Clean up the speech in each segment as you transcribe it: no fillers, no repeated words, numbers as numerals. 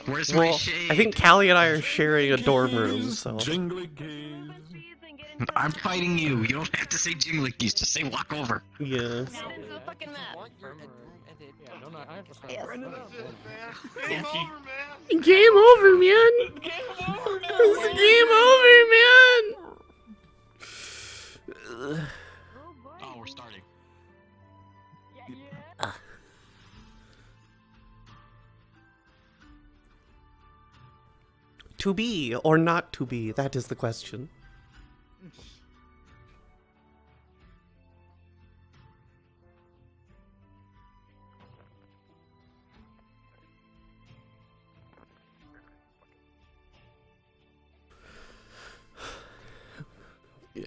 Where's my Well, shade? I think Callie and I are sharing a dorm room, so... I'm fighting you. You don't have to say jinglickies. Just say walk over. Yeah. Game over, man. It's game over, man. Oh, we're starting. To be or not to be, that is the question.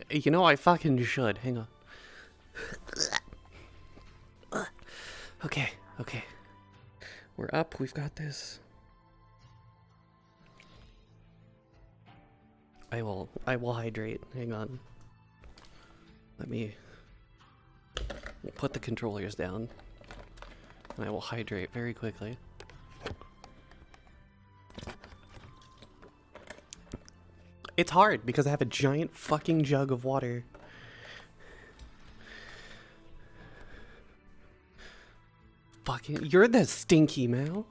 You know, I fucking should. Hang on. Okay, okay. We're up. We've got this. I will hydrate. Hang on. Let me put the controllers down. And I will hydrate very quickly. It's hard because I have a giant fucking jug of water. Fucking, you're the stinky Mal.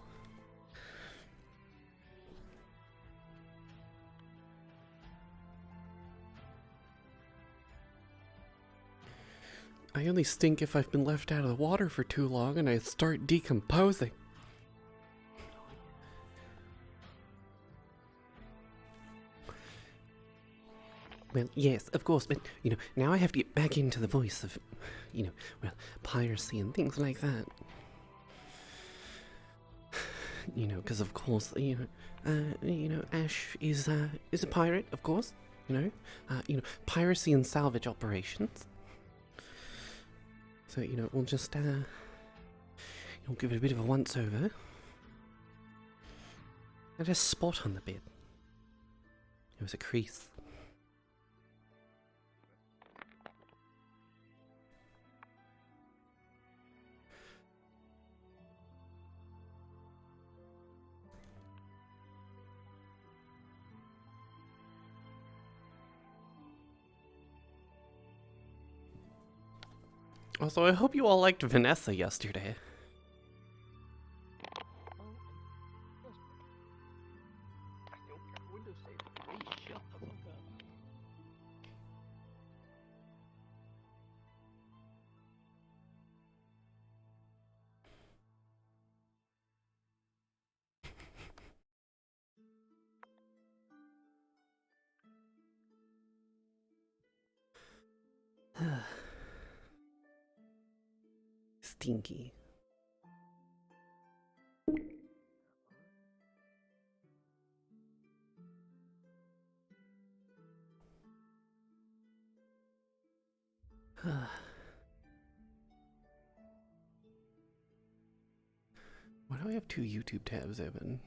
I only stink if I've been left out of the water for too long and I start decomposing. Well, yes, of course, but, you know, now I have to get back into the voice of, you know, well, piracy and things like that. You know, because of course, you know, Ash is a pirate, of course, you know, piracy and salvage operations. So, you know, we'll just, we'll give it a bit of a once-over. And a spot on the bed. It was a crease. Also, I hope you all liked Vanessa yesterday. Stinky. Why do I have two YouTube tabs open?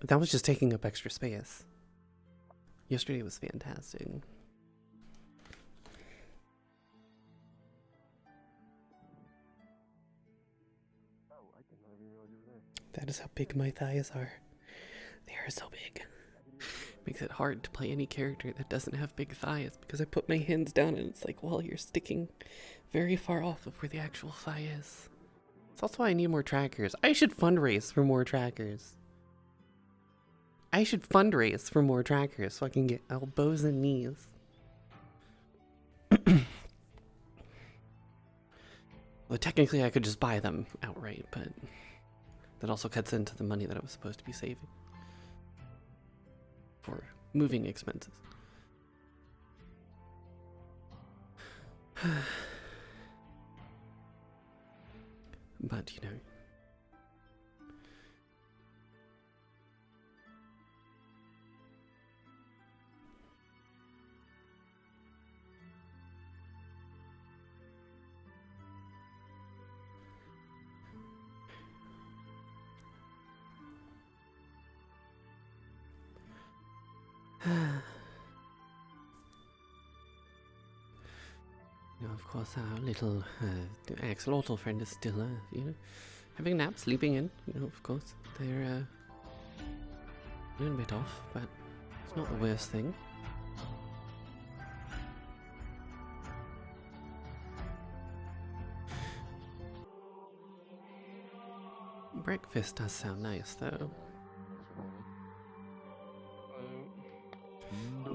That was just taking up extra space. Yesterday was fantastic. That is how big my thighs are. They are so big. Makes it hard to play any character that doesn't have big thighs because I put my hands down and it's like, well, you're sticking very far off of where the actual thigh is. It's also why I need more trackers. I should fundraise for more trackers. I should fundraise for more trackers so I can get elbows and knees. Well, technically I could just buy them outright, but that also cuts into the money that I was supposed to be saving for moving expenses. But, you know. You know, of course, our little axolotl friend is still, having a nap, sleeping in. Of course, they're a little bit off, but it's not the worst thing. Breakfast does sound nice, though.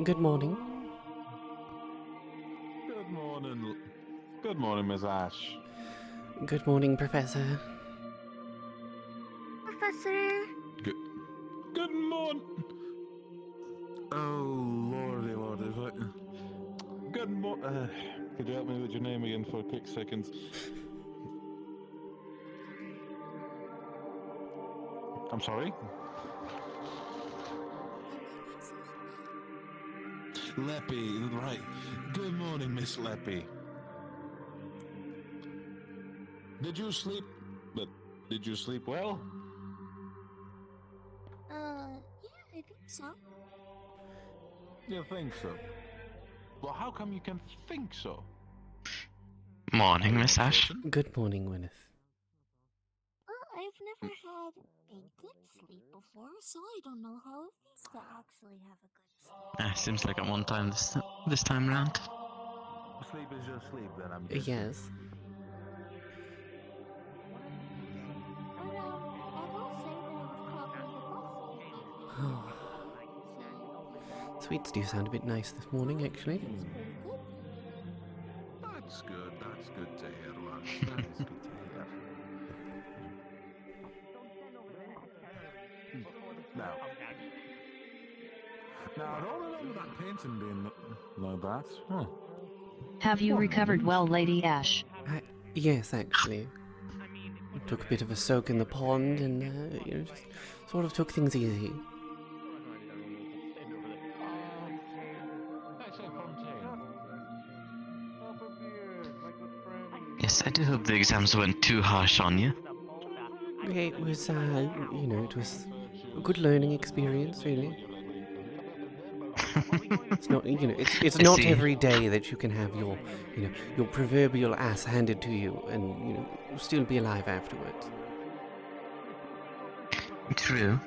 Good morning. Good morning. Good morning, Miss Ash. Good morning, Professor. Professor. Good morning. Oh, lordy, lordy. Good morning. Could you help me with your name again for a quick second? I'm sorry? Leppy, right. Good morning, Miss Leppy. Did you sleep? But did you sleep well? Yeah, I think so. You think so? Well, how come you can think so? Morning, Miss Ash. Good morning, Gwyneth. I've never had a good sleep before, so I don't know how it feels to actually have a good sleep. Seems like I'm on time this time round. Sleep is just sleep, then I'm guessing. Yes. But, I will say that it was probably the best sleep I've had. So, Sweets do sound a bit nice this morning, actually. it's pretty good. That's good. That's good to hear, Lash. That is good to hear. Now, I don't remember that painting being like that. Huh. Have you recovered well, Lady Ash? Yes, actually. Took a bit of a soak in the pond and, just sort of took things easy. Yes, I do hope the exams weren't too harsh on you. It was, it was a good learning experience, really. It's not, it's I not see. every day that you can have your, your proverbial ass handed to you and, still be alive afterwards. True.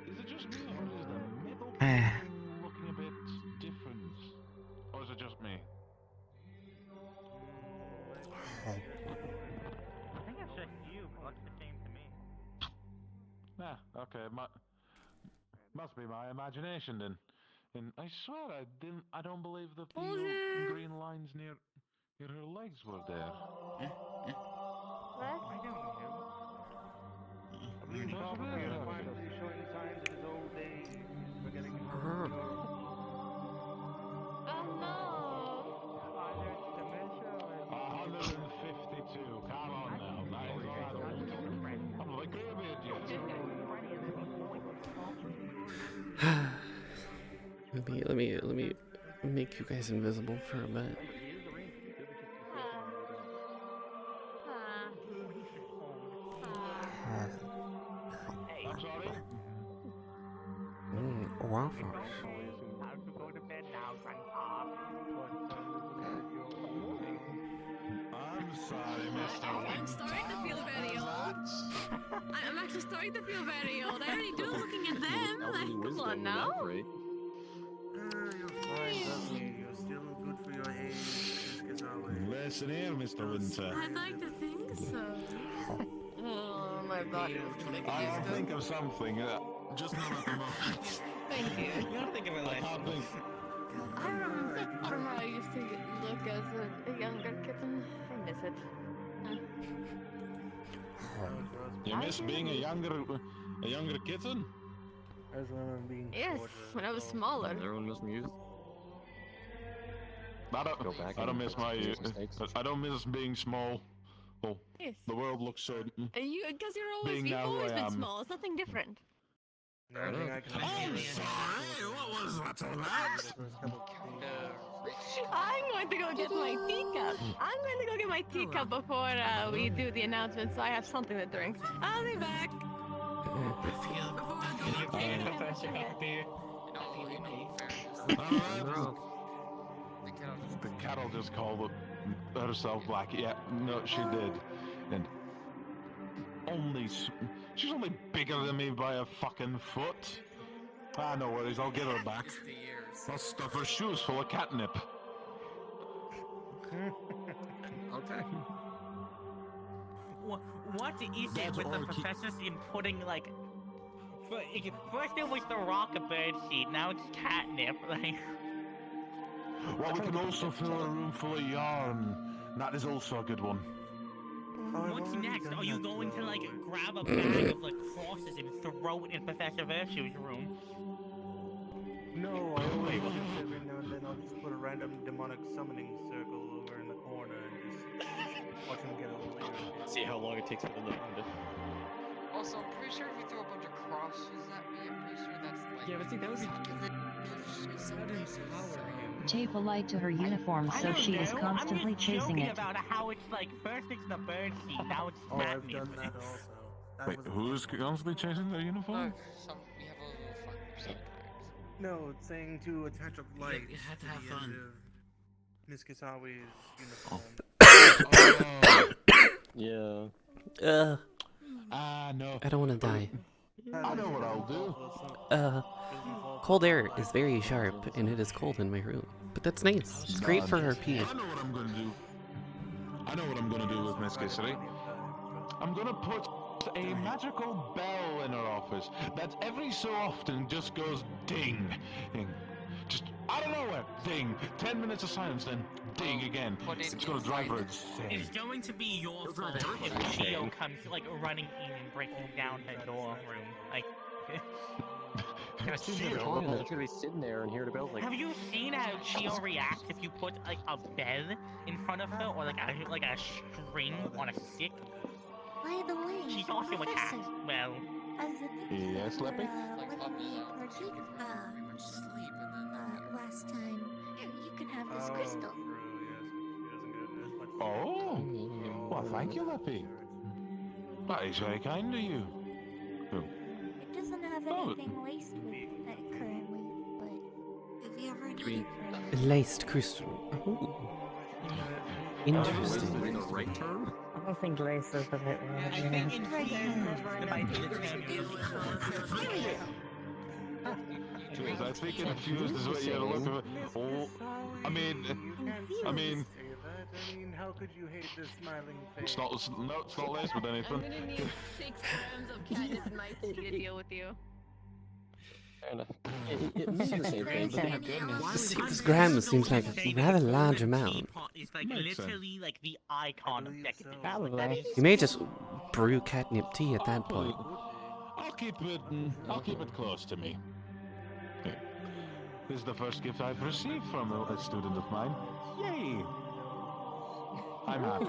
Is it just me, or is the middle Eh. looking a bit different? Or is it just me? I think it's just you, but looks the same to me. Okay. Must be my imagination then. And I swear I don't believe that the green lines near her legs were there. I don't know. I believe the Papa Bear is finally showing signs of his old age. We're getting Oh no! either it's dementia or 152. Come on now. That is not old. I'm like a bit yet. Let me make you guys invisible for a bit. I'm sorry. Waffles. Time to go to bed now, Grandpa. I'm sorry, Mr. I'm starting to feel very old. I'm actually starting to feel very old. I already do looking at them. Like, come on now. You're fine, trust me. You're still good for your age. Just as always. Listen here, Mr. Winter. I'd like to think so. Oh, my body was making I'll this think of something. Just not at the moment. Thank you. You don't think of it I can't think. I remember how I used to look as a younger kitten. I miss it. You miss being a younger kitten? I just remember being Yes, when I was smaller. Everyone miss music. I don't miss I don't miss being small. Oh, Yes. the world looks so. And you, because Being you've now who always I been am. small. It's nothing different. Everything I can I'm sorry. What was that all about? I'm going to go get my teacup. I'm going to go get my teacup before we do the announcement, so I have something to drink. I'll be back. Professor, up here. Well, you know, fair. The cattle just called herself black. Yeah, no, she did. And she's only bigger than me by a fucking foot. Ah, no worries, I'll get her back. I'll stuff her shoes full of catnip. Okay. What is it with the professors in putting, like... First it was the rocket bird seed, now it's catnip, like... Well, we can also fill a room full of yarn. That is also a good one. What's next? Are you going to, like, grab a bag of, like, crosses and throw it in Professor Virtue's room? No, I always just every now and then I'll just put a random demonic summoning circle over in the corner and just watch him get a little irritated. See how long it takes for them to find it. Also, I'm pretty sure if you throw a bunch of crosses at me, I'm pretty sure that's like... Yeah, but see, that would be... Tape a light to her uniform so she is constantly chasing it. About how it's like, first it's the bird seed, now it's I've catnip. done that also. That Wait, was a who's constantly chasing their uniform? We have a little fun sometimes. No, it's saying to attach a light you have to to have the fun. end of Miss Kisawi's uniform. Yeah. No. I don't want to die. I know what I'll do. Cold air is very sharp, and it is cold in my room. But that's nice. It's great for RP. I know what I'm gonna do. I know what I'm gonna do with Miss Kissery. I'm gonna put a magical bell in her office that every so often just goes ding. Ding. Just out of nowhere. Ding. 10 minutes of silence, then ding again. It's gonna drive her insane. It's going to be your fault if Chio comes, like, running in and breaking down her door room. Like... It's gonna be sitting there and hear the bells like... Have you seen how Chio reacts if you put, like, a bell in front of her, or, like a string on a stick? By the way, She's also a cat. Well... As a Yes, Leppy? last time, you can have this crystal. Oh, well, thank you, Leppy. That is very kind of you. It doesn't have anything laced with it currently, but if you ever need it for Laced crystal. Oh. Interesting. The right term? I don't think lace is a bit wrong. I think Infused might be the term you're looking for. I think infused is what you're looking for. Oh, I mean, how could you hate this smiling face? it's not laced with anything. I'm gonna need 6 grams of catnip in my tea to deal with you. Fair enough. It means the same thing, but thank goodness. 6 grams seems like a rather large amount. It's like literally like the icon of decadence. Probably. You may just brew catnip tea at that point. I'll keep it close to me. Here. This is the first gift I've received from a student of mine. Yay! I'm happy.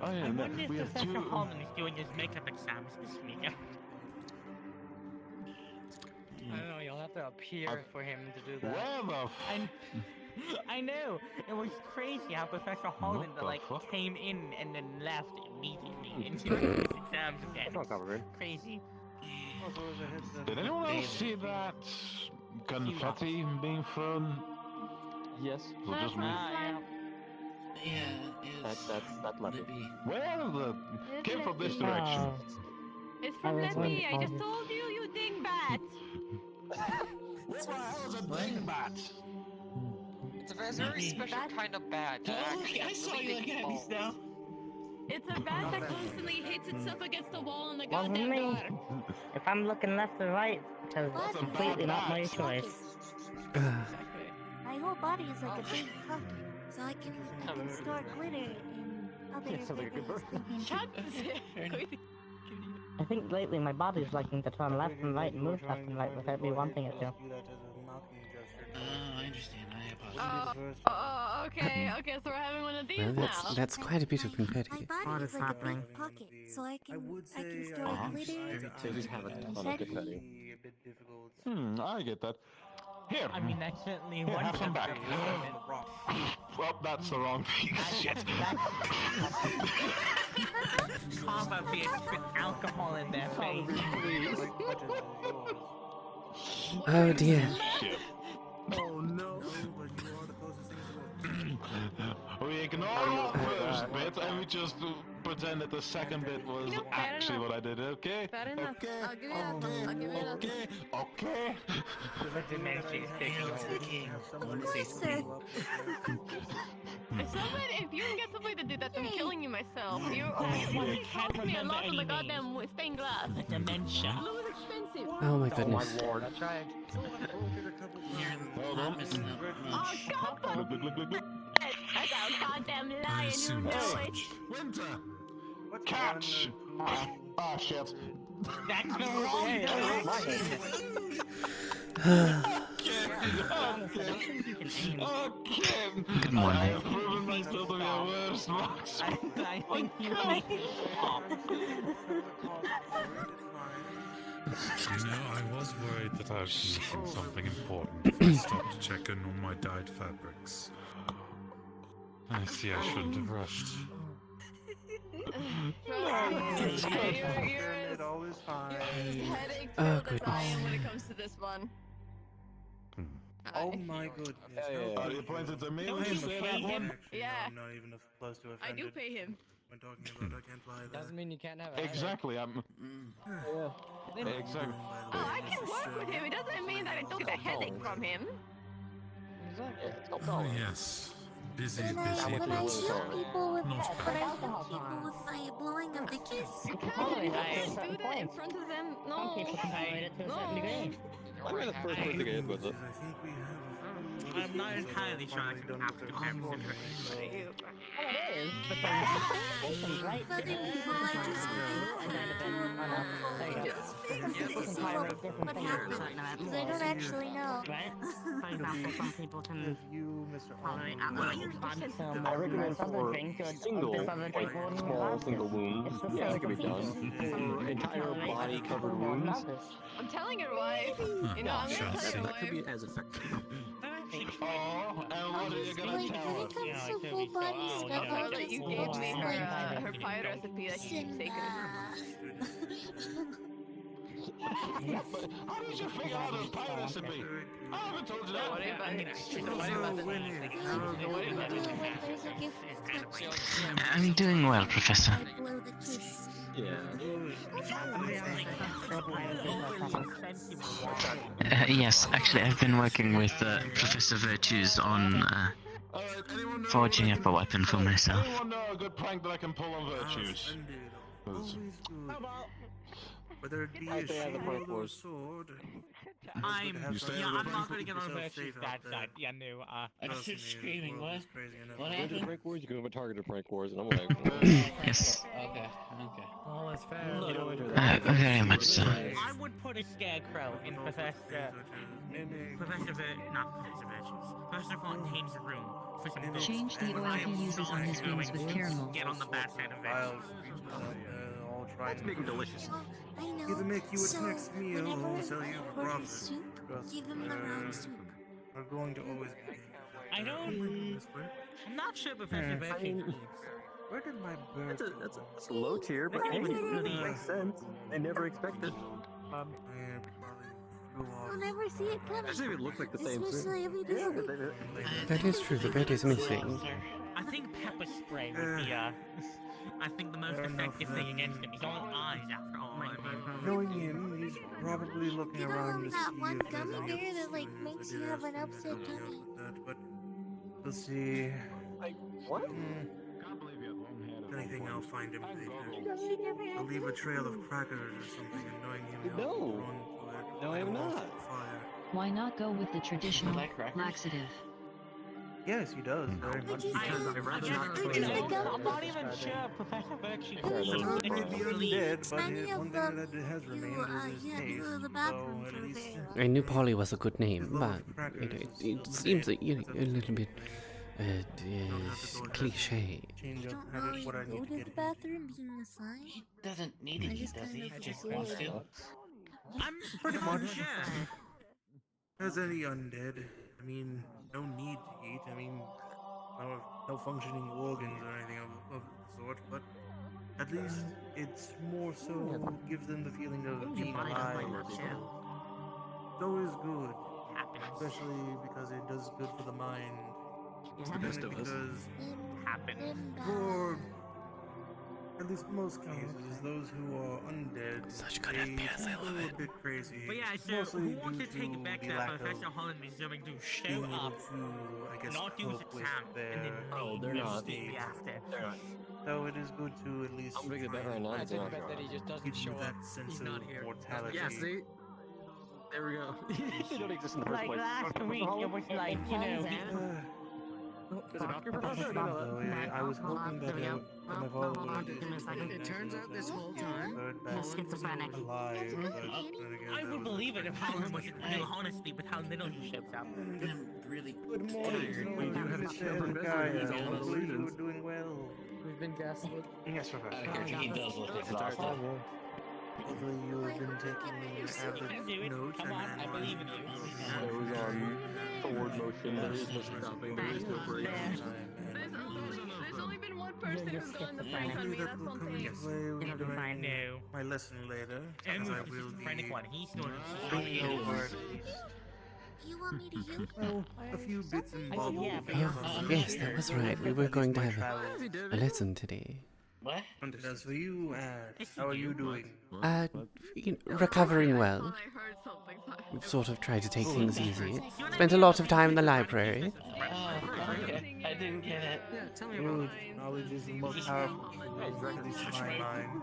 Oh, yeah, I wonder we if have Professor two. Holland is doing his makeup exams this week. I don't know, you'll have to appear for him to do that. Where the I know. It was crazy how Professor Holland the like fuck? came in and then left immediately into his exams again. That's not covered. Crazy. Did anyone else see that confetti being thrown? Yes. Was it just me? That's Leppy. Where the came from this direction? It's from Leppy. I just told you, you dingbat. What the hell is a dingbat? It's a very special kind of bat. I saw you looking at me now. It's a bat that constantly hits itself against the wall in the Wasn't goddamn me. door. If I'm looking left or right, because it's completely not my choice. My whole body is like a big pocket, so I can store glitter and other things. I think lately my body's liking to turn left and right and move left and right without me wanting it to. I understand. I apologize. Oh, okay, so we're having one of these Well, now. that's quite a bit of confetti. My body is like a big pocket, so I can store glitter. They just have a ton of confetti. I get that. Here. I mean, that's certainly Here, one have some back. confetti. Well, that's the wrong piece. Shit. Carve up beer, spit alcohol in their face. Oh dear. Shit. Oh no. We ignore that first bit and we just pretend that the second bit was actually what I did, okay? Fair enough. Okay. I'll give you that. I'll give you that. Okay. Okay. The dementia is taking over. It's not that if you can get somebody to do that, I'm killing you myself. You can't cost me a remember lot on the any goddamn stained glass. The dementia. Blue is expensive. Oh my goodness. Lord, I tried. Hold on. Oh, God! Look, look, look, look, look. That's a goddamn lion, you know it. Winter! Catch! Ah, shit. That's the wrong Okay. Good morning. I have proven myself to be a worse monster. I think you need to stop. You know, I was worried that I was missing something important if I stopped checking on my dyed fabrics. I see I shouldn't have rushed. It all is fine. Oh goodness. When it comes to this one. Oh my goodness. Oh, you pointed to me Don't when you you say pay that him? one? Yeah. I'm not even close to I do offended. pay him. When talking about I can't lie there. Doesn't mean you can't have it. Exactly, I'm... Exactly. Oh, I can work with him. It doesn't mean that I don't get a headache from him. Oh yes. Busy, When I busy, kill but people with not when I kill people with my blowing of the kiss. You can't do that in front of them. No. People can tolerate it to a certain degree. I'm the first person to get hit with it. I'm not entirely sure I can have to compare Oh, it is, but there's situations, right? Other people I just People can tolerate different what things. happened because I don't actually know. Right? For example, some people can If you, Mr. tolerate Arnold, alcohol. I recommend Some for drink or single, this other drink like wouldn't small last single it. wounds, It's the yeah, it same can be for done. people. For entire body covered wounds, I'm telling your wife. You know, I'm gonna tell your That could be wife. as effective. Oh, and what are you gonna Like tell when us? it comes to full body stuff, Tell I her that just you I gave just me like her pie recipe that she keeps taking. But how did you figure out this pie recipe? I haven't told you Don't that. worry about it. Don't worry about it. I'm doing well, Professor. blow the kiss. yeah. Yes, actually, I've been working with Professor Virtues on Anyone know forging what I up a weapon for myself. Anyone know a good prank that I can pull on Virtues? Splendid. Always good. Whether it be I a stay out of the prank shield or a wars. sword. I'm You stay yeah, out of I'm the not prank gonna get wars, on yourself Virtue's safe bad out there. side. Yeah, no, I just hear screaming, what? What happened? Prank wars, you go have a targeted prank wars, and I'm like, Yes. okay. All is fair. You don't enter that. Very much so. I would put a scarecrow in Professor not Professor Virtues. Professor Fontaine's room for some books. Change the oil he uses on his wings with caramel. Get on the bad side of Vials, Virtues. all try and Make them delicious. I know. either make you So, its next meal whenever or sell you for order profit. soup, Trust, give him the wrong soup. are going to always be. I don't. I'm not sure Professor Virtues eats. Where did my bird That's a low tier, but hey, it makes sense. They never expect it. I'll never see it coming. Actually, it looked like the same Especially thing. if he doesn't. That is true, the bed is missing. I think pepper spray would be I think the most effective thing against him. He's all eyes after all. I mean. Knowing him, he's probably looking You know around to see that one if there's gummy any bear that like opportunities makes to you do have an something upset helping out tummy? with that, but we'll see. Like, what? Anything I'll find him later. She never I'll had leave a one. trail of crackers or something, and knowing him, he'll No. be drawn to it. No, I am not. Fire. Why not go with the traditional laxative? Yes, he does, very much. I'm not even sure Professor Virtue He may be undead, but Many one of thing them, that has remained is his you had to go to taste. the bathroom So for at a least bit. I knew Polly was a good name, but it seems like, you know, a little bit cliche. change I up don't habit what I really need go to to the get. bathroom being a sign. Doesn't need I it, just does kind he? of Just avoid wants it. to. I'm pretty much sure. As any undead, I mean, no need to eat. I mean, no functioning organs or anything of the sort, but at least it's more so gives them the feeling of being alive. It's always good, especially because it does good for the mind. Because for at least most cases, those who are undead, Such good they FPS, I do love go it. a bit crazy. But yeah, It's so mostly who due wants to take it back the to lack Professor of Holland resuming to show being able up, to, I guess, not use cope with exam, and then their leave they're not. immediately after. They're not. So it is good to at least I'm big try bet right and now find that they're a not way showing that up. he just doesn't give you show that up. sense He's of not here. mortality. Yeah, see? There we go. They don't exist in the first Like place. last week, it was like, you know, So, I was hoping that my father would at least It turns out this whole time, Holland was alive, but then again, I that would was believe it if Holland wasn't real, honestly, with how little he shows up. Good morning, Mr. Kaia. Hopefully you are doing well. we've been gaslit. Yes, Professor. He does look exhausted. Hopefully you have been taking avid notes Come on, I believe in you. It was on forward motion. There is no stopping. There is no break. There's only been one person who's gone to break on me. That's on tape. No. my lesson later, And as I with the will schizophrenic be one, he's doing bringing over at least You want me to use a few bits and bobs. Oh, yes, that was right. We were going to have a lesson today. What? And as for you, how are you doing? Recovering well. I heard something. We've sort of tried to take things easy. Spent a lot of time in the library. I didn't get it. Yeah, tell me Good. about Knowledge is the most powerful tool, at least in my mind.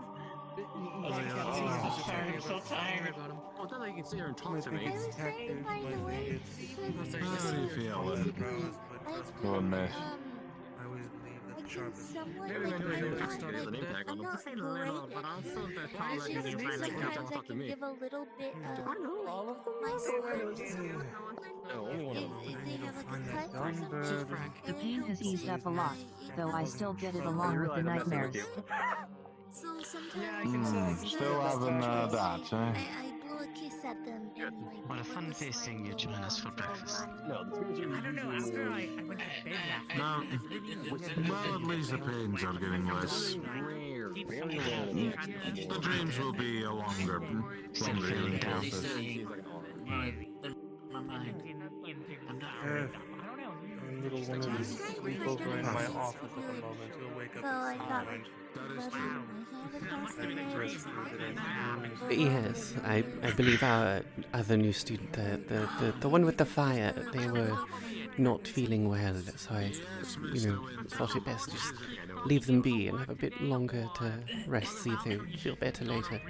I'm so tired. Well, it's not like you can sit here and talk My to me. biggest tactic, my biggest How do you feel then? Go mess. I always believe that the sharpest Maybe when you're here, let's talk I'm about that. not great but also the Why is it sometimes I can give a little bit of my skills. No, only one of them. If they have a cut or Dumb something. bird. The pain has eased up a lot, though I still get it along with the nightmares. So sometimes Still having that, eh? I blow a kiss at them and like What a fun tasting you join us for breakfast. No, the twins are I don't know, after I went to bed last No. night, Well, at least the pains are getting less. The dreams will be a longer feeling down. process. A little one of these sleep over in my office at the moment. He'll wake up so I at got some point. That is my true. hand across the room. Yes, I believe our other new student, the one with the fire, they were not feeling well, so I, thought it best just leave them be and have a bit longer to rest, see if they feel better later.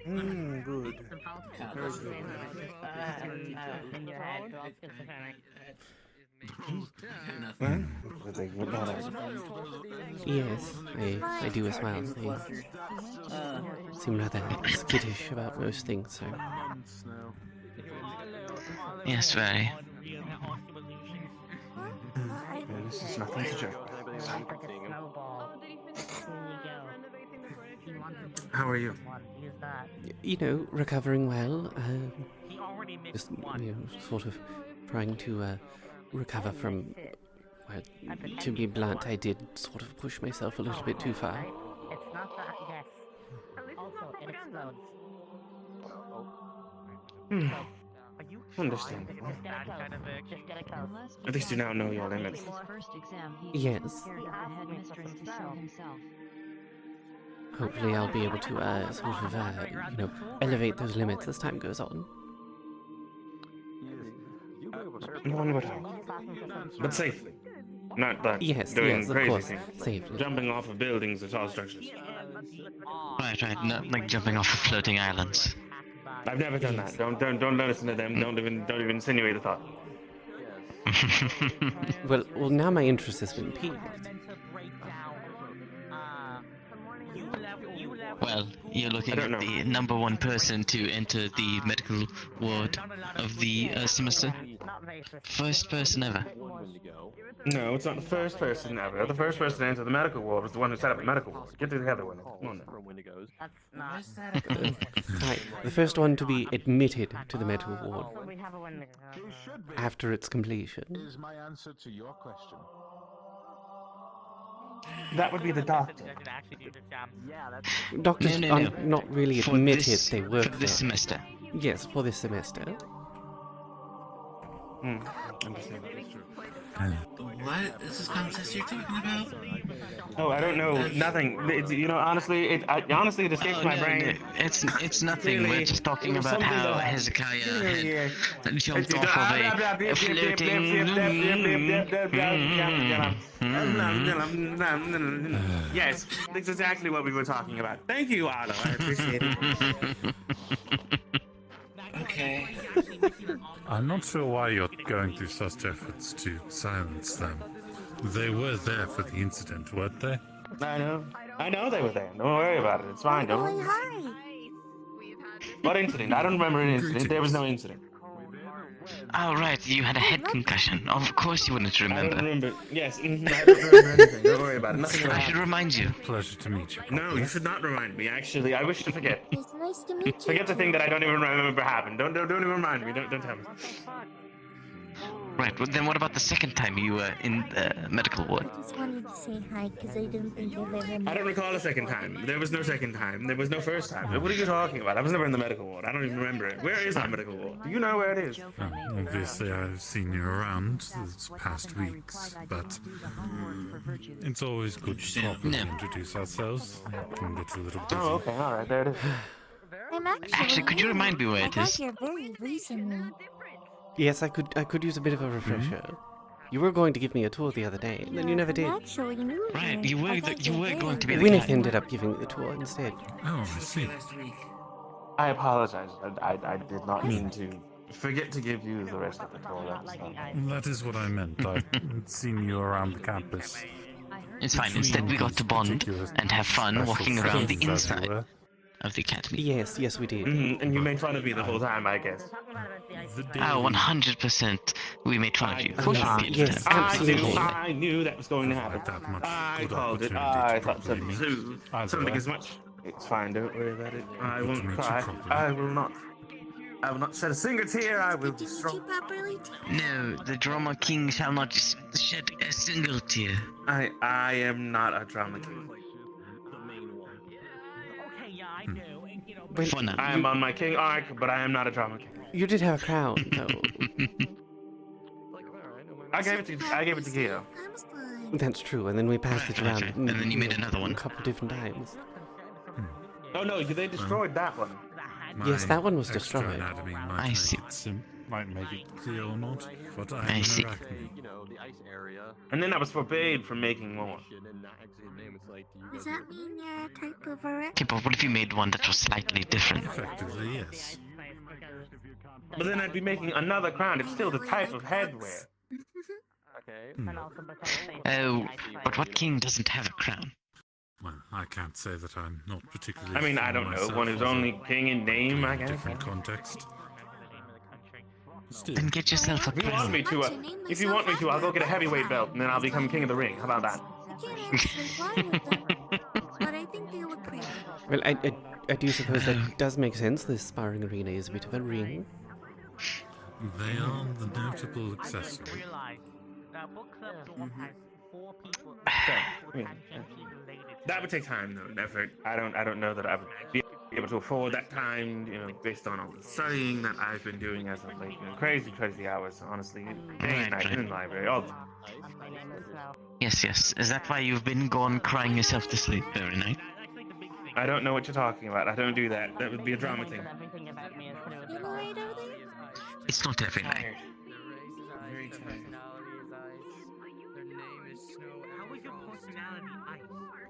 Good. Very good. Yes, I do as well. They seem rather skittish about most things, so... Yes, very. This is nothing to joke. How are you? Recovering well. Just, sort of trying to recover from... Well, to be blunt, I did sort of push myself a little bit too far. It's not that, yes. Also, it explodes. Understandable. Just get a coat. Just get a coat. At least you now know your limits. His first exam, he Yes. prepared the headmistress to show himself. Hopefully I'll be able to, sort of, elevate those limits as time goes on. One would hope. But safely. Not like doing of crazy course, things. safely. Jumping off of buildings or tall structures. Right, not like jumping off of floating islands. I've never done that. Don't listen to them. Don't even insinuate a thought. Well, now my interest has been piqued. Well, you're looking at the number one person to enter the medical ward of the semester. First person ever. No, it's not the first person ever. The first person to enter the medical ward was the one who set up the medical ward. Get together with it. Come on now. Right, the first one to be admitted to the medical ward after its completion. Is my answer to your question. That would be the doctor. Doctors No. are not really For admitted this- they work for this there. semester. Yes, for this semester. Understand. What is this conversation you're talking about? Oh, I don't know. Nothing. Honestly, it escapes my brain. No. It's nothing. Clearly, We're just talking it was about something how that- Hezekiah had jumped off of a floating. Yes, that's exactly what we were talking about. Thank you, Otto. I appreciate it. Okay. I'm not sure why you're going through such efforts to silence them. They were there for the incident, weren't they? I know they were there. Don't worry about it. It's fine. Don't worry. Hi. What incident? I don't remember an incident. There was no incident. Oh, right, you had a head concussion. Of course you wouldn't I remember. don't remember. Yes, I don't remember anything. Don't worry about it. Nothing I should remind you. Pleasure to meet you. No, you should not remind me. Actually, I wish to forget. It's nice to meet you. Forget the thing that I don't even remember happened. Don't even remind me. Don't tell me. Right, well, then what about the second time you were in the medical ward? I just wanted to say hi because I didn't think I've ever met I don't recall a second time. There was no second time. There was no first time. What are you talking about? I was never in the medical ward. I don't even remember it. Where is our medical ward? Do you know where it is? Obviously, I've seen you around these past weeks, but it's always good to properly introduce ourselves. It can get a little busy. Oh, okay. All right. There it is. I'm Actually, could you remind me where I it got is? here very recently. Yes, I could use a bit of a refresher. You were going to give me a tour the other day, and then you never did. Actually new Right, here. you were I got going to be the Winnick guy. ended up giving me the tour instead. Oh, I see. I apologize. I did not mean to forget to give you the rest of the tour. That is what I meant. I've seen you around the campus. It's fine. Instead, we got to bond and have fun walking around the inside of the academy. Yes, we did. And you made fun of me the whole time, I guess. Oh, 100%. We made fun of you. Of course we did. Yes, absolutely. I knew that was going to happen. I called it. I thought something as much. It's fine. Don't worry about it. I won't cry. I will not. I will not shed a single tear. I will be strong. No, the drama king shall not shed a single tear. I am not a drama king. For now. I am on my king arc, but I am not a drama king. You did have a crown, though. I gave it to Kaia. That's true, and then we passed it around. Okay. And then you made another one. A couple different times. Oh no, they destroyed that one. Yes, that one was extra destroyed. anatomy might I make see. Might make it clear or not, but I I am see. an arachnid. And then I was forbade from making more. Does that mean you're a type of a Okay, but what if you made one that was slightly different? Effectively, yes. But then I'd be making another crown. It's still the type of headwear. Oh, but what king doesn't have a crown? Well, I can't say that I'm not particularly. I mean, I don't know. myself One who's as a only king in name, I guess. different context. Still, Then get yourself a If you want crown. me to, I'll go get a heavyweight belt, and then I'll become king of the ring. How about that? I can't actually fly with them, but I think they look pretty. Well, I do suppose that does make sense. This sparring arena is a bit of a ring. they are the notable accessory. That would take time, though, and effort. I don't know that I would be able to afford that time, based on all the studying that I've been doing as of late. Crazy hours, honestly. Day and night in the library, all the time. Yes. Is that why you've been gone crying yourself to sleep every night? I don't know what you're talking about. I don't do that. That would be a drama thing. You know right over there? It's not every night. Very tired.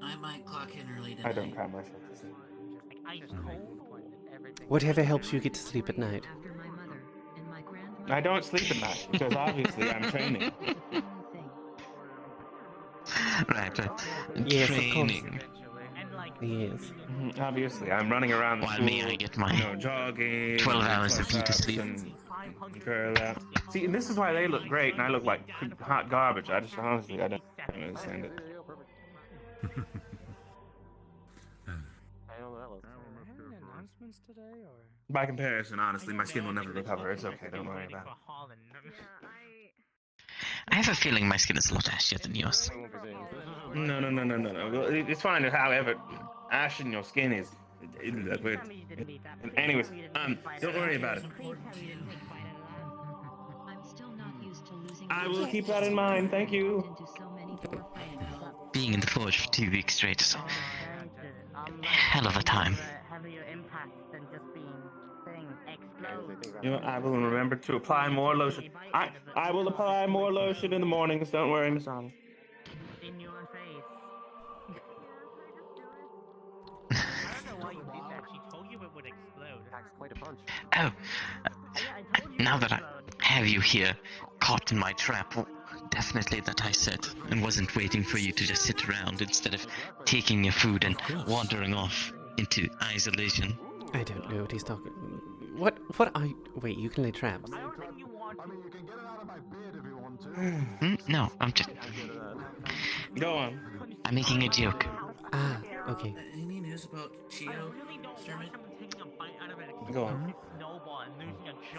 I might clock in early tonight. I don't cry myself to sleep. Whatever helps you get to sleep at night. I don't sleep at night, because obviously I'm training. Right. Yes, Training. Yes. Obviously, I'm running around the While school, me, I get my jogging, 12 hours of push-ups beauty sleep. and curl up. See, and this is why they look great, and I look like hot garbage. I don't understand it. Announcements today, or? By comparison, honestly, my skin will never recover. It's okay. Don't worry about it. I have a feeling my skin is a lot ashier than yours. No. Well, it's fine. However, ash in your skin is. Anyways, don't worry about it. I'm still not used to losing. I will keep that in mind. Thank you. Into so many poor friends. Being in the forge for 2 weeks straight is a hell of a time. Heavier impact than just being explode. You know, I will remember to apply more lotion. I will apply more lotion in the mornings. Don't worry, Miss Anna. In your face. I don't know why you did that. She told you it would explode. That's quite a punch. Oh, now that I have you here, caught in my trap, definitely that I said, and wasn't waiting for you to just sit around instead of taking your food and wandering off into isolation. I don't know what he's talking. What I wait? You can lay traps. No, I'm just. Go on. I'm making a joke. Ah, okay. Any news about Chio? Go on.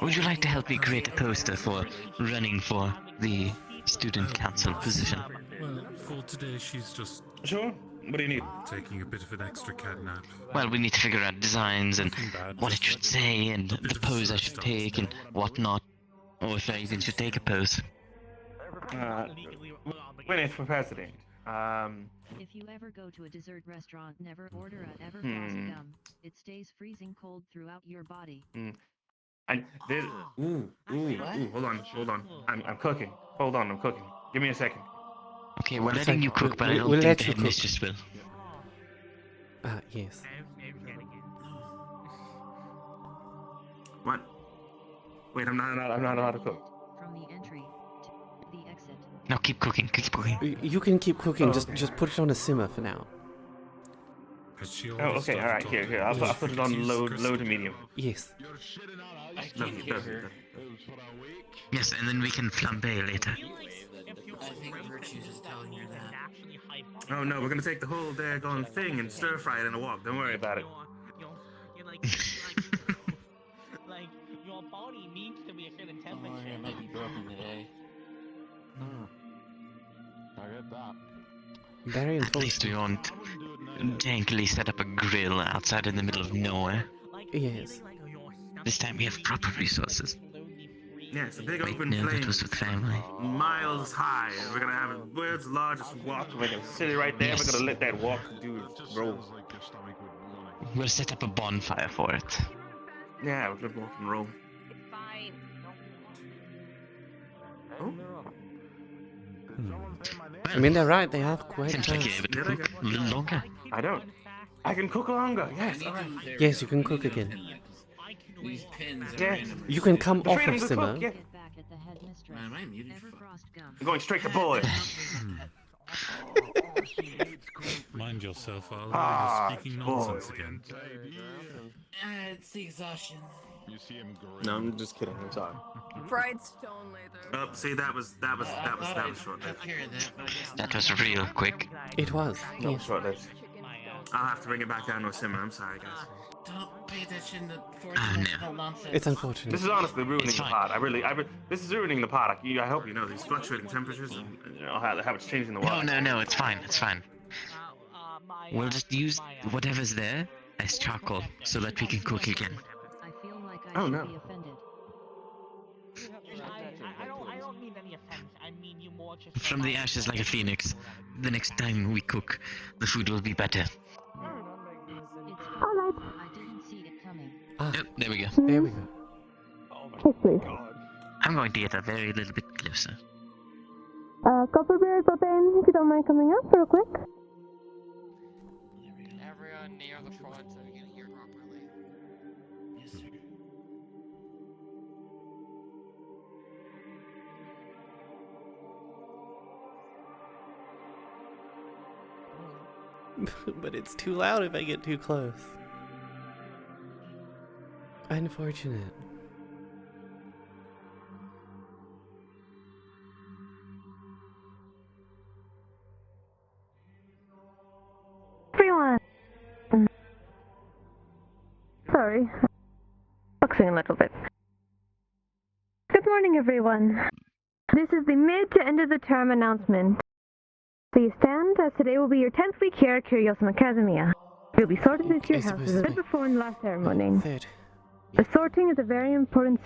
Would you like to help me create a poster for running for the student council position? Well, for today, she's just. Sure. What do you need? Taking a bit of an extra cat nap. Well, we need to figure out designs and what it should say and the pose I should take and whatnot. Or if I even should take a pose. Gwyneth for president. If you ever go to a dessert restaurant, never order a Everfrost gum. It stays freezing cold throughout your body. And this. Ooh. Hold on. I'm cooking. Hold on, I'm cooking. Give me a second. Okay, we're letting you cook, but I don't think the headmistress will. Yes. What? Wait, I'm not allowed to cook. From the entry to the exit. No, keep cooking. You can keep cooking. Just put it on a simmer for now. Oh, okay. All right. Here. I'll put it on low to medium. Yes. No. Yes, and then we can flambe later. I think Virtue's is telling you that. Oh no, we're gonna take the whole daggone thing and stir fry it in a wok. Don't worry about it. Like your body needs to be a certain temperature. Oh, it might be broken today. I get that. Very At least we won't jankily set up a grill outside in the middle of nowhere. Yes. This time we have proper resources. Yeah, it's a big Wait, open no, flame. that was with family. Miles high. And we're gonna have the world's largest wok. We're gonna sit it right there. Yes. We're gonna let that wok do its roll. We'll set up a bonfire for it. Yeah, we're gonna walk and roll. Fine. Oh. I mean, they're right. They have quite. Seems like you're able to cook a little longer. I don't. I can cook longer. Yes. All right. Yes, you can cook again. These pins are Yes. in. You can come The off freedom of to simmer. cook, yeah. Get back at the headmistress. Man, I'm muted. Everfrost gum. I'm going straight to board. Mind yourself, Al. Ah, You're speaking boy. nonsense again. It's the exhaustion. You see him grin. No, I'm just kidding. I'm sorry. Fried stone later. Oh, see, that was short lived. That was real quick. It was. That was Yes. short lived. I'll have to bring it back down to a simmer. I'm sorry, guys. Don't pay attention to fourth Oh, no. dimensional nonsense. It's unfortunate. This is honestly ruining It's the fine. pot. This is ruining the pot. I hope you know these fluctuating temperatures and how it's changing the water. No, it's fine. We'll just use whatever's there as charcoal so that we can cook again. I feel like I Oh, should no. be offended. I don't mean any offense. I mean you more just. From the ashes like a phoenix. The next time we cook, the food will be better. Alright. I didn't see it coming. Ah, Yep, there we go. there we go. I'm going to get a very little bit closer. Couple beers open, if you don't mind coming up real quick. Everyone near the front so we can hear properly. Yes, sir. But it's too loud if I get too close. Unfortunate. Everyone. Sorry. Boxing a little bit. Good morning, everyone. This is the mid to end of the term announcement. Please stand, as today will be your 10th week here at Curiosum Academia. You'll be sorted into your houses as before in the last ceremony. The sorting is a very important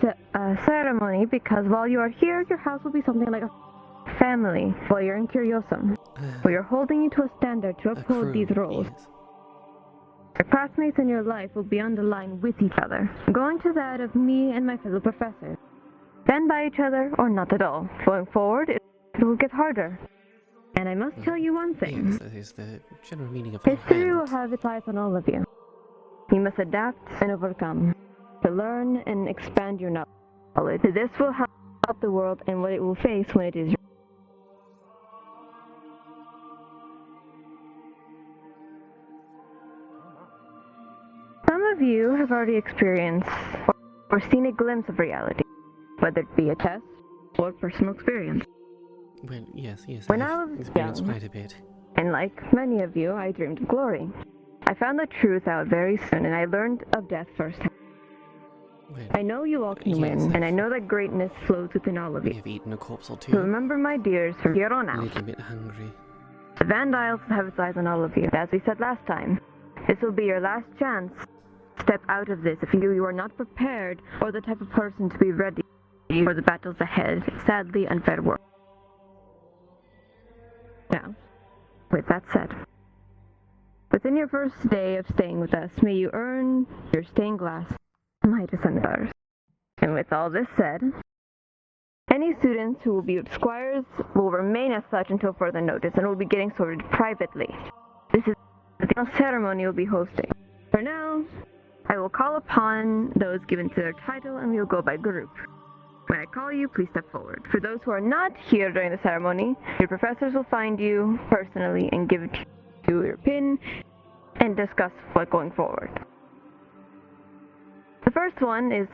ceremony because while you are here, your house will be something like a family while you're in Curiosum. We are holding you to a standard to uphold these roles. Your classmates and your life will be on the line with each other, going to that of me and my fellow professors. Stand by each other or not at all. Going forward, it will get harder. And I must tell you one thing. Yes, that is the general meaning of History will have its eyes on all of you. You must adapt and overcome, to learn and expand your knowledge. This will help the world and what it will face when it is your Some of you have already experienced or seen a glimpse of reality, whether it be a test or personal experience. Well, yes, When I I have was experienced young, quite a bit. and like many of you, I dreamed of glory. I found the truth out very soon, and I learned of death firsthand. I know you all can win, and I know that greatness flows within all of you. I've eaten a corpse or So two. remember, my dears, from here on A out, little bit hungry. the Van Isles will have its eyes on all of you. As we said last time, this will be your last chance. Step out of this if you are not prepared or the type of person to be ready for the battles ahead. Sadly, unfair world. Now, with that said, within your first day of staying with us, may you earn your stained glass, my descendants. And with all this said, any students who will be squires will remain as such until further notice and will be getting sorted privately. This is the final ceremony we'll be hosting. For now, I will call upon those given to their title and we will go by group. When I call you, please step forward. For those who are not here during the ceremony, your professors will find you personally and give you your pin and discuss what going forward. The first one is,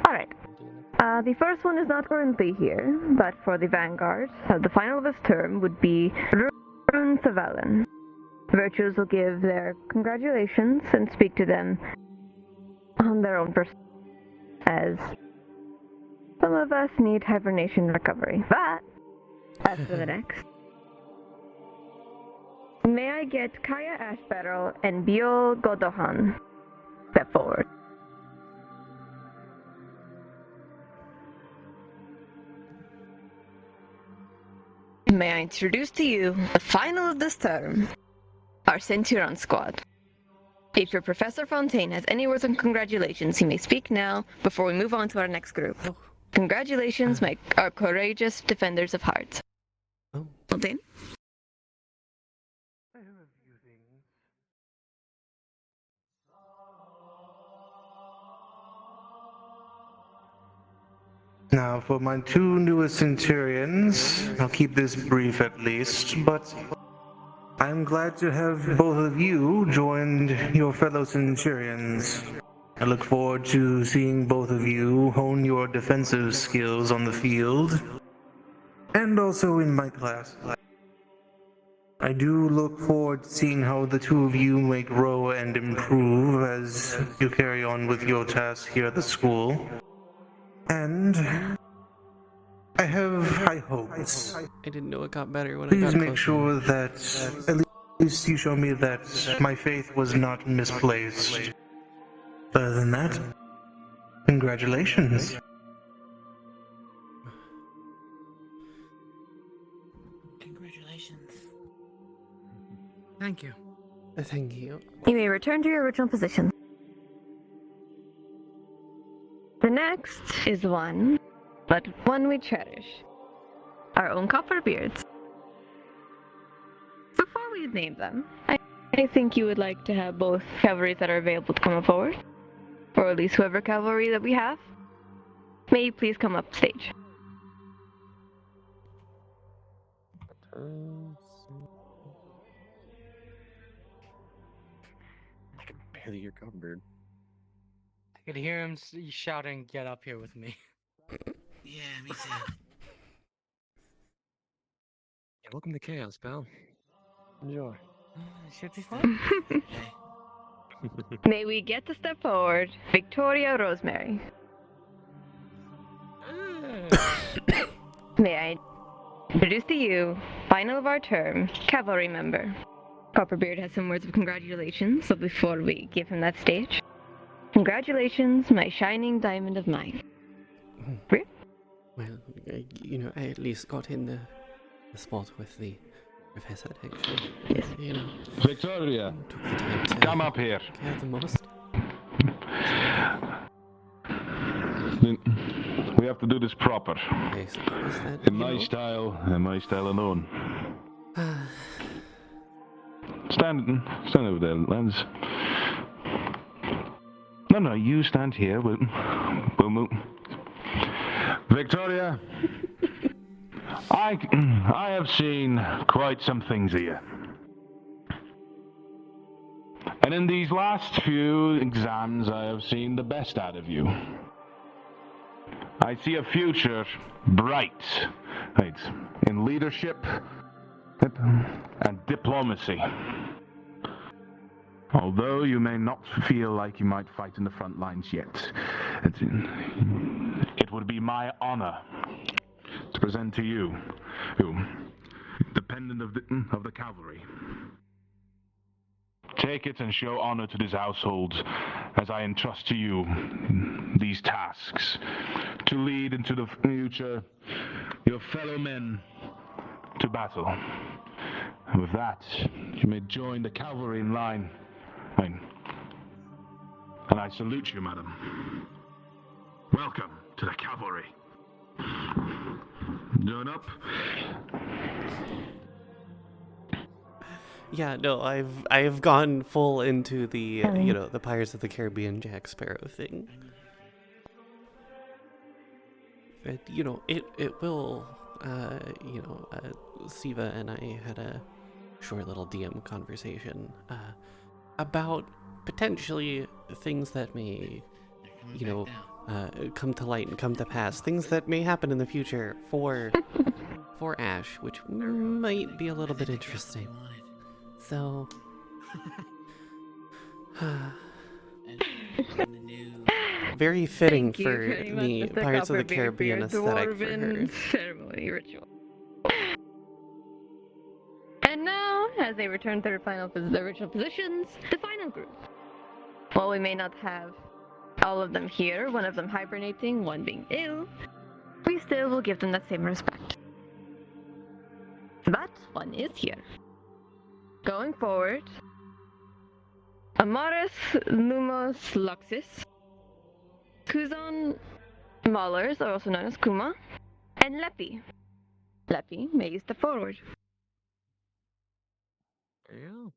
Alright. The first one is not currently here, but for the Vanguard, the final of his term would be Rune Savalin. Virtues will give their congratulations and speak to them on their own person, as some of us need hibernation recovery. But, as for the next, may I get Kaia Ashbarrel and Biol Godohan step forward. May I introduce to you the final of this term, our Centurion squad. If your Professor Fontaine has any words of congratulations, he may speak now before we move on to our next group. Congratulations, our courageous defenders of hearts. Fontaine? I have a few things. Now, for my two newest centurions, I'll keep this brief at least, but I'm glad to have both of you joined your fellow centurions. I look forward to seeing both of you hone your defensive skills on the field, and also in my class. I do look forward to seeing how the two of you may grow and improve as you carry on with your tasks here at the school. And I have high hopes. I didn't know it got better when I Please got make closer. sure that at least you show me that my faith was not misplaced. Other than that, congratulations. Congratulations. Thank you. Thank you. You may return to your original position. The next is one, but one we cherish. Our own Copperbeards. Before we name them, I think you would like to have both cavalries that are available to come forward. Or at least whoever cavalry that we have. May you please come up stage. I can barely hear Copperbird. could hear him shouting, "Get up here with me." Yeah, me too. Yeah, welcome to Chaos, pal. Enjoy. Should be fun. May we get to step forward, Victoria Rosemary. May I introduce to you, final of our term, cavalry member. Copperbeard has some words of congratulations, so before we give him that stage, congratulations, my shining diamond of mine. Well, I at least got in the spot with the professor, actually. Victoria, took the time to come up here. care the most. We have to do this proper. I suppose that, In my style, and my style alone. Stand over there, lads. No, you stand here. We'll move. Victoria, I have seen quite some things here. And in these last few exams, I have seen the best out of you. I see a future bright, in leadership and diplomacy. Although you may not feel like you might fight in the front lines yet, it would be my honor to present to you, dependent of the cavalry. Take it and show honor to this household as I entrust to you these tasks to lead into the future your fellow men to battle. And with that, you may join the cavalry in line. And I salute you, madam. Welcome to the cavalry. Join up. Yeah, no, I've gone full into the the Pirates of the Caribbean Jack Sparrow thing. But it will Siva and I had a short little DM conversation about potentially things that may come to light and come to pass, things that may happen in the future for Ash, which might be a little bit interesting. So, very fitting for the Pirates of the Caribbean aesthetic for her. Ceremony ritual. And now, as they return to their original positions, the final group. While we may not have all of them here, one of them hibernating, one being ill, we still will give them that same respect. But one is here. Going forward, Amaris Lumos Luxus, Kuzon Maulers, or also known as Kuma, and Lepi. Lepi, may you step forward. Yeah.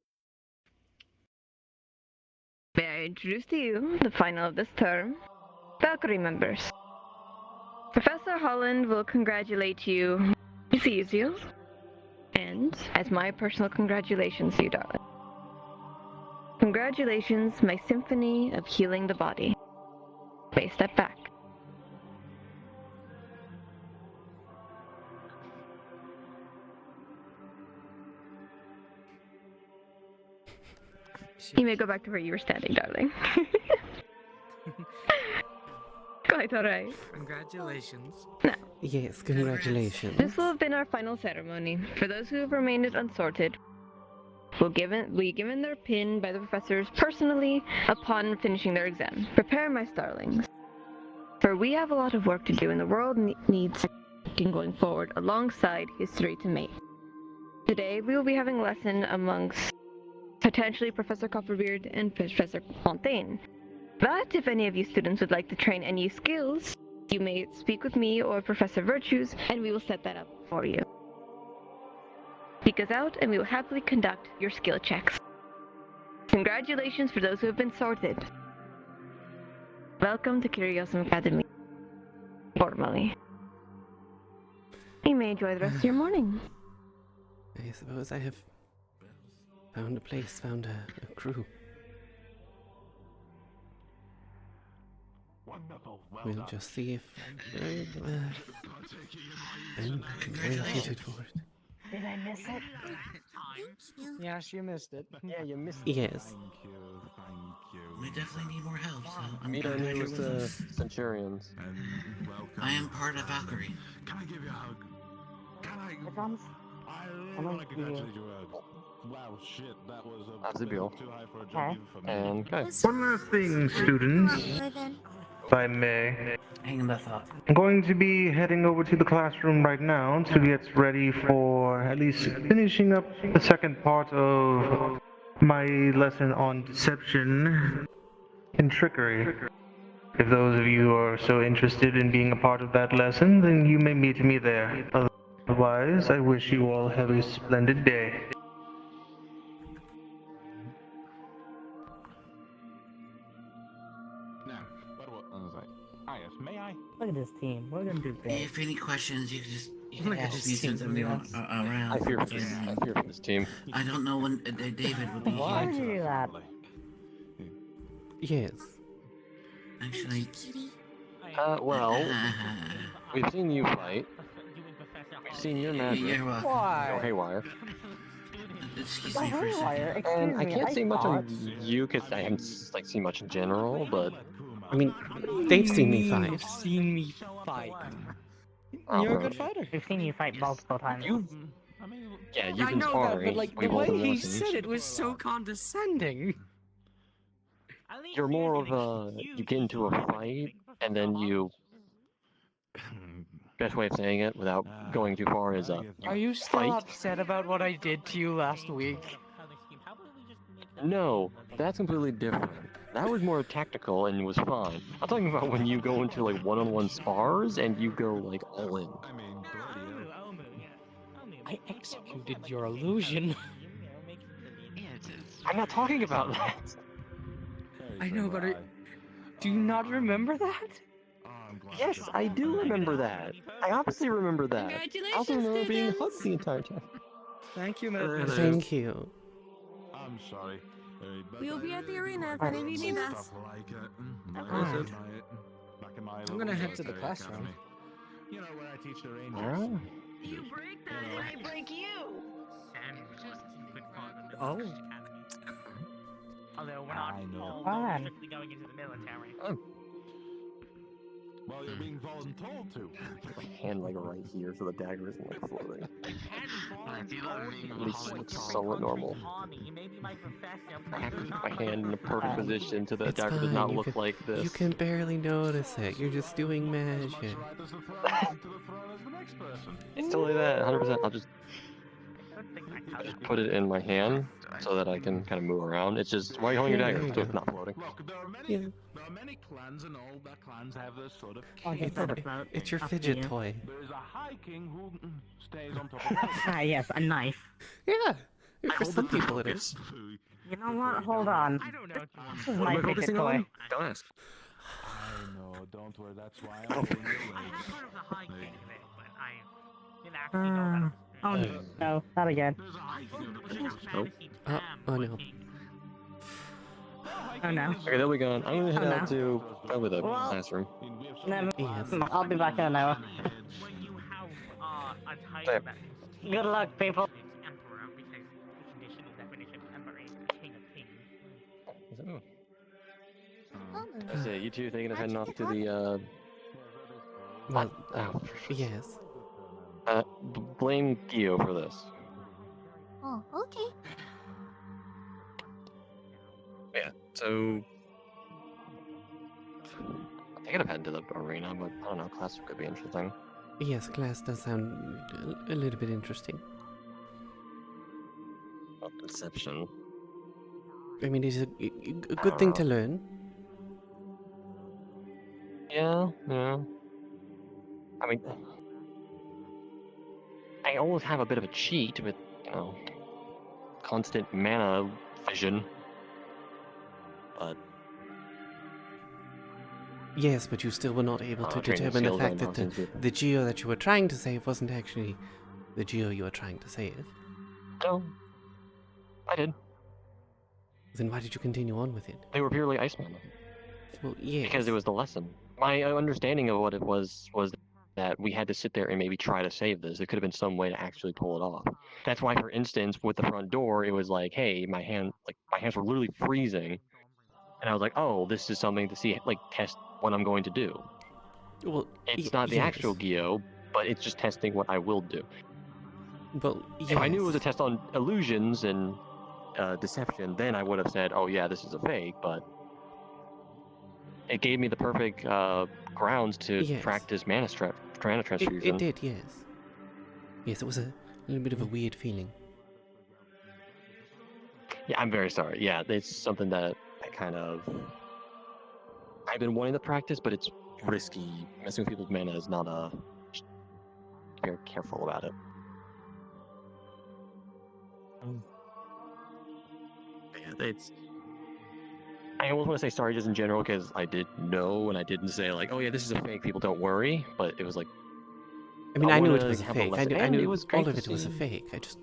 May I introduce to you the final of this term, Valkyrie members. Professor Holland will congratulate you. He sees you. And as my personal congratulations to you, darling. Congratulations, my symphony of healing the body. May step back. You may go back to where you were standing, darling. Quite alright. Congratulations. Now, Yes, congratulations. this will have been our final ceremony. For those who have remained unsorted, we given their pin by the professors personally upon finishing their exam. Prepare, my starlings. For we have a lot of work to do, and the world needs going forward alongside history to make. Today, we will be having a lesson amongst potentially Professor Copperbeard and Professor Fontaine. But if any of you students would like to train any skills, you may speak with me or Professor Virtues, and we will set that up for you. Speak us out, and we will happily conduct your skill checks. Congratulations for those who have been sorted. Welcome to Curiosum Academy. Formally. You may enjoy the rest of your morning. I suppose I have found a place, found a crew. we'll just see if I'm very excited for it. Did I miss it? Yes, you missed it. Yeah, you missed it. Yes. We definitely need more help, so I'm Meet our glad you're newest with us. centurions. I am part of Valkyrie. Can I give you a hug? Can I? Here comes. I want to congratulate you. Wow, shit, that was Azabil. too high for a Okay. jump even for me. And Kai. One last thing, students, if I may. Hang on that thought. I'm going to be heading over to the classroom right now to get ready for at least finishing up the second part of my lesson on deception and trickery. If those of you are so interested in being a part of that lesson, then you may meet me there. Otherwise, I wish you all have a splendid day. Now, but what was I? Ah, yes, may I? Look at this team. We're gonna do great. If any questions, you can just Look at ask this me team, since I'm the yes. around. I fear for this team. I don't know when David will be Why here. did you do that? Yes. Actually, Well, we've seen you fight. We've seen your magic you're welcome. go haywire. Excuse Oh, me for a second. haywire. Excuse And I me. can't see much thought- on you because I haven't like seen much in general, but I mean, they've seen me You've fight. seen me fight. Oh, You're a bro. good fighter. We've seen you fight multiple times. Yeah, you've I been know that, sparring. but like the We've all way been he listening. said it was so condescending. You're more of a you get into a fight and then you. Best way of saying it without going too far is Are you still fight. upset about what I did to you last week? No, that's completely different. That was more tactical and was fine. I'm talking about when you go into like one-on-one spars and you go like all in. I executed your illusion. I'm not talking about that. I know, but do you not remember that? Yes, I do remember that. I obviously remember that. I also remember being hugged the entire time. Thank you, Thank you. I'm sorry. We'll be at the arena if any of you need us. I'm gonna head to the classroom. You know where I teach the rangers. Wow. You break that and I break you! Oh. Although we're not I know. all Fine. strictly going into the military. Well, you're being voluntold to. My hand like right here so the dagger isn't like floating. At least it's somewhat normal. I have to keep my hand in a perfect position so the It's dagger does fine. not You look can, like this. you can barely notice it. You're just doing magic. It's totally that, 100%. I'll just put it in my hand so that I can kind of move around. It's just, why are you holding your Yeah, dagger? there So you it's go. not floating. Look, there are many clans, and all the clans have this sort of Oh, king. It's your Up to fidget you. toy. There's a high king who stays on top of all. Ah, yes, a knife. Yeah. For some people it is. You know what? Hold on. This is What my am I fidget focusing toy. on? Don't ask. I know, don't worry, that's why I'm pulling your leg. Oh no, not again. Nope. Oh no. Oh no. Okay, they'll be gone. I'm gonna head Oh, out to probably the Well- classroom. Never. Yes. I'll be back in an hour. There. Good luck, people. Oh. That's it. You two thinking of heading off to the Well, oh, yes. blame Gio for this. Oh, okay. Yeah. So I think I'd head to the arena, but I don't know. Class could be interesting. Yes, class does sound a little bit interesting. Well, conception. I mean, it's a good thing to learn. Yeah. I mean, I always have a bit of a cheat with, constant mana vision. But Yes, but you still were not able to training determine the skills fact and that nonsense, the Geo that you were trying to save wasn't actually the Geo you were trying to save. no, I did. Then why did you continue on with it? They were purely ice mana. Well, yes. Because it was the lesson. My understanding of what it was that we had to sit there and maybe try to save this. There could have been some way to actually pull it off. That's why, for instance, with the front door, it was like, hey, my hands were literally freezing, and I was like, oh, this is something to see, like, test what I'm going to do. Well, it's not the actual Geo, but it's just testing what I will do. Well, yes. If I knew it was a test on illusions and deception, then I would have said, oh yeah, this is a fake, but it gave me the perfect grounds to practice mana transfusion. It did, yes. Yes, it was a little bit of a weird feeling. Yeah, I'm very sorry. Yeah, it's something that I've been wanting to practice, but it's risky. Messing with people's mana is not very careful about it. Yeah, I almost want to say sorry just in general because I did know and I didn't say like, oh yeah, this is a fake. People don't worry, but it was like. I mean, I knew it was a fake. I knew all of it was a fake. I just,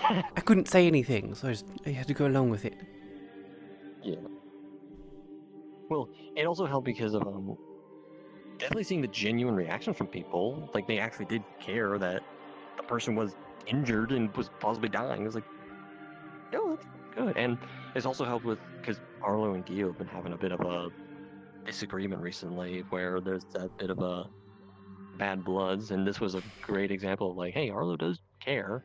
I couldn't say anything, so I had to go along with it. Yeah. Well, it also helped because of definitely seeing the genuine reaction from people. Like they actually did care that the person was injured and was possibly dying. It was like, oh, that's good. And it's also helped with because Arlo and Gio have been having a bit of a disagreement recently, where there's that bit of a bad bloods, and this was a great example of like, hey, Arlo does care.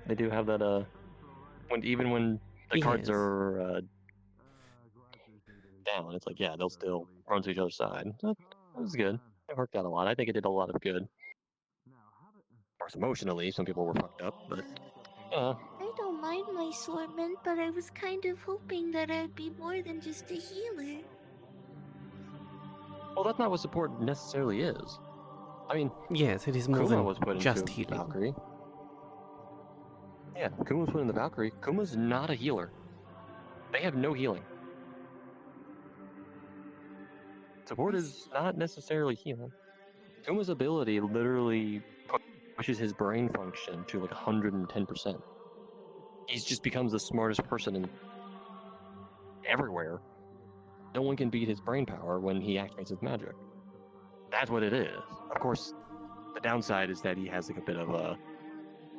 They do have that even when the cards are down, it's like, yeah, they'll still run to each other's side. That was good. It worked out a lot. I think it did a lot of good. Of course, emotionally, some people were fucked up, but yeah. I don't mind my assortment, but I was kind of hoping that I'd be more than just a healer. Well, that's not what support necessarily is. I mean, yes, it is more Kuma than was put just into healing. Valkyrie. Yeah, Kuma was put in the Valkyrie. Kuma's not a healer. They have no healing. Support is not necessarily healing. Kuma's ability literally pushes his brain function to like 110%. He just becomes the smartest person everywhere. No one can beat his brain power when he activates his magic. That's what it is. Of course, the downside is that he has like a bit of a...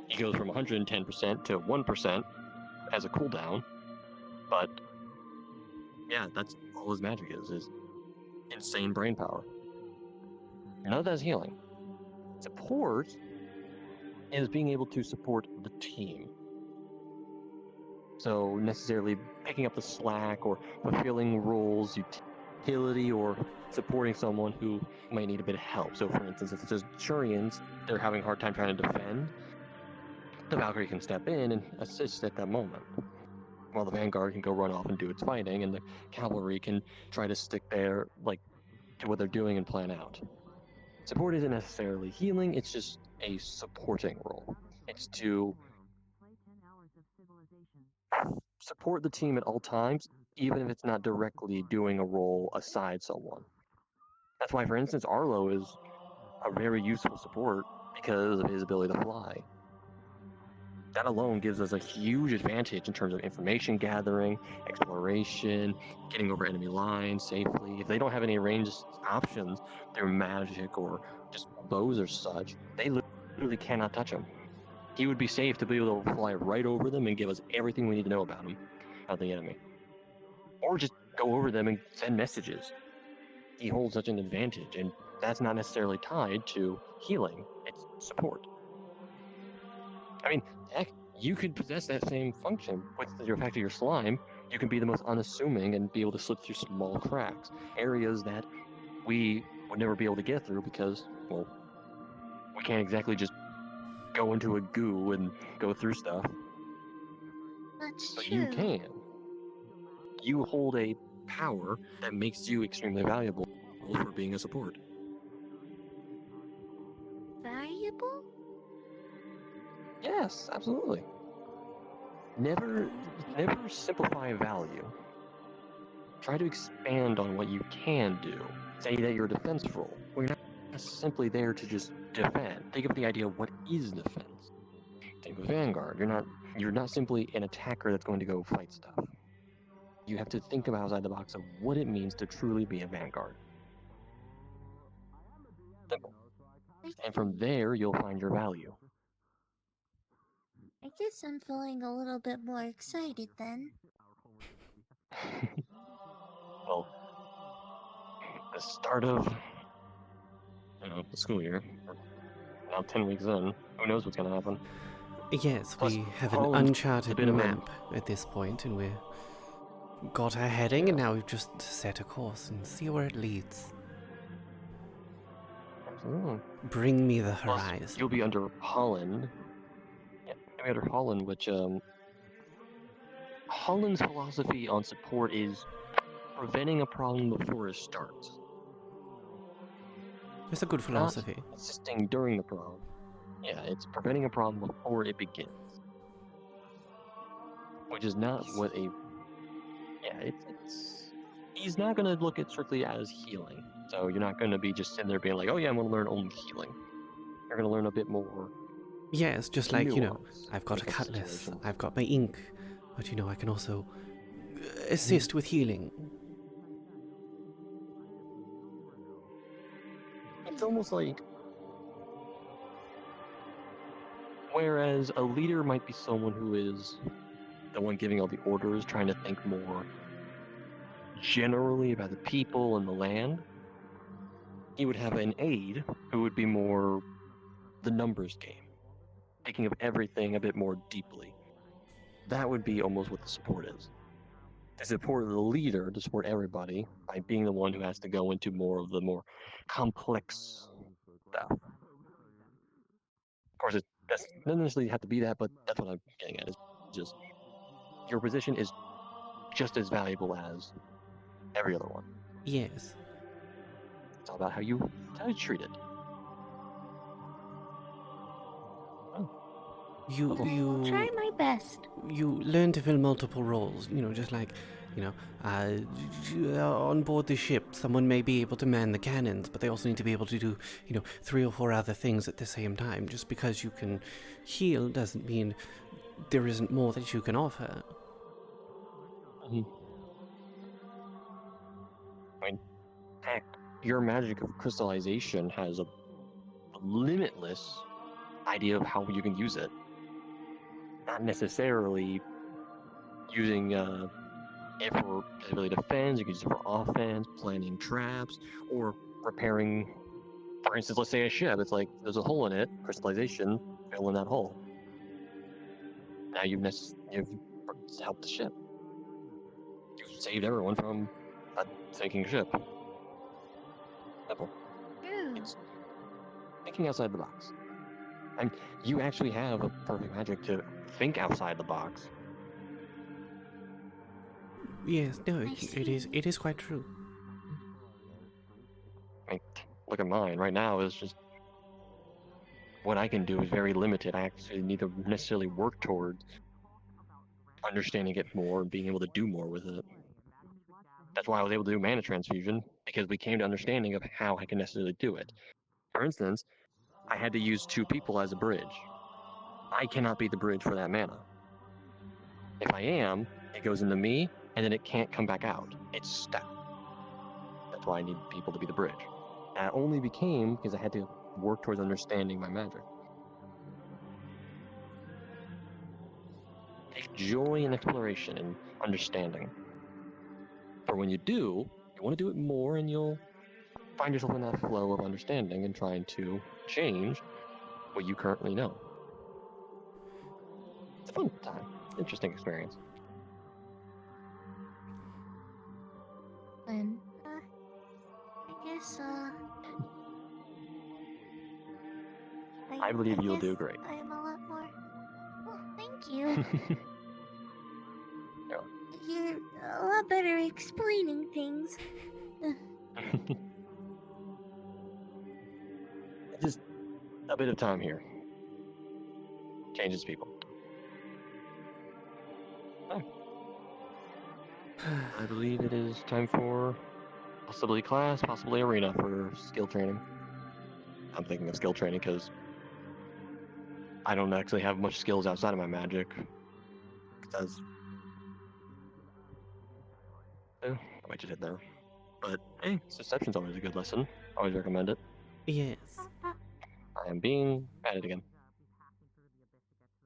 He goes from 110% to 1% as a cooldown, but yeah, that's all his magic is insane brain power. None of that is healing. Support is being able to support the team. So necessarily picking up the slack or fulfilling roles, utility, or supporting someone who might need a bit of help. So for instance, if it's Turians, they're having a hard time trying to defend, the Valkyrie can step in and assist at that moment. While the Vanguard can go run off and do its fighting, and the Cavalry can try to stick there, like, to what they're doing and plan out. Support isn't necessarily healing, it's just a supporting role. It's to support the team at all times, even if it's not directly doing a role aside someone. That's why, for instance, Arlo is a very useful support because of his ability to fly. That alone gives us a huge advantage in terms of information gathering, exploration, getting over enemy lines safely. If they don't have any ranged options through magic or just bows or such, they literally cannot touch him. He would be safe to be able to fly right over them and give us everything we need to know about him, about the enemy. Or just go over them and send messages. He holds such an advantage, and that's not necessarily tied to healing, it's support. I mean, heck, you could possess that same function with your fact of your slime. You can be the most unassuming and be able to slip through small cracks, areas that we would never be able to get through because, well, we can't exactly just go into a goo and go through stuff. That's but true. You can. You hold a power that makes you extremely valuable for being a support. Valuable? Yes, absolutely. Never simplify value. Try to expand on what you can do. Say that you're a defense role. Well, you're not simply there to just defend. Think of the idea of what is defense. Think of Vanguard. You're not simply an attacker that's going to go fight stuff. you have to think about outside the box of what it means to truly be a vanguard. Simple. And from there, you'll find your value. I guess I'm feeling a little bit more excited then. Well, the start of the school year, now 10 weeks in, who knows what's going to happen? Yes, Plus, we have an Holland's a uncharted bit of a- map at this point, and we've got our heading, and now we've just set a course and see where it leads. Absolutely. Bring me the Plus, horizon. you'll be under Holland. Yeah, you'll be under Holland, which Holland's philosophy on support is preventing a problem before it starts. It's a good philosophy. Not assisting during the problem. Yeah, it's preventing a problem before it begins. Which is not what a... Yeah, it's... He's not going to look at strictly as healing. So you're not going to be just sitting there being like, oh yeah, I'm going to learn only healing. You're going to learn a bit more... Yeah, it's just like, nuance I've got a in the cutlass, situation. I've got my ink, but I can also assist with healing. It's almost like... Whereas a leader might be someone who is the one giving all the orders, trying to think more generally about the people and the land, he would have an aide who would be more the numbers game, thinking of everything a bit more deeply. That would be almost what the support is. To support the leader, to support everybody, by being the one who has to go into more of the more complex stuff. Of course, it doesn't necessarily have to be that, but that's what I'm getting at. Is just your position is just as valuable as every other one. Yes. It's all about how you treat it. You Try my best. You learn to fill multiple roles, just like, on board the ship, someone may be able to man the cannons, but they also need to be able to do, 3 or 4 other things at the same time. Just because you can heal doesn't mean there isn't more that you can offer. I mean, heck, your magic of crystallization has a limitless idea of how you can use it. Not necessarily using it for specifically defense, you can use it for offense, planning traps, or repairing, for instance, let's say a ship. It's like there's a hole in it, crystallization, fill in that hole. Now you've helped the ship. You've saved everyone from a sinking ship. Simple. It's thinking outside the box. And you actually have a perfect magic to think outside the box. Yes, no, it is quite true. I mean, look at mine. Right now is just... What I can do is very limited. I actually need to necessarily work towards understanding it more and being able to do more with it. That's why I was able to do mana transfusion, because we came to understanding of how I can necessarily do it. For instance, I had to use 2 people as a bridge. I cannot be the bridge for that mana. If I am, it goes into me, and then it can't come back out. It's stuck. That's why I need people to be the bridge. And it only became because I had to work towards understanding my magic. Take joy in exploration and understanding. For when you do, you want to do it more, and you'll find yourself in that flow of understanding and trying to change what you currently know. It's a fun time. Interesting experience. Then, I guess, I believe you'll do great. I am a lot more... Well, thank you. Yeah. You're a lot better at explaining things. Just a bit of time here. Changes people. Oh. I believe it is time for possibly class, possibly arena for skill training. I'm thinking of skill training because I don't actually have much skills outside of my magic. Because I might just hit there. But hey, Deception's always a good lesson. Always recommend it. Yes. I am being added again.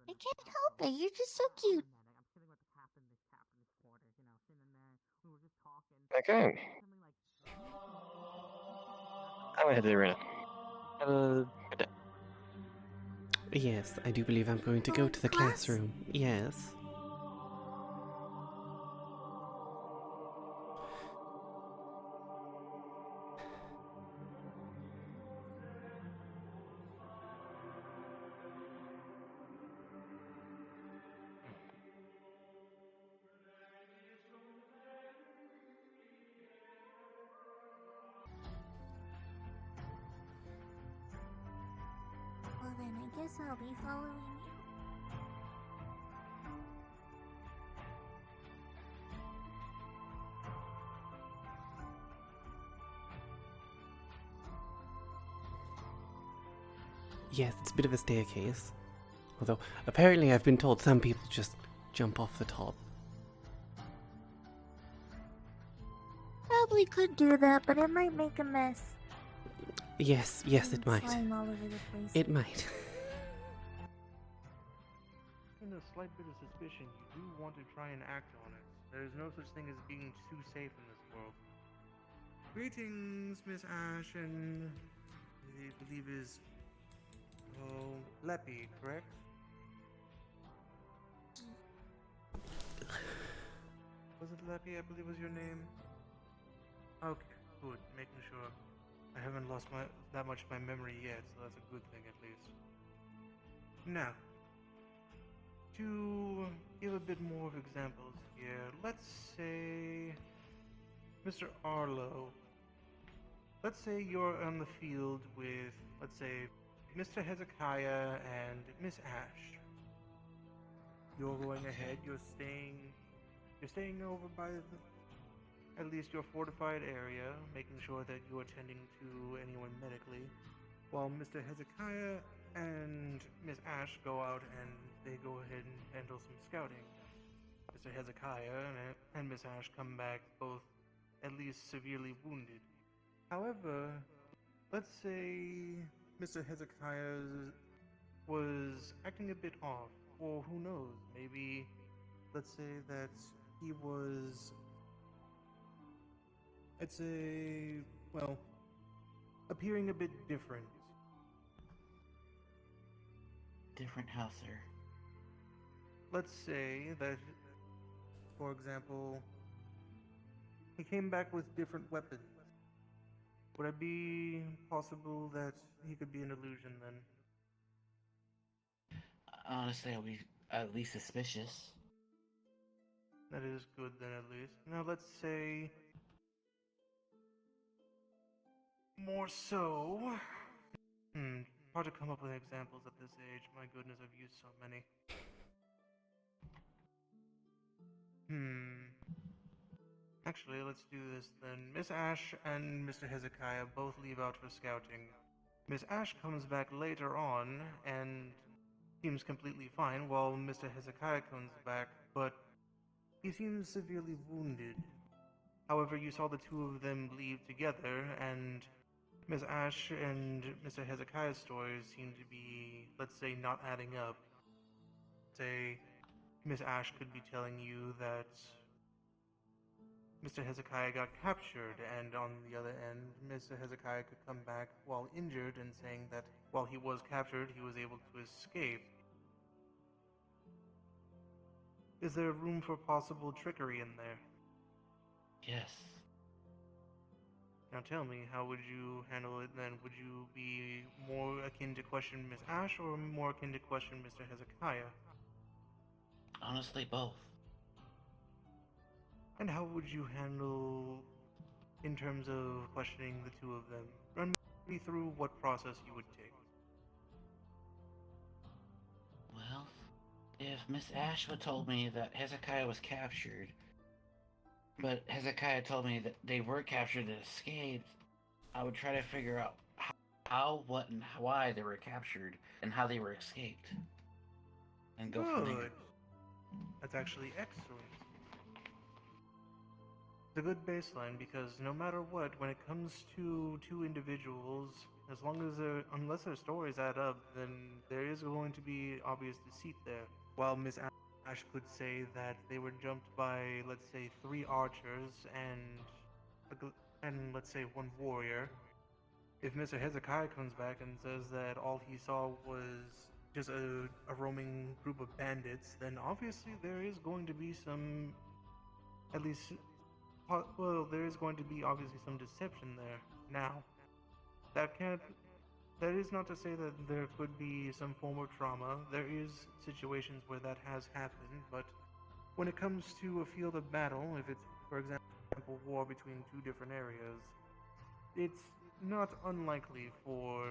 I can't help it. You're just so cute. Okay. I'm gonna head to the arena. Have a good day. Yes, I do believe I'm going to go to the classroom. Yes. Well then, I guess I'll be following you. Yes, it's a bit of a staircase. Although, apparently I've been told some people just jump off the top. Probably could do that, but it might make a mess. Yes, it might. Flying all over the place. It might. In a slight bit of suspicion, you do want to try and act on it. There is no such thing as being too safe in this world. Greetings, Miss Ash, and I believe is Leppy, correct? Was it Leppy? I believe was your name. Okay, good. Making sure. I haven't lost that much of my memory yet, so that's a good thing at least. Now, to give a bit more of examples here, let's say Mr. Arlo. Let's say you're on the field with, let's say, Mr. Hezekiah and Miss Ash. You're going ahead, you're staying over by at least your fortified area, making sure that you're attending to anyone medically, while Mr. Hezekiah and Miss Ash go out and they go ahead and handle some scouting. Mr. Hezekiah and Miss Ash come back both at least severely wounded. However, let's say Mr. Hezekiah was acting a bit off, or who knows, maybe let's say that he was, I'd say, well, appearing a bit different. Different how, sir? Let's say that, for example, he came back with different weapons. Would it be possible that he could be an illusion then? Honestly, I'll be at least suspicious. That is good then at least. Now let's say more so. Hard to come up with examples at this age. My goodness, I've used so many. Actually, let's do this then. Miss Ash and Mr. Hezekiah both leave out for scouting. Miss Ash comes back later on and seems completely fine, while Mr. Hezekiah comes back, but he seems severely wounded. However, you saw the two of them leave together, and Miss Ash and Mr. Hezekiah's stories seem to be, let's say, not adding up. Say, Miss Ash could be telling you that Mr. Hezekiah got captured, and on the other end, Mr. Hezekiah could come back while injured and saying that while he was captured, he was able to escape. Is there room for possible trickery in there? Yes. Now tell me, how would you handle it then? Would you be more akin to question Miss Ash or more akin to question Mr. Hezekiah? Honestly, both. And how would you handle in terms of questioning the two of them? Run me through what process you would take. Well, if Miss Ashwood told me that Hezekiah was captured, but Hezekiah told me that they were captured and escaped, I would try to figure out how, what, and why they were captured and how they were escaped. And go from there. That's actually excellent. It's a good baseline because no matter what, when it comes to two individuals, as long as unless their stories add up, then there is going to be obvious deceit there. While Miss Ash could say that they were jumped by, let's say, 3 archers and let's say 1 warrior, if Mr. Hezekiah comes back and says that all he saw was just a roaming group of bandits, then obviously there is going to be some, at least, well, there is going to be obviously some deception there. Now, that can't, that is not to say that there could be some form of trauma. There is situations where that has happened, but when it comes to a field of battle, if it's, for example, war between two different areas, it's not unlikely for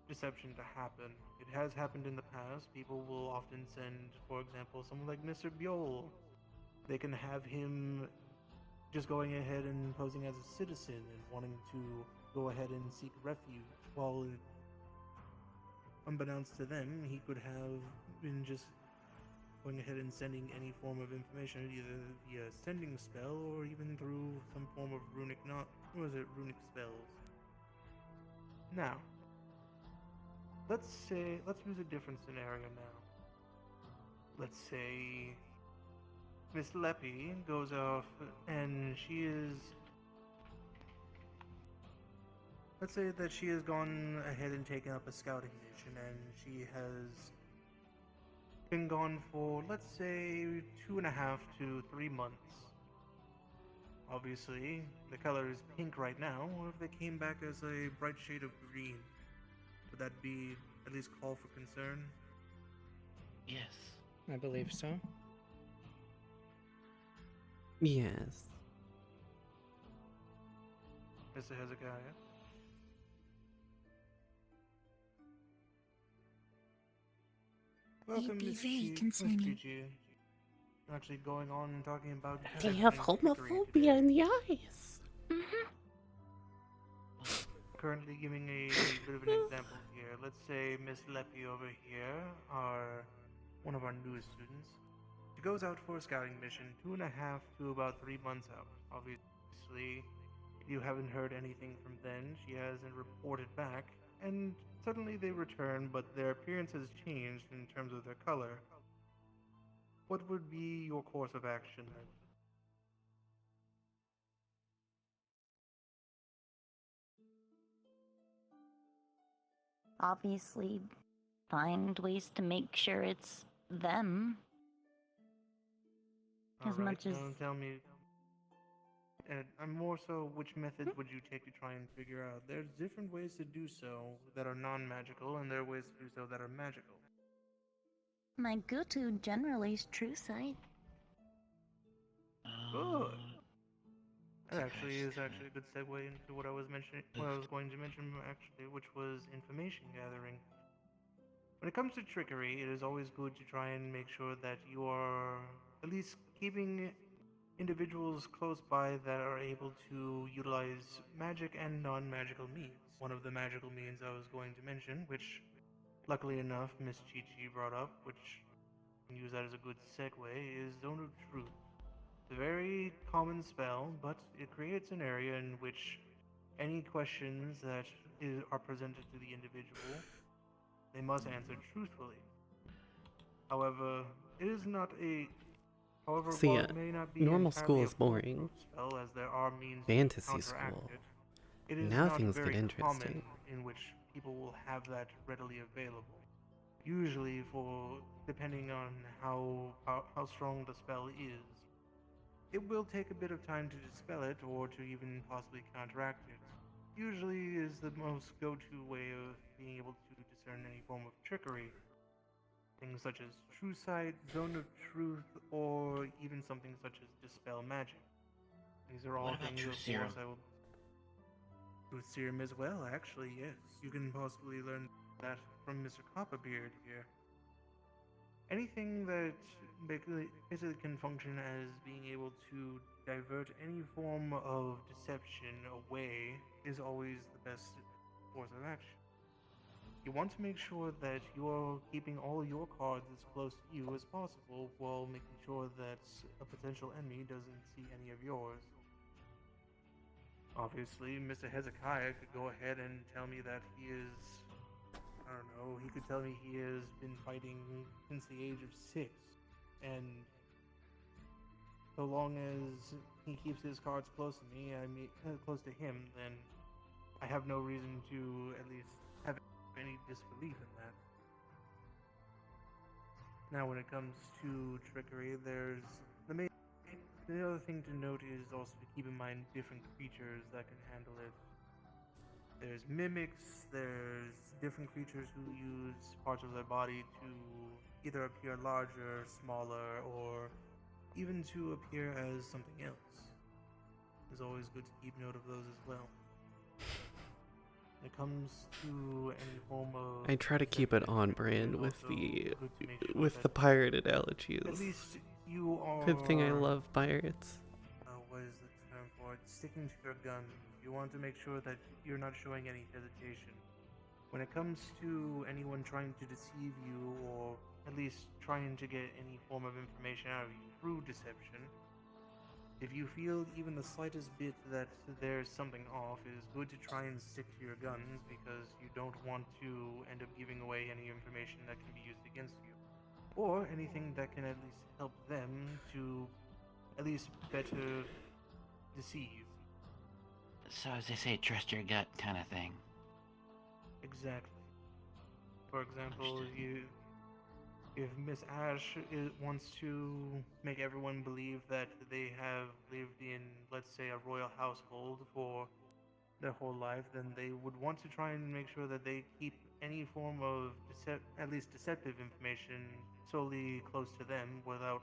deception to happen. It has happened in the past. People will often send, for example, someone like Mr. Buell. They can have him just going ahead and posing as a citizen and wanting to go ahead and seek refuge, while unbeknownst to them, he could have been just going ahead and sending any form of information, either via sending spell or even through some form of runic runic spells. Now, let's use a different scenario now. Let's say Miss Leppy goes off and let's say that she has gone ahead and taken up a scouting mission, and she has been gone for, let's say, 2.5 to 3 months. Obviously, the color is pink right now. What if they came back as a bright shade of green? Would that be at least call for concern? Yes. I believe so. Yes. Mr. Hezekiah? Welcome, Miss Gigi. Actually going on and talking about They have homophobia in the eyes. Currently giving a bit of an example here. Let's say Miss Leppy over here, one of our newest students. She goes out for a scouting mission 2.5 to about 3 months out. Obviously, you haven't heard anything from then. She hasn't reported back, and suddenly they return, but their appearance has changed in terms of their color. What would be your course of action then? Obviously, find ways to make sure it's them. As much as. Tell me. I'm more so, which methods would you take to try and figure out? There's different ways to do so that are non-magical, and there are ways to do so that are magical. My go-to generally is True Sight. Good. That actually is a good segue into what I was going to mention actually, which was information gathering. When it comes to trickery, it is always good to try and make sure that you are at least keeping individuals close by that are able to utilize magic and non-magical means. One of the magical means I was going to mention, which luckily enough Miss Chi-Chi brought up, which I can use that as a good segue, is Zone of Truth. It's a very common spell, but it creates an area in which any questions that are presented to the individual, they must answer truthfully. However, it is not a However, See, while it may not be normal entirely school a is boring. spell, as there are means Fantasy to counteract school. it is Now not things very get interesting. common in which people will have that readily available. Usually, depending on how strong the spell is, it will take a bit of time to dispel it or to even possibly counteract it. Usually is the most go-to way of being able to discern any form of trickery. Things such as True Sight, Zone of Truth, or even something such as Dispel Magic. These are all things, of course, Truth Serum as well, actually, yes. You can possibly learn that from Mr. Copperbeard here. Anything that basically can function as being able to divert any form of deception away is always the best course of action. You want to make sure that you're keeping all your cards as close to you as possible while making sure that a potential enemy doesn't see any of yours. Obviously, Mr. Hezekiah could go ahead and tell me that he is, I don't know, he could tell me he has been fighting since the age of 6, and so long as he keeps his cards close to me, close to him, then I have no reason to at least have any disbelief in that. Now, when it comes to trickery, the other thing to note is also to keep in mind different creatures that can handle it. There's mimics, there's different creatures who use parts of their body to either appear larger, smaller, or even to appear as something else. It's always good to keep note of those as well. When it comes to any form of I try to keep it on brand with the pirate analogies. at least you are, Good thing I love pirates. what is the term for it? Sticking to your guns. You want to make sure that you're not showing any hesitation. When it comes to anyone trying to deceive you, or at least trying to get any form of information out of you through deception, if you feel even the slightest bit that there's something off, it is good to try and stick to your guns, because you don't want to end up giving away any information that can be used against you, or anything that can at least help them to at least better deceive. So as they say, trust your gut kind of thing. Exactly. For example, if Miss Ash wants to make everyone believe that they have lived in, let's say, a royal household for their whole life, then they would want to try and make sure that they keep any form of at least deceptive information solely close to them without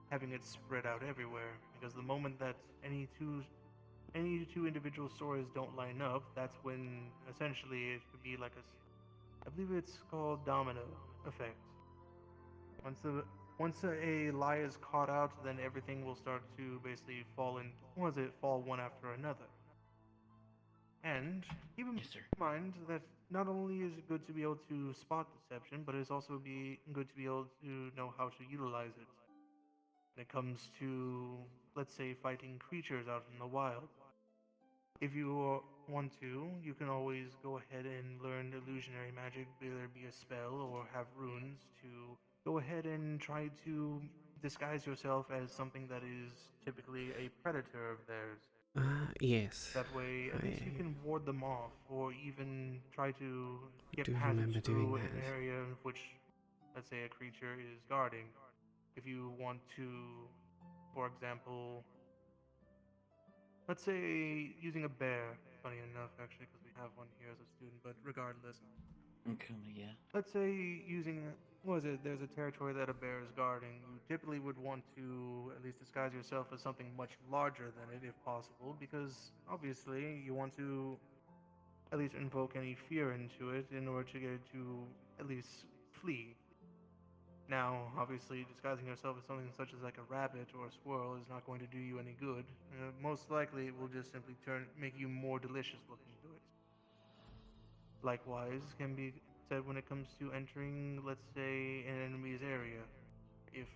having it spread out everywhere. Because the moment that any two individual stories don't line up, that's when essentially it could be like I believe it's called domino effect. Once a lie is caught out, then everything will start to basically fall one after another. And keep in mind that not only is it good to be able to spot deception, but it's also good to be able to know how to utilize it. When it comes to, let's say, fighting creatures out in the wild, if you want to, you can always go ahead and learn illusionary magic, whether it be a spell or have runes, to go ahead and try to disguise yourself as something that is typically a predator of theirs. Yes. That way, at least you can ward them off, or even try to get do passage remember doing through an that. area in which, let's say, a creature is guarding. If you want to, for example, let's say using a bear, funny enough, actually, because we have one here as a student, but regardless. Okay, yeah. Let's say there's a territory that a bear is guarding. You typically would want to at least disguise yourself as something much larger than it if possible, because obviously you want to at least invoke any fear into it in order to get it to at least flee. Now, obviously, disguising yourself as something such as like a rabbit or a squirrel is not going to do you any good. Most likely, it will just simply make you more delicious looking to it. Likewise, can be said when it comes to entering, let's say, an enemy's area. If,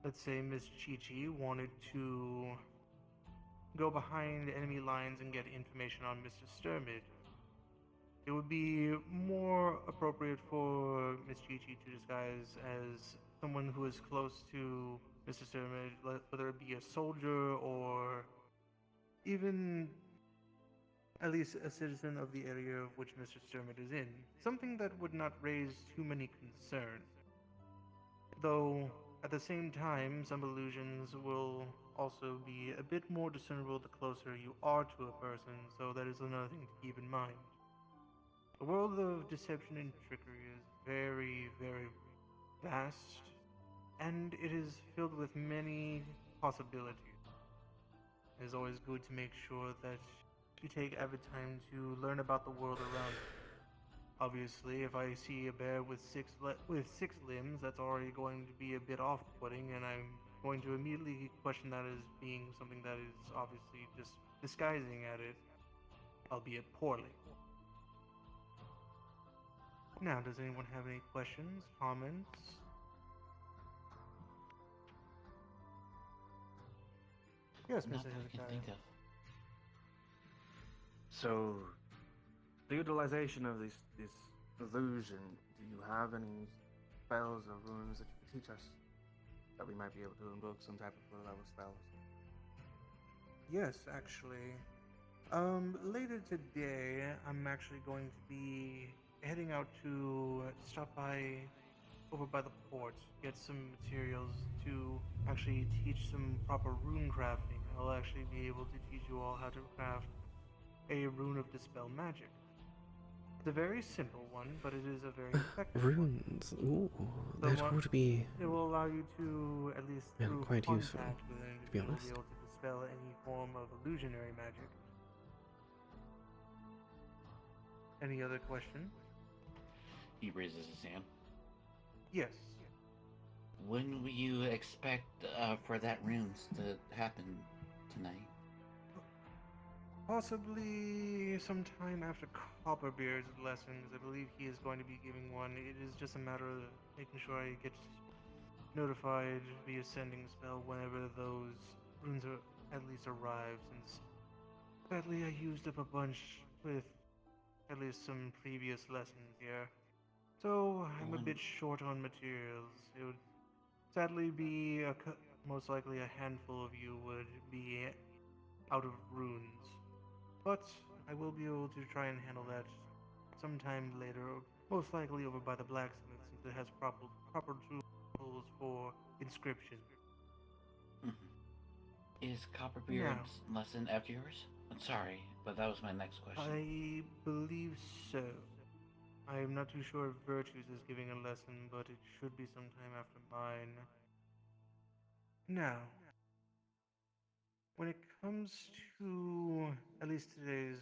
let's say, Miss Chi-Chi wanted to go behind enemy lines and get information on Mr. Sturmid, it would be more appropriate for Miss Chi-Chi to disguise as someone who is close to Mr. Sturmid, whether it be a soldier or even at least a citizen of the area of which Mr. Sturmid is in. Something that would not raise too many concerns. Though, at the same time, some illusions will also be a bit more discernible the closer you are to a person, so that is another thing to keep in mind. The world of deception and trickery is very, very vast, and it is filled with many possibilities. It is always good to make sure that you take avid time to learn about the world around you. Obviously, if I see a bear with six limbs, that's already going to be a bit off-putting, and I'm going to immediately question that as being something that is obviously just disguising at it, albeit poorly. Now, does anyone have any questions, comments? Yes, Not Mr. that I can Hezekiah. think of. So, the utilization of this illusion, do you have any spells or runes that you could teach us that we might be able to invoke some type of low-level spells? Yes, actually. Later today, I'm actually going to be heading out to stop by over by the port, get some materials to actually teach some proper rune crafting. I'll actually be able to teach you all how to craft a rune of dispel magic. It's a very simple one, but it is a very effective Runes. Ooh, one. that would be It will allow you to, at least through quite useful, contact with an to be individual, be honest. able to dispel any form of illusionary magic. Any other questions? He raises his hand. Yes. When will you expect for that runes to happen tonight? Possibly sometime after Copperbeard's lessons. I believe he is going to be giving one. It is just a matter of making sure I get notified via sending spell whenever those runes are at least arrive, since sadly I used up a bunch with at least some previous lessons here. So I'm a bit short on materials. It would sadly be most likely a handful of you would be out of runes. But I will be able to try and handle that sometime later, most likely over by the blacksmith, since it has proper tools for inscription. Is Copperbeard's lesson after yours? I'm sorry, but that was my next question. I believe so. I am not too sure if Virtues is giving a lesson, but it should be sometime after mine. Now, when it comes to at least today's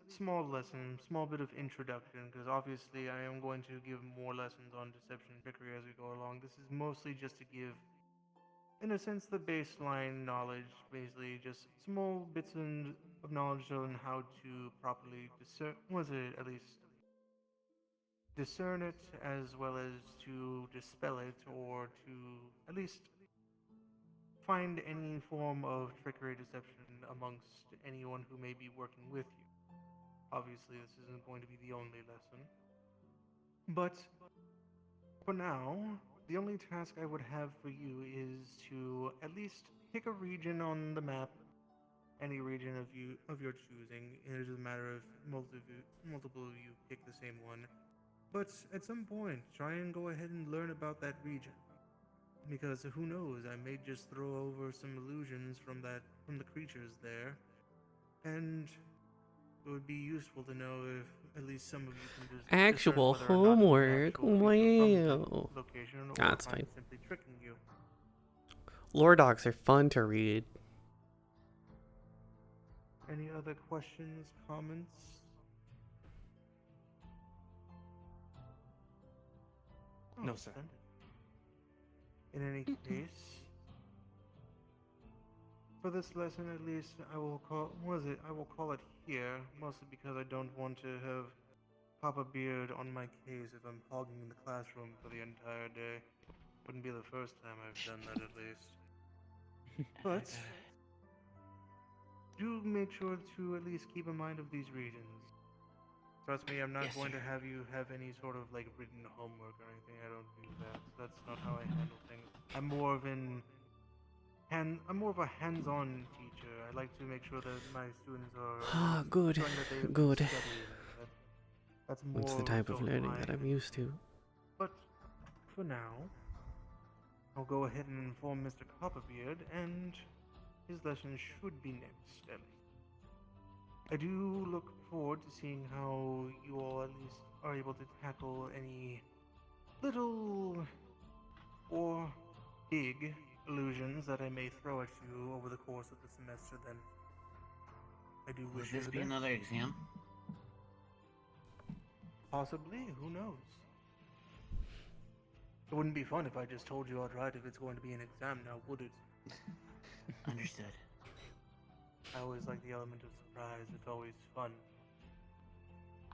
small lesson, small bit of introduction, because obviously I am going to give more lessons on deception and trickery as we go along. This is mostly just to give, in a sense, the baseline knowledge, basically just small bits of knowledge on how to properly discern it, as well as to dispel it, or to at least find any form of trickery, deception amongst anyone who may be working with you. Obviously, this isn't going to be the only lesson. But for now, the only task I would have for you is to at least pick a region on the map, any region of your choosing. It is a matter of multiple of you pick the same one. But at some point, try and go ahead and learn about that region. Because who knows, I may just throw over some illusions from the creatures there, and it would be useful to know if at least some of you can just Actual discern whether or not it's an homework. actual creature from Wow. that location, or That's if I'm fine. simply tricking you. Lore docs are fun to read. Any other questions, comments? No, sir. Splendid. In any case, for this lesson at least, I will call it here, mostly because I don't want to have Papa Beard on my case if I'm hogging in the classroom for the entire day. Wouldn't be the first time I've done that, at least. But do make sure to at least keep in mind of these regions. Trust me, I'm not going to have you have any sort of like written homework or anything. I don't do that. That's not how I handle things. I'm more of a hands-on teacher. I like to make sure that my students are Good, showing that they have good. studied. That's more It's the type of so learning my that I'm used to. But for now, I'll go ahead and inform Mr. Copperbeard, and his lesson should be next, at least. I do look forward to seeing how you all at least are able to tackle any little or big illusions that I may throw at you over the course of the semester, then. I do wish Will this you the be best. another exam? Possibly, who knows? It wouldn't be fun if I just told you outright if it's going to be an exam now, would it? Understood. I always like the element of surprise. It's always fun.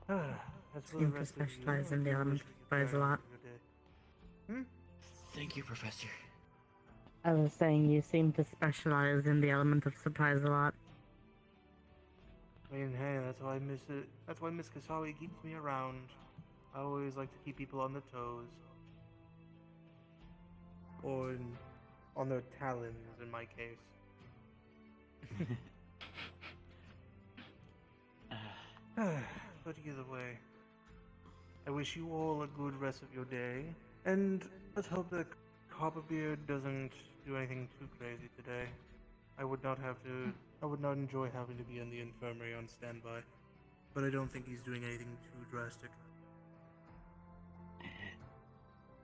As for the Seem to rest of you, specialize I in the do element wish of that you surprise a carry on lot. with your day. Thank you, Professor. I was saying you seem to specialize in the element of surprise a lot. I mean, hey, that's why Miss Kasawi keeps me around. I always like to keep people on their toes. Or on their talons, in my case. But either way, I wish you all a good rest of your day, and let's hope that Copperbeard doesn't do anything too crazy today. I would not enjoy having to be in the infirmary on standby, but I don't think he's doing anything too drastic.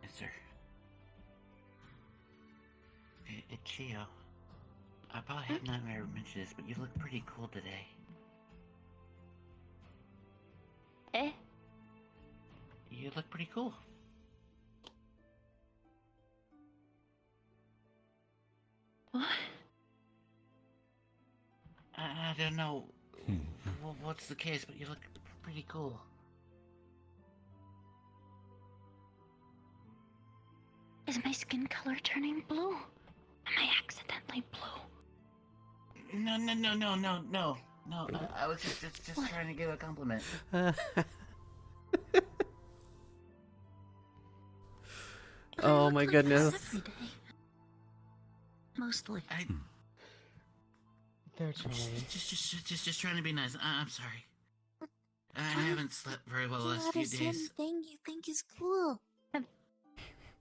Yes, sir. Chio, I probably have not ever mentioned this, but you look pretty cool today. You look pretty cool. What? I don't know what's the case, but you look pretty cool. Is my skin color turning blue? Am I accidentally blue? No. I was just trying to give a compliment. Oh my goodness. Every day. Mostly. They're trying. Just trying to be nice. I'm sorry. I haven't slept very well the last few days. Thing you think is cool.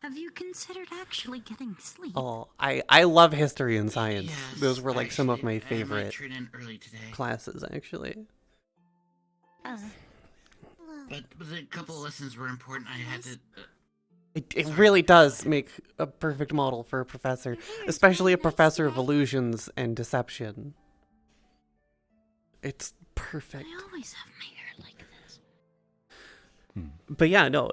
Have you considered actually getting sleep? Oh, I love history and science. Yes, Those were like some of actually, my I might favorite turn in early today. classes, actually. But a couple of lessons were important. I had to. It really does make a perfect model for a professor, especially a professor of illusions and deception. It's perfect. I always have my hair like this. But yeah, no,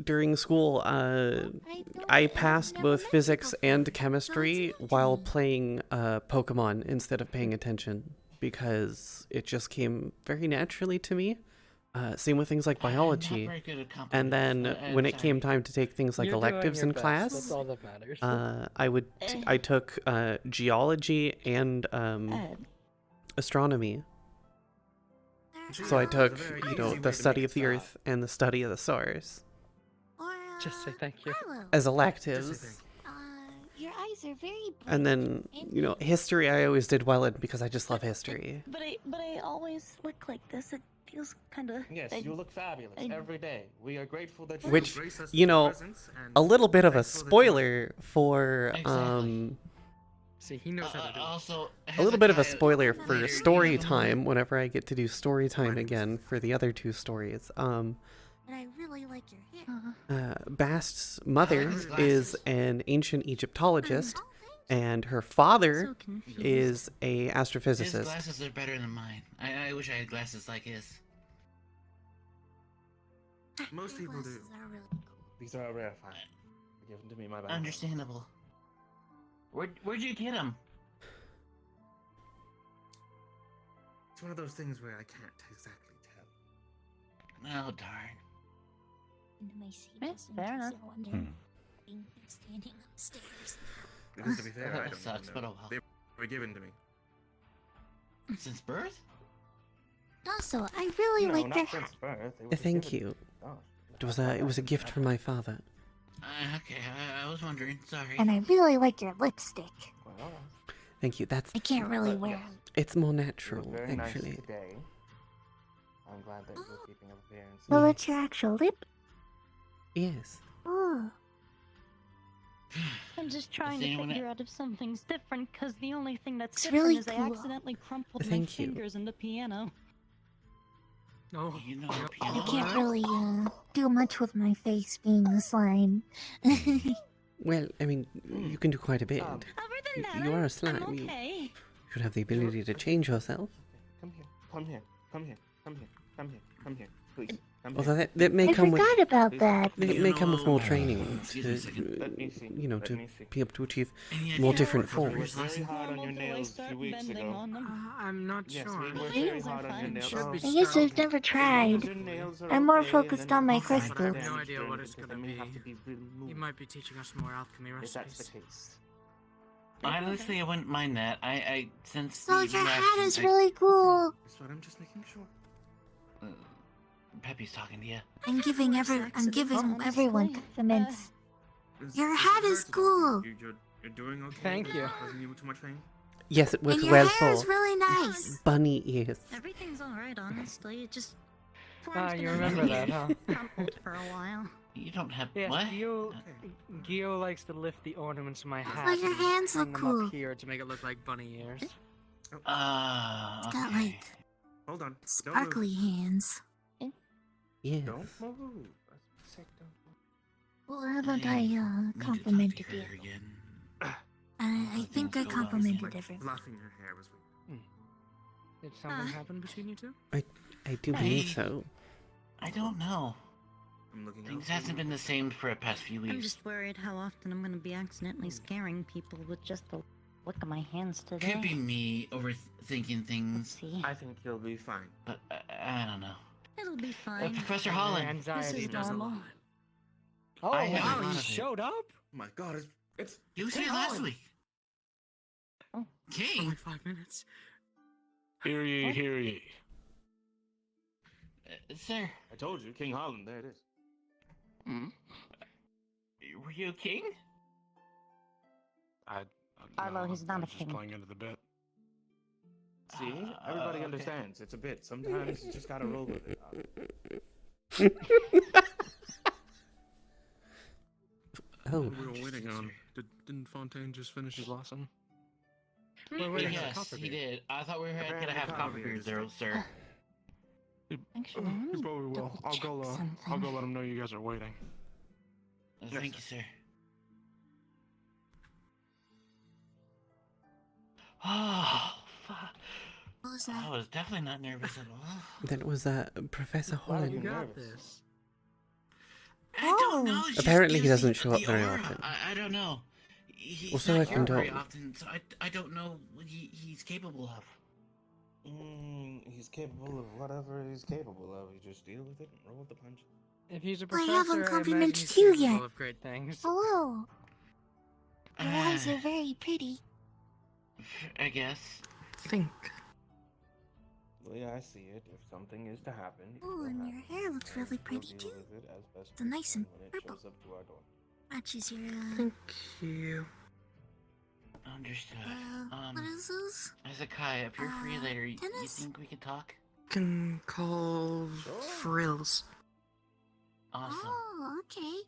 during school, I passed both physics and chemistry while playing Pokemon instead of paying attention, because it just came very naturally to me. Same with things like biology. And then when it came time to take things like electives in class, That's all that matters. I took geology and astronomy. So I took, the study of the Earth and the study of the stars Just say thank you. as electives. Your eyes are very bright. And then, history I always did well in because I just love history. But I always look like this. It feels kind of. Yes, you look fabulous every day. We are grateful that you Which, grace us with your presence, and a little bit of a thankful that you- spoiler for, See, he knows how to do it. Also, a little bit of a spoiler for story time whenever I get to do story time again for the other two stories. But I really like your hair. Bast's mother is an ancient Egyptologist, and her father is a His astrophysicist. glasses are better than mine. I wish I had glasses like his. Most people do. These are rarefied. Give them to me, my bad. Understandable. Where'd you get them? It's one of those things where I can't exactly tell. Oh darn. Into my seat. Fair enough. Being standing upstairs. Because to be fair, I That don't sucks, know. but oh well. They were given to me. Since birth? Also, I really No, like not their. since birth. They were just Thank given- you. Gosh. It was a gift from my father. Okay, I was wondering. Sorry. And I really like your lipstick. Well, Thank you. That's I can't really But wear yes. it. it's more you natural, look very actually. nice today. I'm glad that you're keeping up appearances. Well, it's your actual lip. Yes. Oh. I'm just trying to anyone figure out if something's different, because the only thing that's It's different really is I cool. accidentally crumpled my Thank you. fingers in the piano. No. You know, I can't really do much with my face being the slime. Well, I mean, you can do quite a bit. Other than that, You are a I'm slime. You okay. should have the ability to change yourself. Come here. Come here. Come here. Come here. Come here. Come here. Please. Come Although here. that may I come with forgot about that. it may come with more training Excuse me a second. Let me see. to Let me see. be able to achieve Any more idea different what forms. was Very hard on your Normal till I nails a start few weeks bending ago. on them. I'm not Yes, sure. we worked Nails very are hard on your fine. nails. Should be I guess strong. I've never tried. Your nails are I'm more okay, focused and then on my you have crystals. I have no damage idea during what it it's because gonna they may have be. to be removed. He might be teaching us more alchemy If that's the recipes. case. Honestly, I wouldn't mind that. Since So the your hat reaction, is really cool. That's what I'm just making sure. Peppy's talking to you. I'm giving everyone compliments. Your hat is cool. You're doing okay? Thank you. Causing you too much pain? Yes, it was And your well hair is thought. really nice. Bunny ears. Everything's alright, honestly. It just. Ah, you remember that, huh? Crumpled for a while. You don't have Yes, what? Gio likes to lift the ornaments of my hat. But your and hands hang look them cool. up here to make it look like bunny ears. It's got like Hold on. sparkly hands. Yeah. Don't move. Well, haven't I complimented you? I think I complimented everyone. Fluffing your hair was weird. Did something happen between you two? I do believe so. I don't know. I'm looking. Things hasn't been the same for the past few weeks. I'm just worried how often I'm gonna be accidentally scaring people with just the look at my hands today. Could be me overthinking things. I think you'll be fine. But I don't know. It'll be fine. Professor Holland. Anxiety This is does a normal. lot. Oh, I have a wow, lot you of it. showed up? Oh my god, it's He was here last week. For King. like 5 minutes. Hear ye, hear ye. Sir. I told you, King Holland, there it is. Were you a king? Arlo, he's not a just king. playing into the bit. See? Everybody okay. understands. It's a bit. Sometimes you just gotta roll with it. Oh. We were waiting on. Didn't Fontaine just finish his lesson? Yes, he did. I thought we were gonna have copperbeards there, sir. Actually, He probably will. I'll go let him know you guys are waiting. Thank you, sir. Oh, fuck. What was that? I was definitely not nervous at all. That was Professor Holland. You got this. I don't know. it's just Apparently he gives doesn't the- show up the very aura. often. I don't know. He's Also, not I've been here very told. often, so I don't know what he's capable of. He's capable of whatever he's capable of. You just deal with it and roll with the punches. If he's a I professor, haven't imagine complimented he's you capable yet. of great things. Hello. Your eyes are very pretty. I guess. Think. The way I see it, if something is to happen, it Oh, will and your happen. hair looks really We'll pretty deal too. with it as best It's we nice can and when it purple. shows up to our door. Matches your Thank you. Understood. what is this? Hezekiah, if you're free later, you tennis? think we could talk? Can call frills. Awesome. Oh, okay.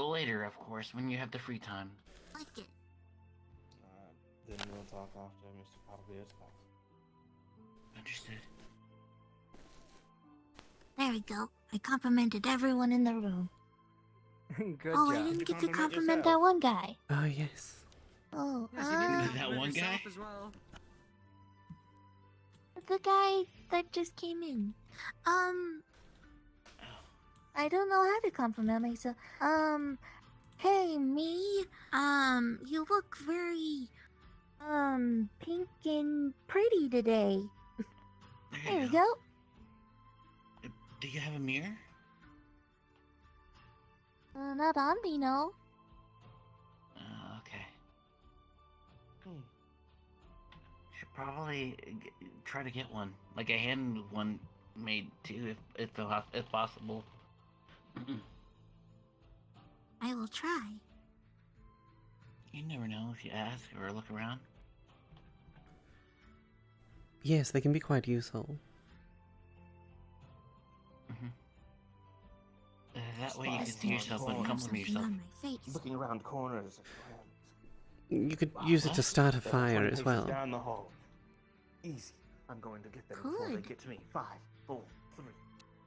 Later, of course, when you have the free time. Like it. Then we'll talk after Mr. Copperbeard's class. Understood. There we go. I complimented everyone in the room. Good Oh, job. I didn't get to compliment that one guy. Oh, yes. Oh, That one guy? As well. the guy that just came in. I don't know how to compliment myself. Hey, me. You look very, pink and pretty today. There we go. Do you have a mirror? Not on me, no. Okay. Should probably try to get one, like a hand one made too, if possible. I will try. You never know if you ask or look around. Yes, they can be quite useful. That way you can see yourself and compliment yourself. Looking around corners. You could use it to start a fire as well. Down the hall. Easy. I'm going to get them before they get to me. 5, 4, 3,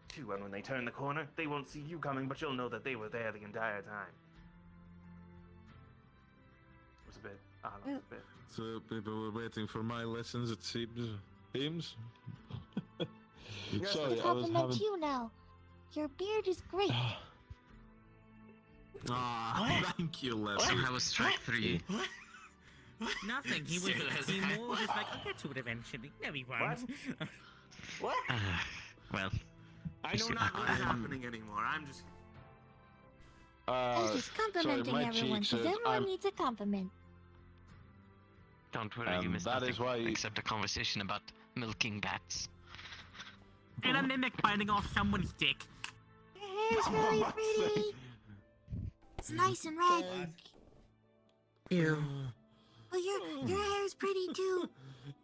2. And when they turn the corner, they won't see you coming, but you'll know that they were there the entire time. It was a bit. A bit. So people were waiting for my lessons, it seems. Sorry, I compliment you now. Your beard is great. Thank you, Leslie. I was strike 3. Nothing. He was more just like, I'll get to it eventually. No, he won't. What? Well, I know not what's happening anymore. I'm just. I'm just complimenting my everyone cheek because says everyone I'm- needs a compliment. Don't worry, you And missed that nothing is why except a conversation about milking bats. And a mimic biting off someone's dick. Your hair's really pretty. It's nice and red. Ew. Oh, your hair's pretty too,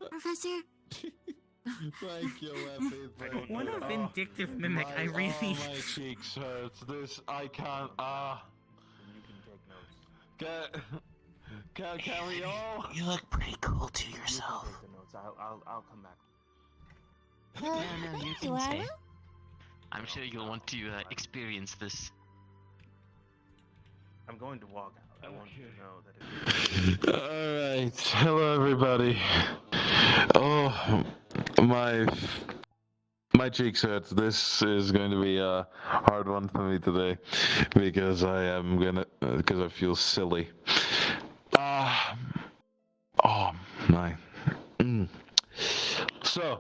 Professor. Thank you, Effie. What a vindictive mimic, I really... my cheeks hurt. This, I can't, You can take notes. Can we all? You look pretty cool to yourself. You can take the notes. I'll come back. No, you you, can say. Anna. I'm sure you'll want to experience this. I'm going to walk out. I want you to know that if Alright, hello everybody. Oh, my cheeks hurt. This is going to be a hard one for me today because because I feel silly. Oh my. So,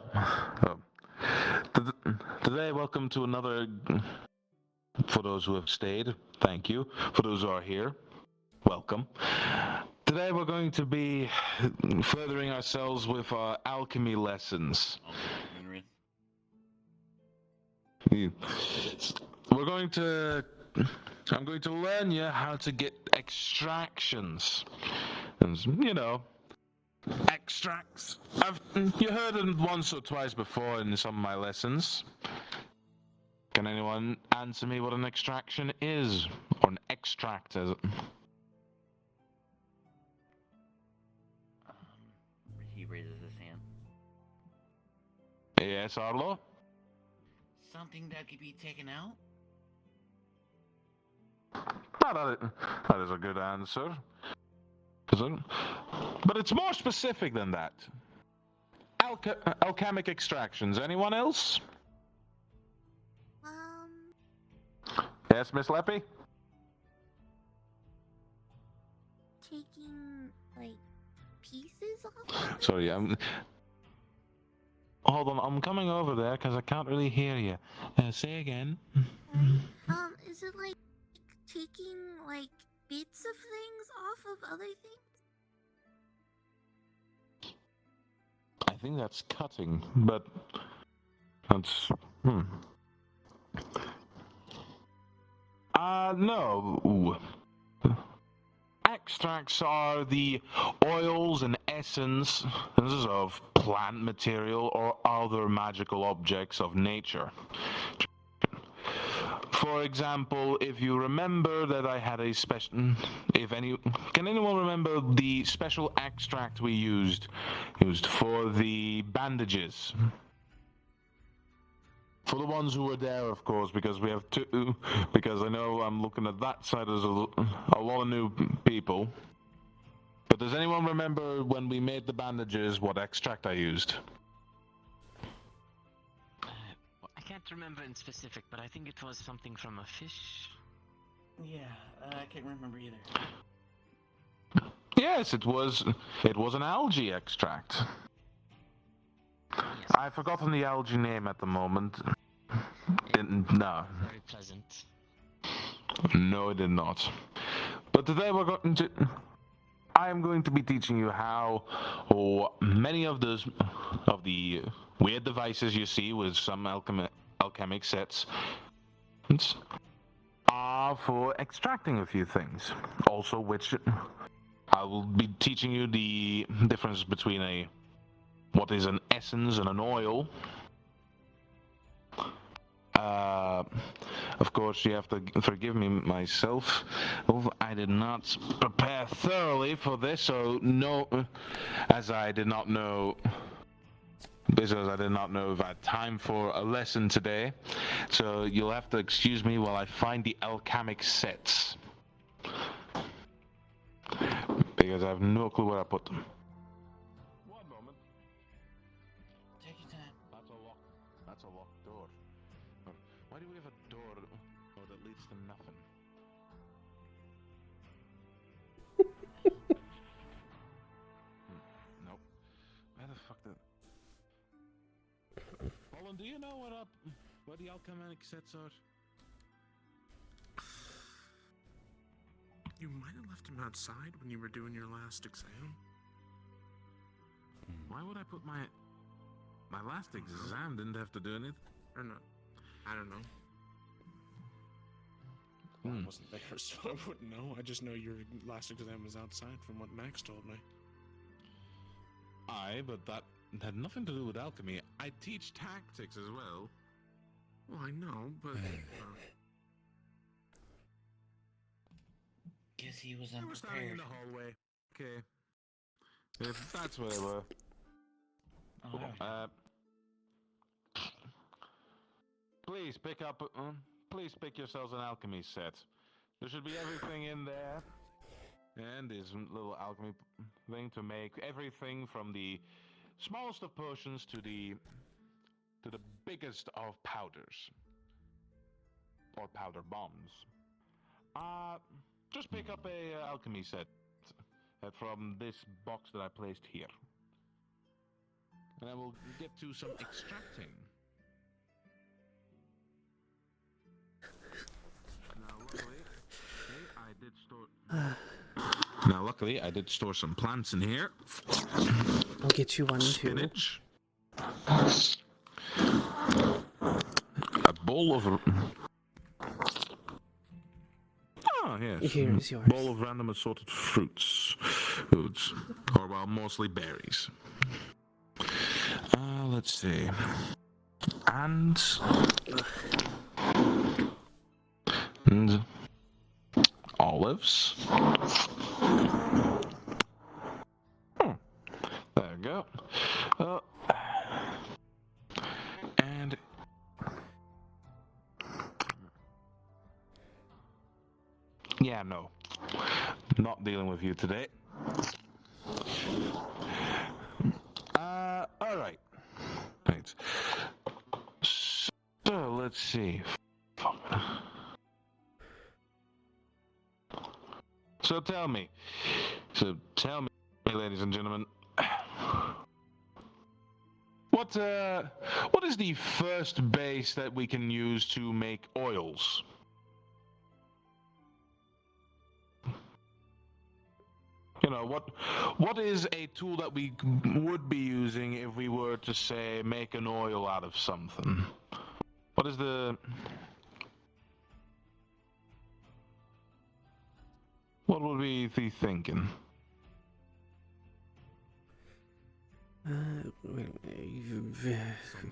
today, welcome to another. For those who have stayed, thank you. For those who are here, welcome. Today we're going to be furthering ourselves with our alchemy lessons. I'm going to learn you how to get extractions. And, extracts. You heard it once or twice before in some of my lessons. Can anyone answer me what an extraction is? Or an extract is? He raises his hand. Yes, Arlo? Something that could be taken out? That is a good answer. But it's more specific than that. Alchemic extractions. Anyone else? Yes, Miss Leppy? Taking, like, pieces off? Sorry, hold on, I'm coming over there because I can't really hear you. Say again. Is it like taking, like, bits of things off of other things? I think that's cutting, but that's no. Extracts are the oils and essences of plant material or other magical objects of nature. For example, if you remember that I had a special... Can anyone remember the special extract we used for the bandages? For the ones who were there, of course, because we have two... Because I know I'm looking at that side as a lot of new people. But does anyone remember when we made the bandages, what extract I used? I can't remember in specific, but I think it was something from a fish. Yeah, I can't remember either. Yes, it was an algae extract. Yes. I've forgotten the algae name at the moment. No. Very pleasant. No, it did not. But today I am going to be teaching you how many of the weird devices you see with some alchemic sets are for extracting a few things. Also, which I will be teaching you the difference between what is an essence and an oil. Of course, you have to forgive me myself. I did not prepare thoroughly for this, so as I did not know if I had time for a lesson today. So you'll have to excuse me while I find the alchemic sets. Because I have no clue where I put them. One moment. Take your time. That's a locked door. Why do we have a door that leads to nothing? Nope. Where the fuck did... Roland, do you know where the alchemic sets are? You might have left him outside when you were doing your last exam. Why would I put my last exam didn't have to do anything? Or not? I don't know. I wasn't there, so I wouldn't know. I just know your last exam was outside from what Max told me. Aye, but that had nothing to do with alchemy. I teach tactics as well. Well, I know, but... Guess he was They were standing in unprepared. the hallway. Okay. If that's where they were. Please pick up. Please pick yourselves an alchemy set. There should be everything in there. And this little alchemy thing to make everything from the smallest of potions to the biggest of powders. Or powder bombs. Just pick up a alchemy set from this box that I placed here. And then we'll get to some extracting. Now, luckily, I did store some plants in here. I'll get you one too. Spinach. A bowl of... Oh, yes. Here's yours. Bowl of random assorted foods. Or, well, mostly berries. Let's see. And olives. There we go. And yeah, no. Not dealing with you today. All right. Right. So let's see. So tell me, ladies and gentlemen, what is the first base that we can use to make oils? You know, what is a tool that we would be using if we were to, say, make an oil out of something? What is the... What would we be thinking? Some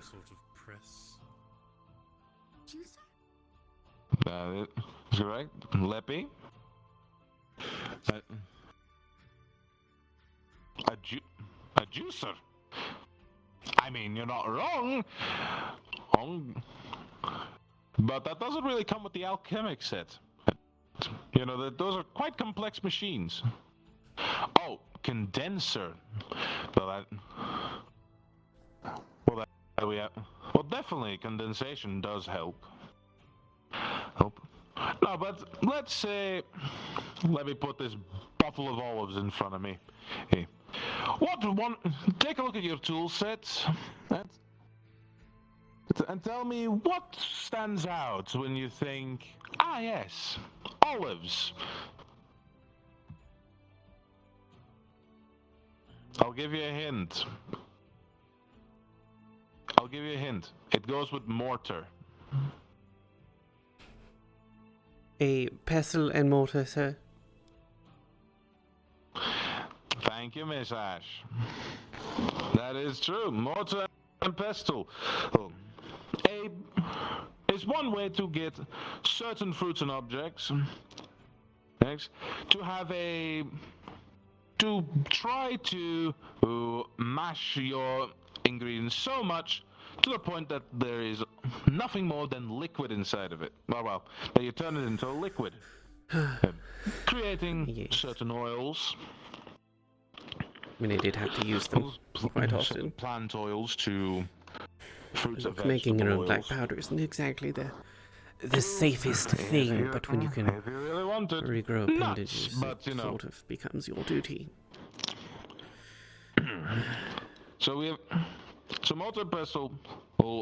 sort of press. Juicer? That is correct. Leppy? A juicer? I mean, you're not wrong. But that doesn't really come with the alchemic set. You know, those are quite complex machines. Oh, condenser. Well, definitely condensation does help. No, but let's say, let me put this bottle of olives in front of me. Hey. Take a look at your tool set and tell me what stands out when you think, yes, olives. I'll give you a hint. It goes with mortar. A pestle and mortar, sir. Thank you, Miss Ash. That is true. Mortar and pestle is one way to get certain fruits and objects. Next, to try to mash your ingredients so much to the point that there is nothing more than liquid inside of it. Well, that you turn it into a liquid, creating certain oils. I mean, I did have to use them quite often. Plant oils to fruits and making your own vegetable black oils. powder isn't exactly the safest thing, but when you can regrow appendages, but, it sort of becomes your duty. So we have mortar pestle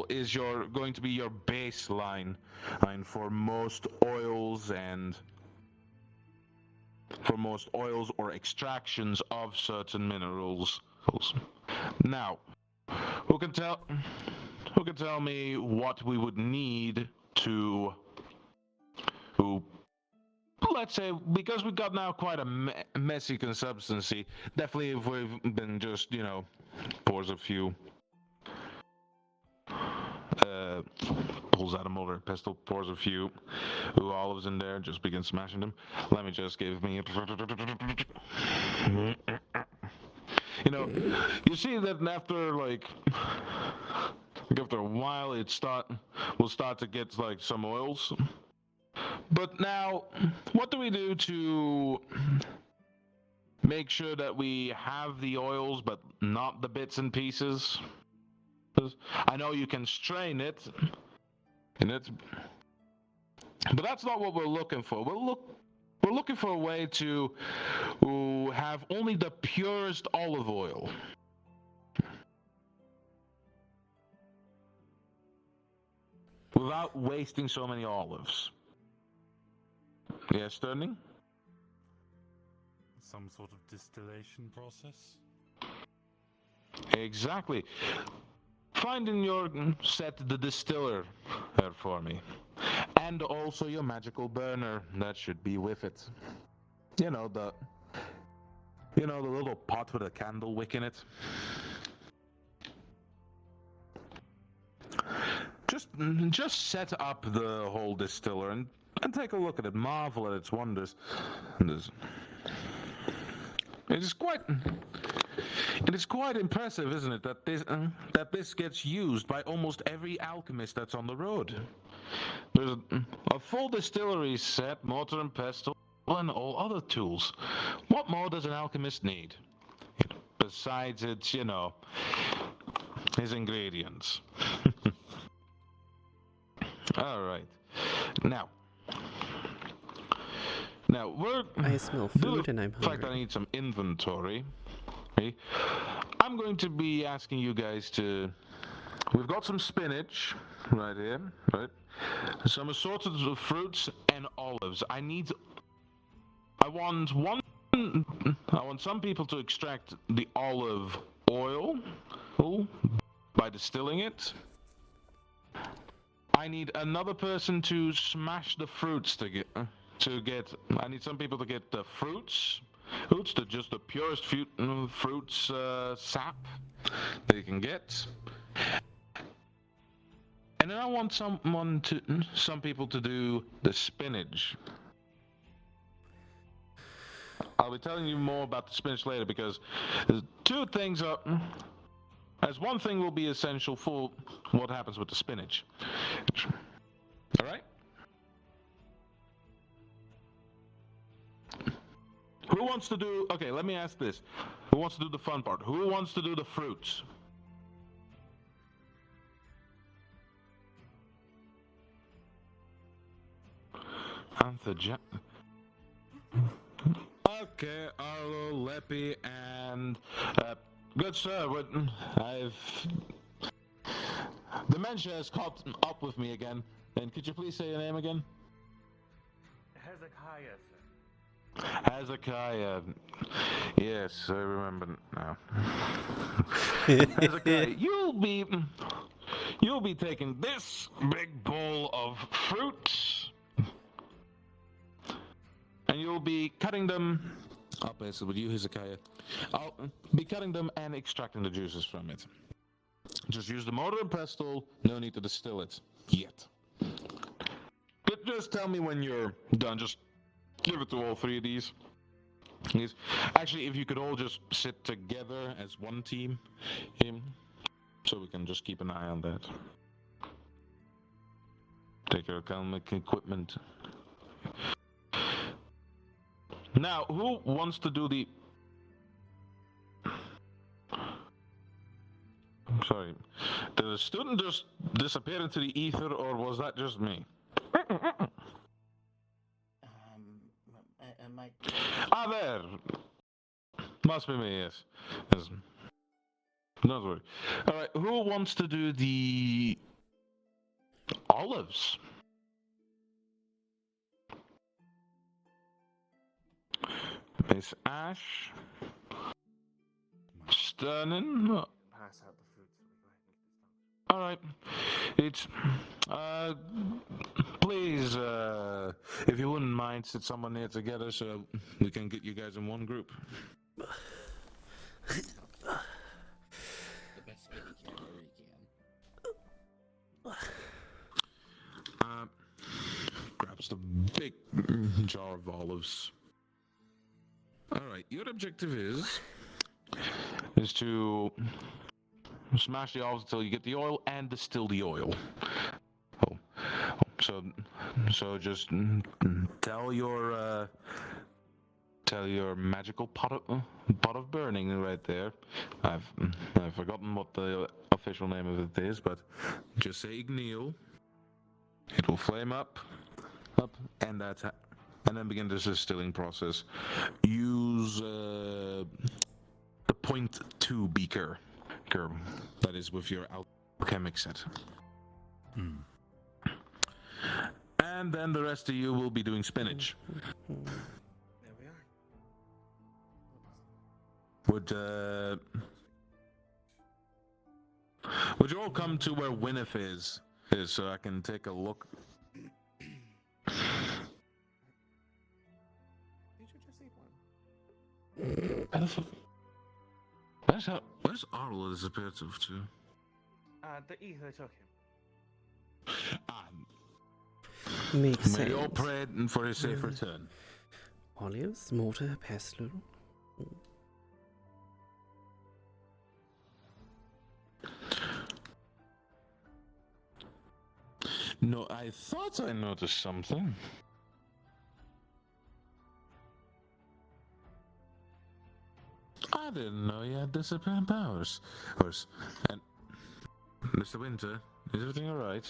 is going to be your baseline for most oils or extractions of certain minerals. Now, who can tell me what we would need to, let's say, because we've got now quite a messy consistency, definitely if we've been just, pours a few, pulls out a mortar and pestle, pours a few olives in there, just begins smashing them. Let me just give me you see that after a while we'll start to get like some oils. But now, what do we do to make sure that we have the oils but not the bits and pieces? I know you can strain it, but that's not what we're looking for. We're looking for a way to have only the purest olive oil. Without wasting so many olives. Yes, Sterling? Some sort of distillation process? Exactly. Find in your set the distiller there for me. And also your magical burner. That should be with it. The little pot with a candle wick in it. Just set up the whole distiller and take a look at it. Marvel at its wonders. It is quite impressive, isn't it, that this gets used by almost every alchemist that's on the road. There's a full distillery set, mortar and pestle, and all other tools. What more does an alchemist need? Besides its, his ingredients. All right. Now I smell food and I'm hungry. In fact, I need some inventory. Okay. I'm going to be asking you guys to. We've got some spinach right here, right? Some assorted fruits and olives. I want some people to extract the olive oil by distilling it. I need another person to smash the fruits I need some people to get the fruits, just the purest fruits sap they can get. And then I want some people to do the spinach. I'll be telling you more about the spinach later because two things are. As one thing will be essential for what happens with the spinach. All right? Who wants to do... Okay, let me ask this. Who wants to do the fun part? Who wants to do the fruits? Okay, Arlo, Leppy, and... good sir, dementia has caught up with me again. And could you please say your name again? Hezekiah, sir. Hezekiah. Yes, I remember now. Hezekiah, you'll be taking this big bowl of fruit, and you'll be cutting them. I'll pass it with you, Hezekiah. I'll be cutting them and extracting the juices from it. Just use the mortar and pestle. No need to distill it yet. But just tell me when you're done. Just give it to all three of these. Actually, if you could all just sit together as one team, so we can just keep an eye on that. Take your economic equipment. Now, who wants to do the... I'm sorry. Did a student just disappear into the ether, or was that just me? There! Must be me, yes. Don't worry. Alright, who wants to do the... olives? Miss Ash? Sternin? pass out the food so we go ahead and get this done. All right. It's please, if you wouldn't mind, sit someone near together so we can get you guys in one group. The best way he can, where he can. Grabs the big jar of olives. All right, your objective is to smash the olives until you get the oil and distill the oil. So just tell your magical pot of burning right there. I've forgotten what the official name of it is, but just say Igneel. It will flame up, and and then begin the distilling process. Use the 0.2 beaker, that is with your alchemic set. And then the rest of you will be doing spinach. There we are. Would you all come to where Winif is so I can take a look? You should just eat one. Where's Arlo disappeared to? The Eho took him. Makes sense. May you all pray for his safe return. Olives, mortar, pestle. No, I thought I noticed something. I didn't know you had disappearing powers. And Mr. Winter, is everything all right?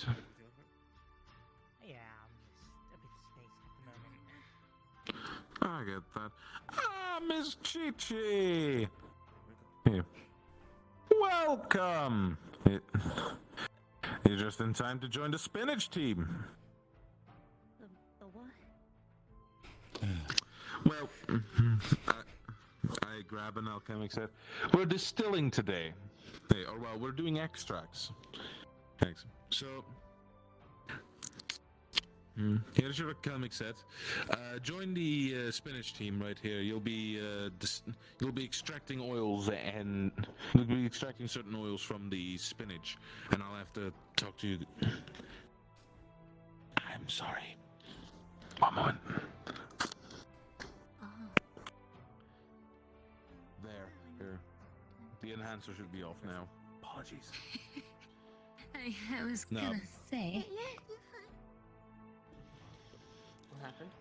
Yeah, I'm just a bit spaced at the moment. I get that. Ah, Miss Chi-Chi! Here. Welcome! You're just in time to join the spinach team. The what? Well, I grab an alchemic set. We're distilling today. We're doing extracts. Thanks. So, here's your alchemic set. Join the spinach team right here. You'll be extracting oils and you'll be extracting certain oils from the spinach, and I'll have to talk to you. I'm sorry. One moment. There. The enhancer should be off now. Apologies. I was No. gonna say. What happened?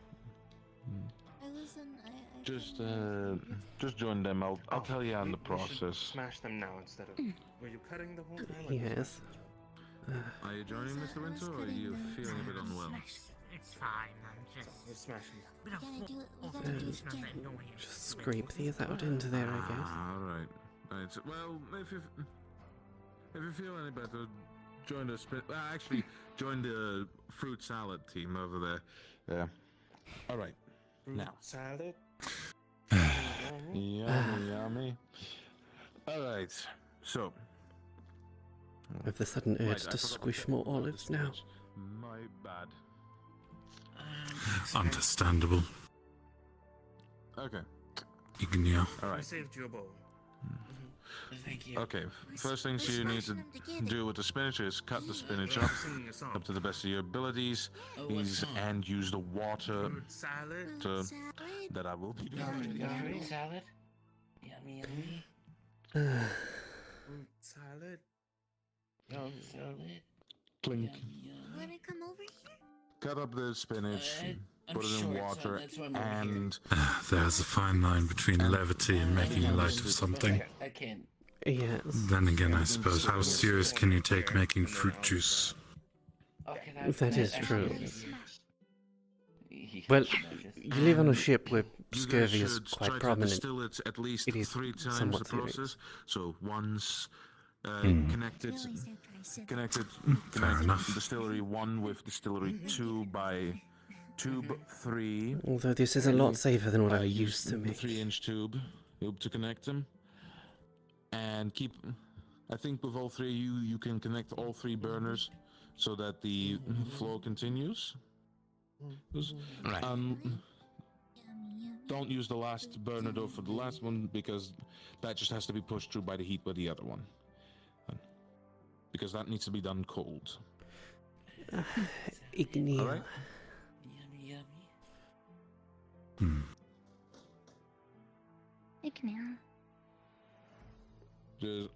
Just join them. I'll tell you on the process. Smash them now instead of. Were you cutting the whole time? Yes. Are you joining Mr. Winter, or are you feeling a bit unwell? It's fine, I'm just... We're smashing. Just scrape these out into there, I guess. Alright. So, well, if you feel any better, join the join the fruit salad team over there. Yeah. Alright. Now. Salad? Yummy. Alright. So. With the sudden urge to squish more olives now. My bad. Understandable. Okay. Igneo. I Alright. saved you a bowl. Thank you. Okay, first things you need to do with the spinach is cut the spinach up to the best of your abilities, and use the water that I will be doing. Fruit salad? Yummy. Fruit salad? Clink. Wanna come over here? Cut up the spinach, put it in water, and There's a fine line between levity and making light of something. I can't. Yes. Then again, I suppose, how serious can you take making fruit juice? That is true. Well, you live on a ship where scurvy is quite try prominent. to distill it at least It is 3 times somewhat the serious. process. So once connected enough. distillery 1 with distillery 2 by tube 3. Although this is a lot safer than what I used to The make. 3-inch tube to connect them, and keep I think with all three of you, you can connect all three burners so that the flow continues. Right. Don't use the last burner though for the last one, because that just has to be pushed through by the heat by the other one. Because that needs to be done cold. Igneel. All right? Yummy, yummy. Igneel. Just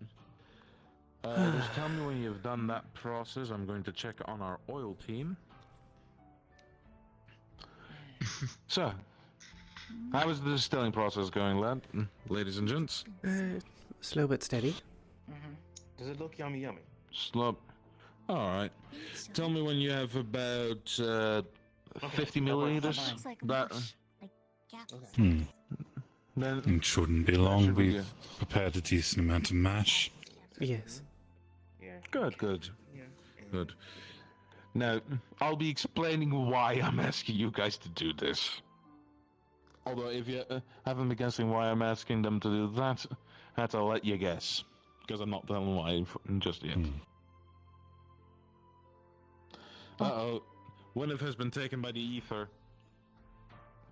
tell me when you've done that process. I'm going to check on our oil team. So, how is the distilling process going, ladies and gents? Slow but steady. Does it look yummy yummy? Slow. All right. Tell me when you have about 50 milliliters. Looks like That. mush. Like gaps. Then Hmm. it shouldn't be long. We've prepared a decent amount of mash. Yes. Yeah. Good. Yeah. Good. Now, I'll be explaining why I'm asking you guys to do this. Although, if you haven't been guessing why I'm asking them to do that, I'll let you guess. Because I'm not telling why just yet. Uh-oh. Winif has been taken by the ether.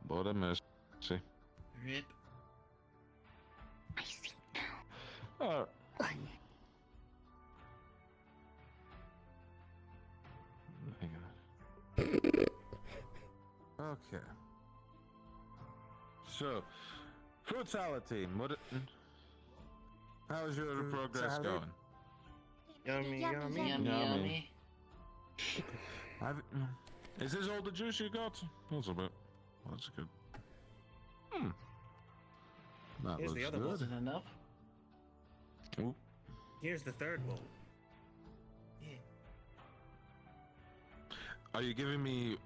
What a mercy. Rip. I see now. Oh. Okay. So, fruit salad team. How's your progress salad? going? Yummy, yummy. Yummy. Is this all the juice you got? That's a bit. That's good. That Here's looks the other good. Wasn't enough? Oop. Here's the third bowl. Are you giving me?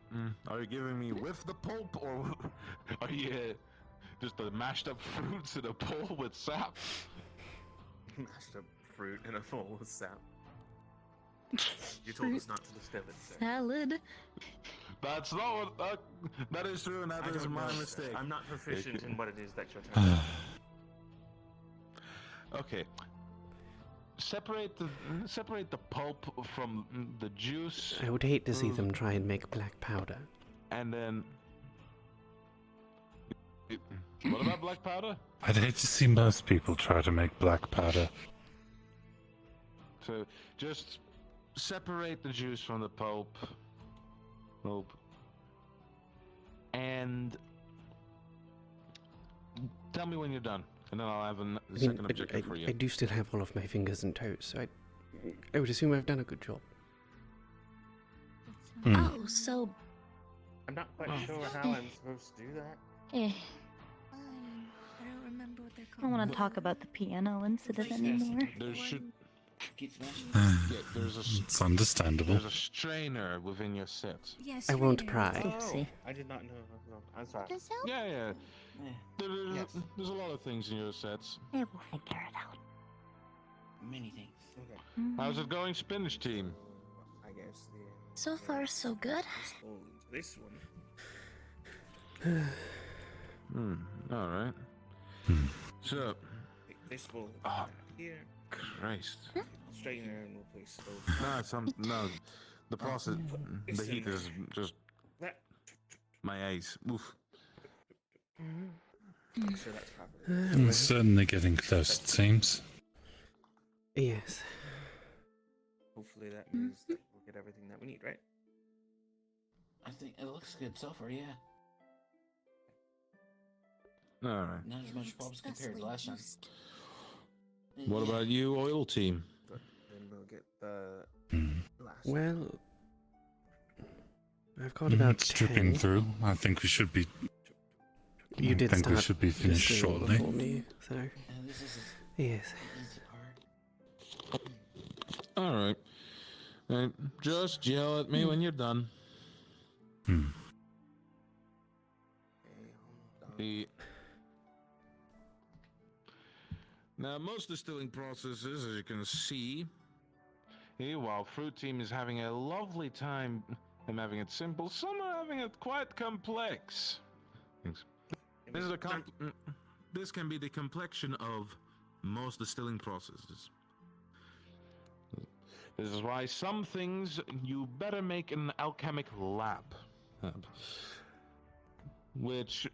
Are you giving me with the pulp, or are you just the mashed up fruits in a bowl with sap? Mashed up fruit in a bowl with sap. You told us not to distill it, sir. Salad. That's not what. That is true, and that I is don't my know, sir. mistake. I'm not proficient in what it is that you're trying to do. Okay. Separate the pulp from the juice. I would hate to see them try and make black powder. And then. What about black powder? I'd hate to see most people try to make black powder. So just separate the juice from the pulp. And tell me when you're done, and then I'll have a second objective for you. I do still have all of my fingers and toes, so I would assume I've done a good job. Oh, so I'm not quite sure how I'm supposed to do that. I don't remember what they're I don't want to talk about the piano incident anymore. There should. It's understandable. There's a strainer within your set. Yes. I won't pry. Oh, I did not know. No, I'm sorry. Yeah. There's a lot of things in your sets. Yeah, we'll figure it out. Many things. Okay. How's it going, spinach team? I guess the. So far, so good. This one. All right. So. This will. Here. Christ. Strainer and we'll place. No, the process, the heat is just my eyes. Oof. I'm sure that's probably. Certainly getting close, it seems. Yes. Hopefully that means that we'll get everything that we need, right? I think it looks good so far, yeah. All right. Not as much problems compared to last time. What about you, oil team? Good. Then we'll get the last. Well, I've got about stripping 10. through. I think we should be. You did I think we start should be finished distilling shortly. before me, so yes. All right. Just yell at me when you're done. Now, most distilling processes, as you can see, while Fruit Team is having a lovely time, I'm having it simple, some are having it quite complex. Thanks. This can be the complexion of most distilling processes. This is why some things you better make in an alchemic lab. Which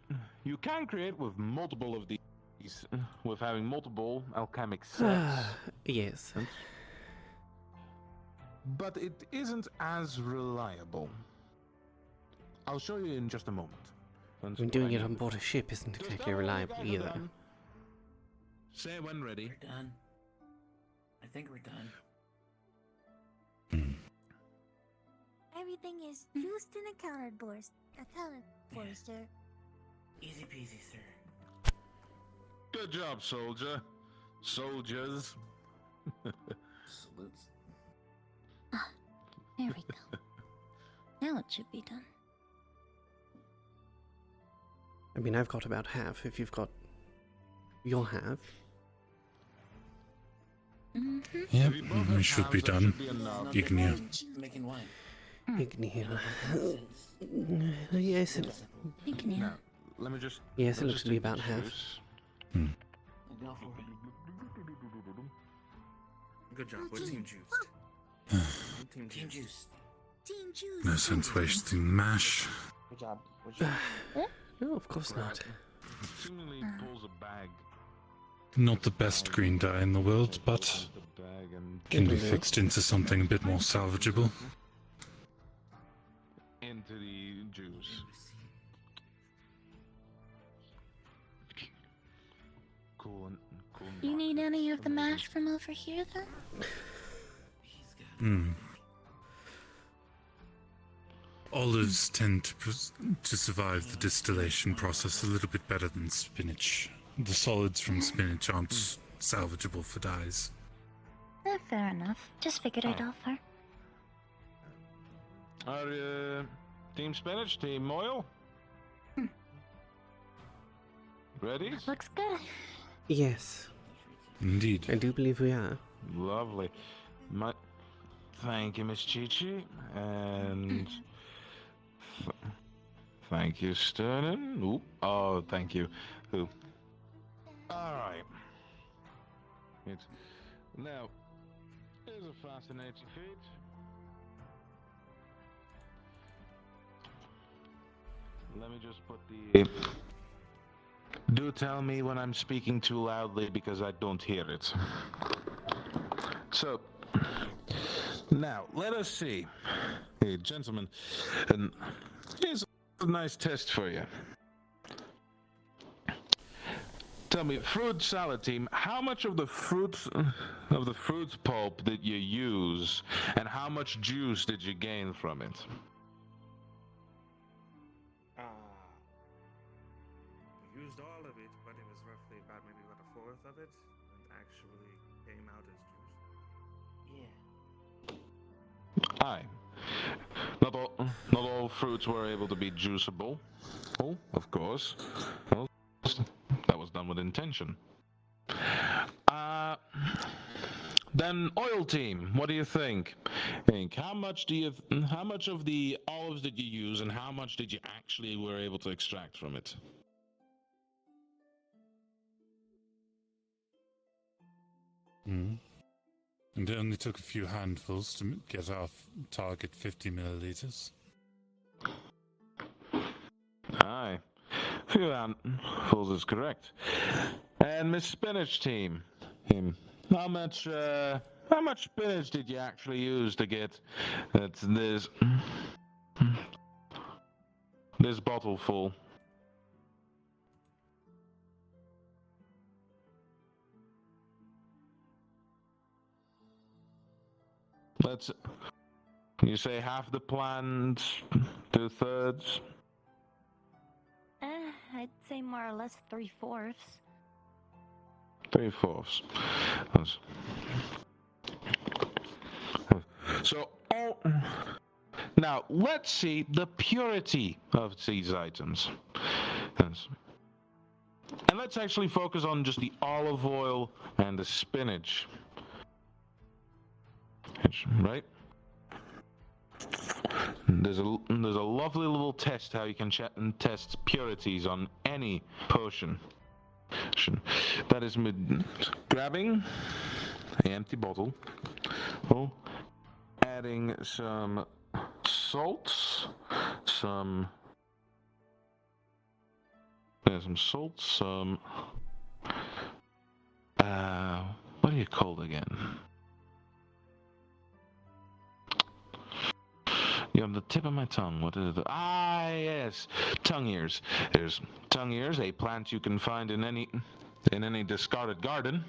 you can create with multiple of these, with having multiple alchemic sets. Yes. But it isn't as reliable. I'll show you in just a moment. When doing it on board a ship isn't exactly reliable either. Say when ready. We're done. I think we're done. Everything is juiced and accounted for, sir. Easy peasy, sir. Good job, soldier. Soldiers. Salutes. Ah, there we go. Now it should be done. I mean, I've got about half. If you've got your half. Yep, we should be done. Ignia. Making wine. Ignia. Yes. Ignia. Let me just. Yes, it looks to be about half. Go for it. Good job. We're team juiced. Team juice. Team juice. No sense wasting mash. Good job. No, of course not. Seemingly pulls a bag. Not the best green dye in the world, but can be fixed into something a bit more salvageable. Into the juice. Cool and You need any of the mash from over here, then? Olives tend to survive the distillation process a little bit better than spinach. The solids from spinach aren't salvageable for dyes. Fair enough. Just figured I'd offer. Are you Team Spinach, Team Oil? Ready? Looks good. Yes. Indeed. I do believe we are. Lovely. Thank you, Miss Chi-Chi. And thank you, Sternen. Oop. Oh, thank you. All right. Now, here's a fascinating feat. Let me just put the... Do tell me when I'm speaking too loudly because I don't hear it. So, now, let us see. Hey, gentlemen, and here's a nice test for you. Tell me, fruit salad team, how much of the fruit pulp did you use, and how much juice did you gain from it? We used all of it, but it was roughly about maybe about a fourth of it, and actually came out as juice. Yeah. Aye. Not all fruits were able to be juiceable. Oh, of course. Well, that was done with intention. Then oil team, what do you think? How much of the olives did you use, and how much did you actually were able to extract from it? And it only took a few handfuls to get our target 50 milliliters. Aye. A few handfuls is correct. And Miss Spinach team, how much spinach did you actually use to get this bottle full? You say half the plant, 2/3? I'd say more or less 3/4. 3/4. So, now let's see the purity of these items. And let's actually focus on just the olive oil and the spinach. Right? There's a lovely little test how you can test purities on any potion. That is grabbing an empty bottle, adding some salt, some salt, some what are you called again? You're on the tip of my tongue. What is it? Ah, yes, tongue ears. There's tongue ears, a plant you can find in any discarded garden.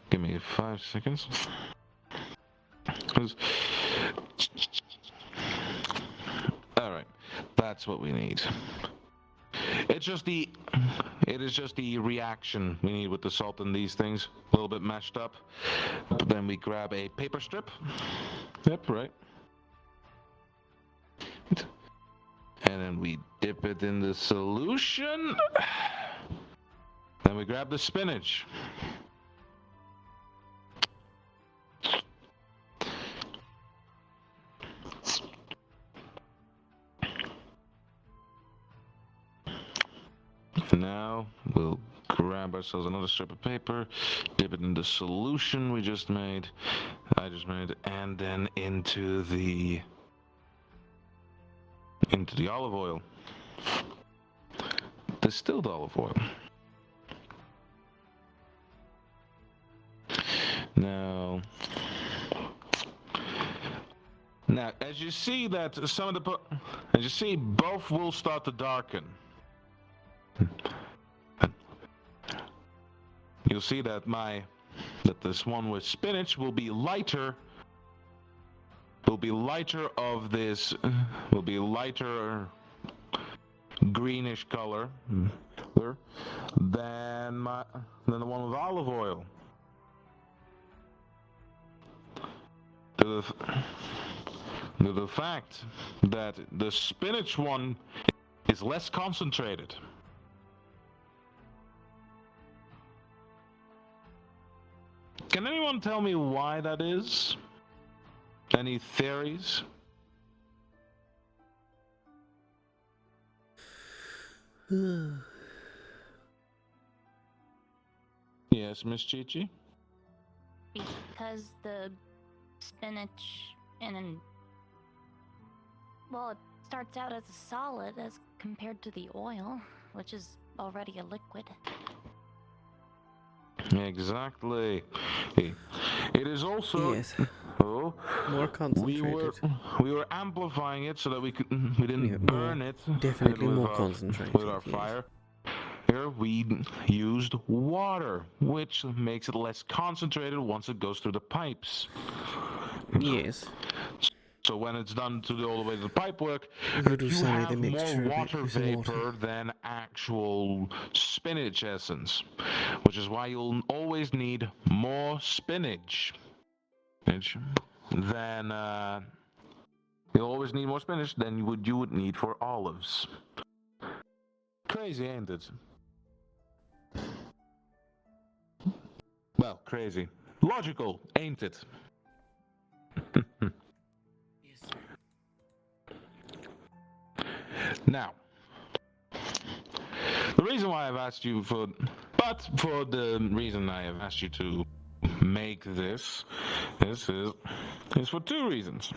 Give me 5 seconds. All right, that's what we need. It is just the reaction we need with the salt and these things, a little bit mashed up. Then we grab a paper strip. Yep, right. And then we dip it in the solution. Then we grab the spinach. Now we'll grab ourselves another strip of paper, dip it in the solution I just made, and then into the olive oil. Distilled olive oil. Now, as you see that both will start to darken. You'll see that this one with spinach will be lighter. Will be lighter greenish color than the one with olive oil. To the fact that the spinach one is less concentrated. Can anyone tell me why that is? Any theories? Yes, Miss Chi-Chi? Because the spinach well, it starts out as a solid as compared to the oil, which is already a liquid. Exactly. It is also more concentrated. We were amplifying it so that we didn't burn it. Definitely more concentrated with our fire. Here we used water, which makes it less concentrated once it goes through the pipes. Yes. So when it's done all the way to the pipework, you have more water vapor than actual spinach essence, which is why you'll always need more spinach than you'll always need more spinach than you would need for olives. Crazy, ain't it? Well, crazy. Logical, ain't it? Now, the reason why I've asked you for to make this is for two reasons.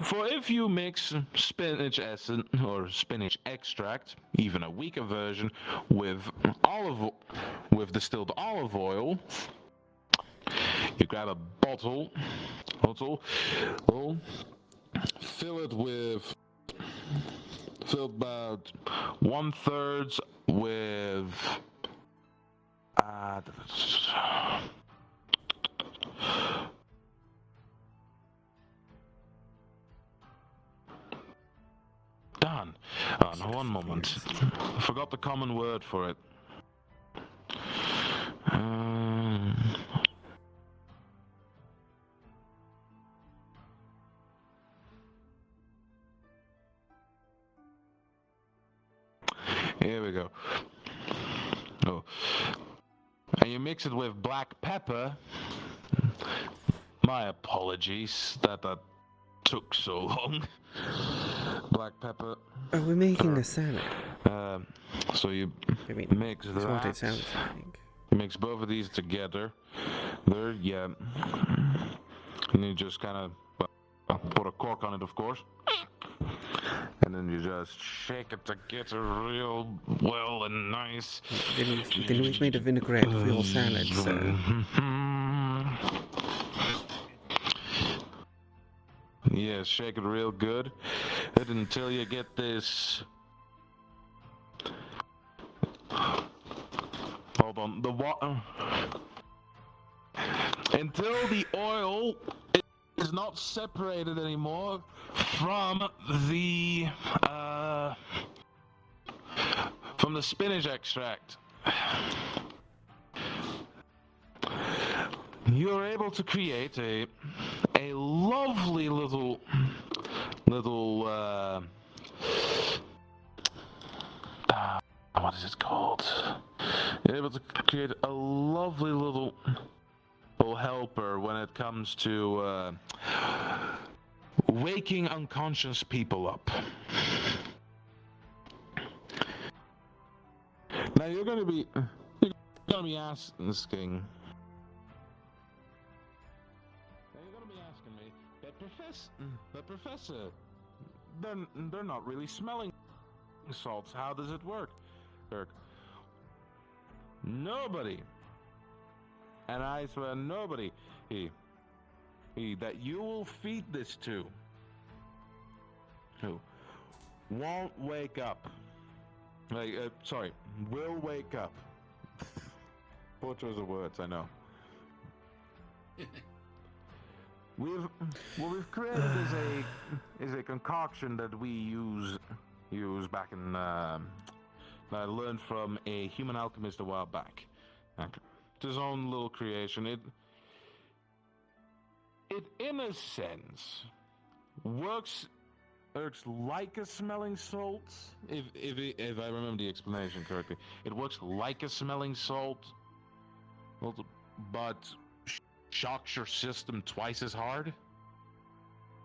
For if you mix spinach essence or spinach extract, even a weaker version, with distilled olive oil, you grab a bottle, fill about 1/3 with done. No, one moment. I forgot the common word for it. Here we go. Oh. And you mix it with black pepper. My apologies that took so long. Black pepper. Are we making a salad? So you mix that's what that. it sounds like. Mix both of these together. There, yeah. And you just kind of put a cork on it, of course. And then you just shake it together real well and nice. Then we've made a vinaigrette for your salad, sir. Yeah, shake it real good. And until you get this. Hold on. The water. Until the oil is not separated anymore from the spinach extract. You're able to create a lovely little what is it called? You're able to create a lovely little helper when it comes to waking unconscious people up. Now you're gonna be asking. The professor, they're not really smelling salts. How does it work? Nobody, and I swear nobody, that you will feed this to, who won't wake up. Will wake up. Poor choice of words, I know. We've created is a concoction that we use back in I learned from a human alchemist a while back. It's his own little creation. It in a sense works like a smelling salt. If I remember the explanation correctly, it works like a smelling salt, but shocks your system twice as hard.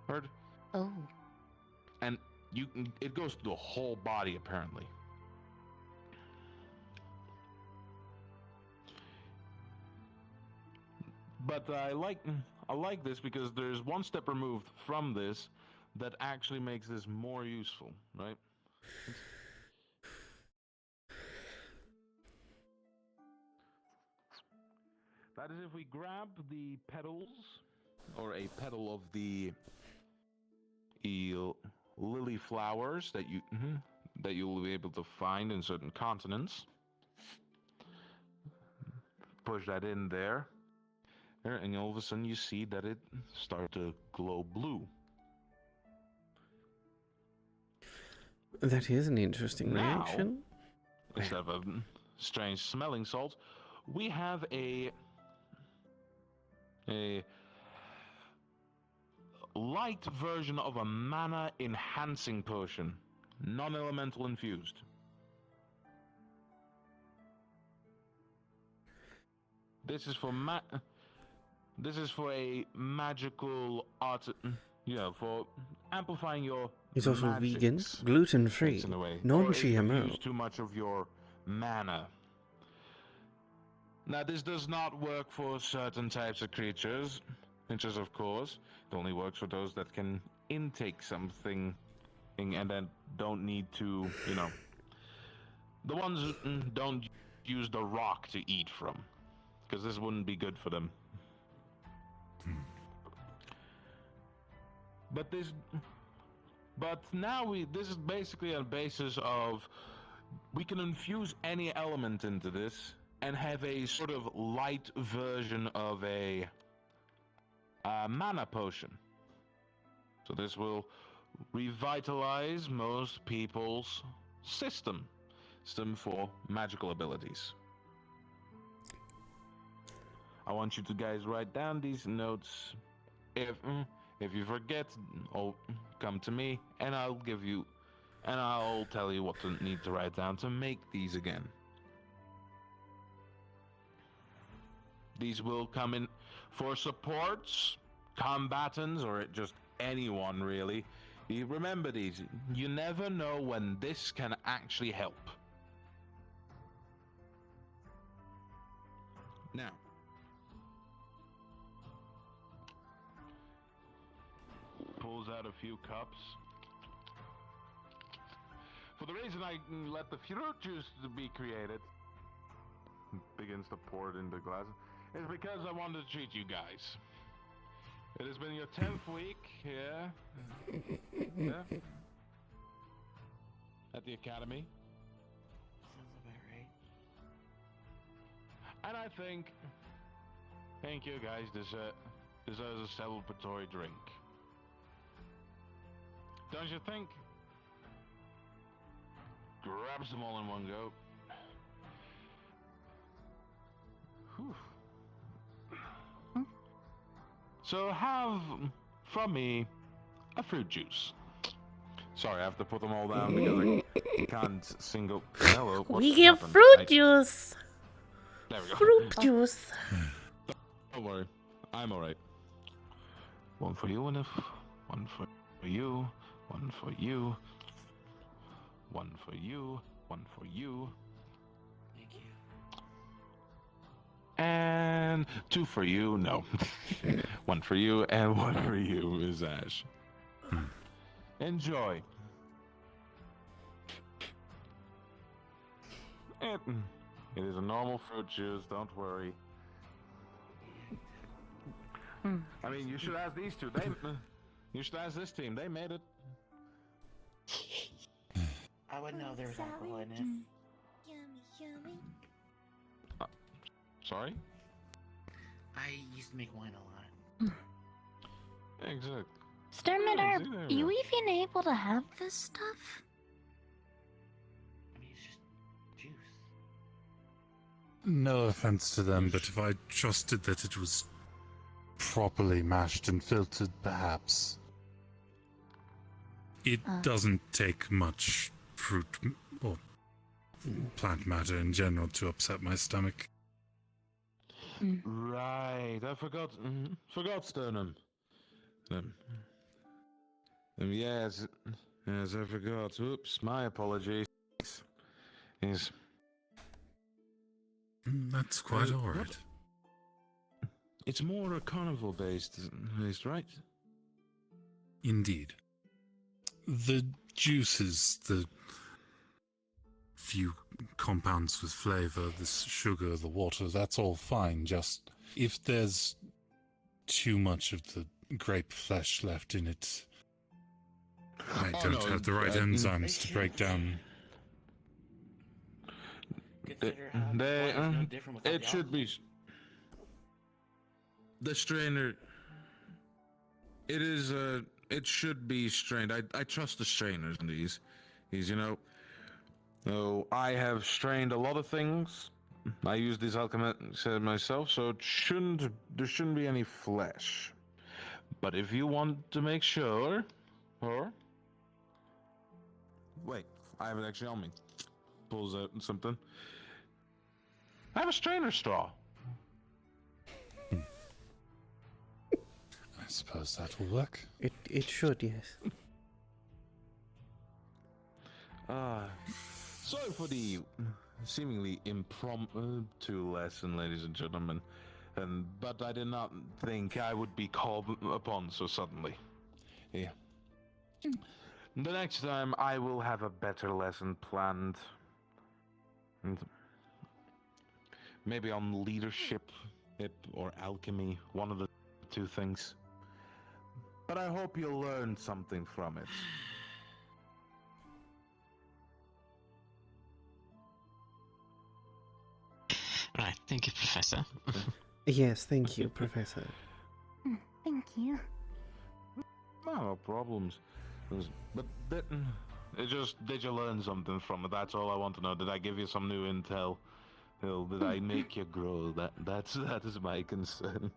Heard? Oh. And it goes through the whole body apparently. But I like this because there's one step removed from this that actually makes this more useful, right? That is, if we grab the petals, or a petal of the lily flowers that you'll be able to find in certain continents, push that in there, and all of a sudden you see that it starts to glow blue. That is an interesting reaction. Instead of a strange smelling salt, we have a light version of a mana enhancing potion, non-elemental infused. This is for a magical art, for amplifying your. It's also magics, vegan, gluten-free, in a way. non-GMO. Or if you use too much of your mana. Now, this does not work for certain types of creatures, of course. It only works for those that can intake something and then don't need to, the ones who don't use the rock to eat from, because this wouldn't be good for them. But now this is basically a basis of we can infuse any element into this and have a sort of light version of a mana potion. So this will revitalize most people's system for magical abilities. I want you to guys write down these notes. If you forget, come to me and I'll tell you what to need to write down to make these again. These will come in for supports, combatants, or just anyone really. You remember these. You never know when this can actually help. Now, pulls out a few cups. For the reason I let the fruit juice to be created, begins to pour it into glasses, is because I wanted to treat you guys. It has been your 10th week here at the academy. Sounds about right. And I think you guys deserve a celebratory drink. Don't you think? Grabs them all in one go. Whew. So have, from me, a fruit juice. Sorry, I have to put them all down because I can't single... Hello, what We give happened? fruit juice. There we go. Fruit juice. Don't worry, I'm alright. One for you, Winif. One for you. One for you. One for you. One for you. Thank you. And 2 for you. No. 1 for you and 1 for you is Ash. Enjoy. It is a normal fruit juice, don't worry. I mean, you should ask these two. You should ask this team. They made it. I wouldn't know there was alcohol in it. Yummy. Sorry? I used to make wine a lot. Exactly. Sternman, see, there are we you go. even able to have this stuff? I mean, it's just juice. No offense to them, but if I trusted that it was properly mashed and filtered, perhaps. It doesn't take much fruit or plant matter in general to upset my stomach. Right, I forgot Stoneham. Yes, I forgot. Oops, my apologies. Yes. That's quite alright. It's more a carnival based, right? Indeed. The juices, the few compounds with flavor, the sugar, the water, that's all fine. Just if there's too much of the grape flesh left in it, I don't have the right enzymes to break down. Consider how wine is no different without It the should be. The strainer. It is. It should be strained. I trust the strainers in these. Oh, I have strained a lot of things. I use these alchemists myself, so there shouldn't be any flesh. But if you want to make sure, or wait, I have it actually on me. Pulls out something. I have a strainer straw. I suppose that will work. It should, yes. Sorry for the seemingly impromptu lesson, ladies and gentlemen, but I did not think I would be called upon so suddenly. Yeah. The next time I will have a better lesson planned. And maybe on leadership or alchemy, one of the two things. But I hope you'll learn something from it. Right, thank you, Professor. Yes, thank you, Professor. Thank you. No problems. But did you learn something from it? That's all I want to know. Did I give you some new intel? Did I make you grow? That is my concern.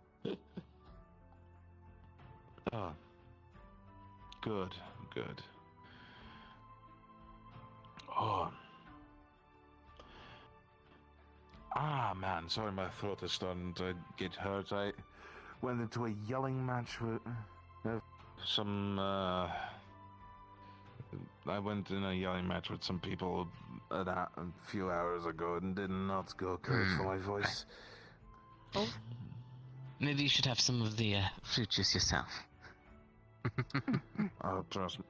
Oh, good. Oh. Man, sorry, my throat is starting to get hurt. I went into a yelling match with some. I went in a yelling match with some people a few hours ago and did not go great for my voice. Oh. Maybe you should have some of the fruit juice yourself. Oh, trust me.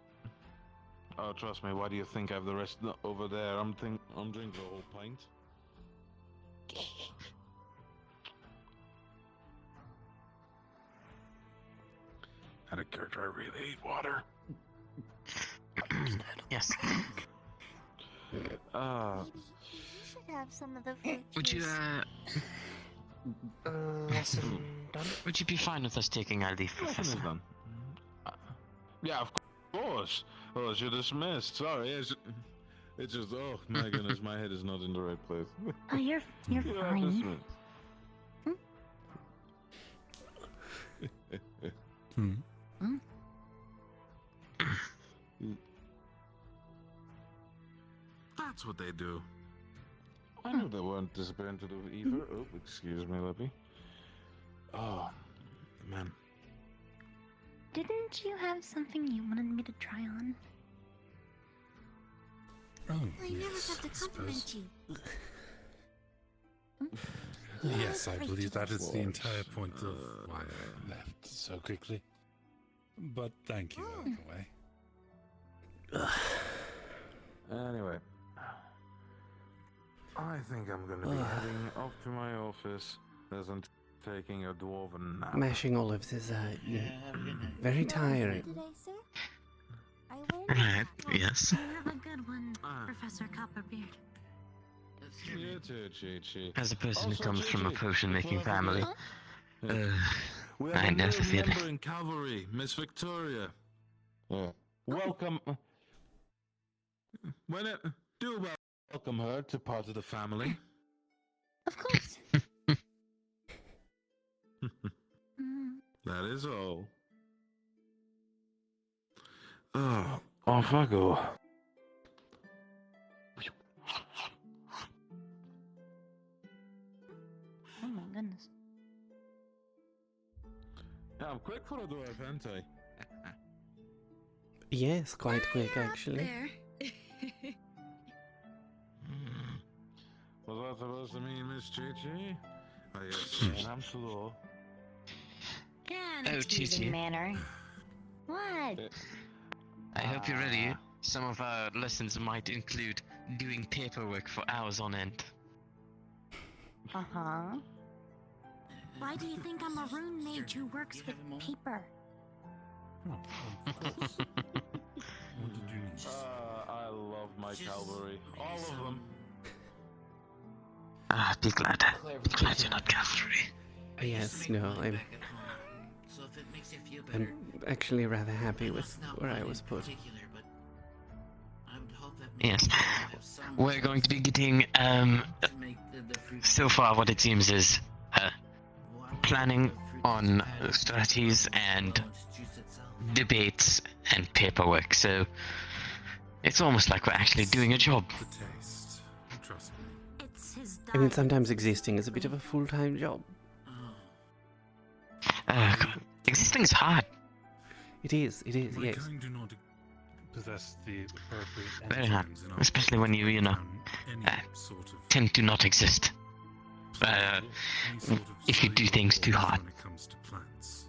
Oh, trust me. Why do you think I have the rest over there? I'm drinking a whole pint. Out of character, I really hate water. Yes. You should have some of the fruit Would you, juice. Lesson done? Would you be fine with us taking our leave, Lesson is Professor? done. Yeah, of course. Oh, you're dismissed. Sorry, it's just, oh my goodness, my head is not in the right place. Oh, you're You are fine. dismissed. That's what they do. I knew they weren't disappearing to the ether. Oh, excuse me, Lippy. Oh, man. Didn't you have something you wanted me to try on? Oh, I never yes, got to I compliment suppose. you. Yes, I believe that is the entire point of why I left so quickly. But thank you, either way. Anyway, I think I'm gonna be heading off to my office as I'm taking a dwarven nap. Mashing olives is very tiring. Today, sir? I Alright, yes. You have a good one, Professor Copperbeard. You too, Chi-Chi. As a person who Also, comes from a Chi-Chi, potion-making before I family, forget, we have I a know the new feeling. member in cavalry, Miss Victoria. Welcome. Do welcome her to part of the family. Of course. That is all. Oh, off I go. Oh my goodness. Yeah, I'm quick for a dwarf, aren't I? Yes, quite quick actually. Was that supposed to mean Miss Chi-Chi? Oh, yes, and I'm slow. Yeah, Oh, Chi-Chi. manner. What? I hope you're ready. Some of our lessons might include doing paperwork for hours on end. Uh-huh. Why do you think I'm a rune mage who works with paper? I love my cavalry. All of them. Be glad. Be glad you're not cavalry. Yes, no, I'm So if it makes you feel better, actually rather happy with where I was put. I would hope that Yes. We're going to be getting, so far what it seems is, planning on strategies and debates and paperwork, so it's almost like we're actually doing a job. The taste. Trust me. It's his I mean, sometimes existing is a bit of a full-time job. Existing is hard. It is, My yes. kind do not possess the appropriate Very hard. enzymes in our Especially when you know, sort of tend to not exist. If you do things too hard. when it comes to plants.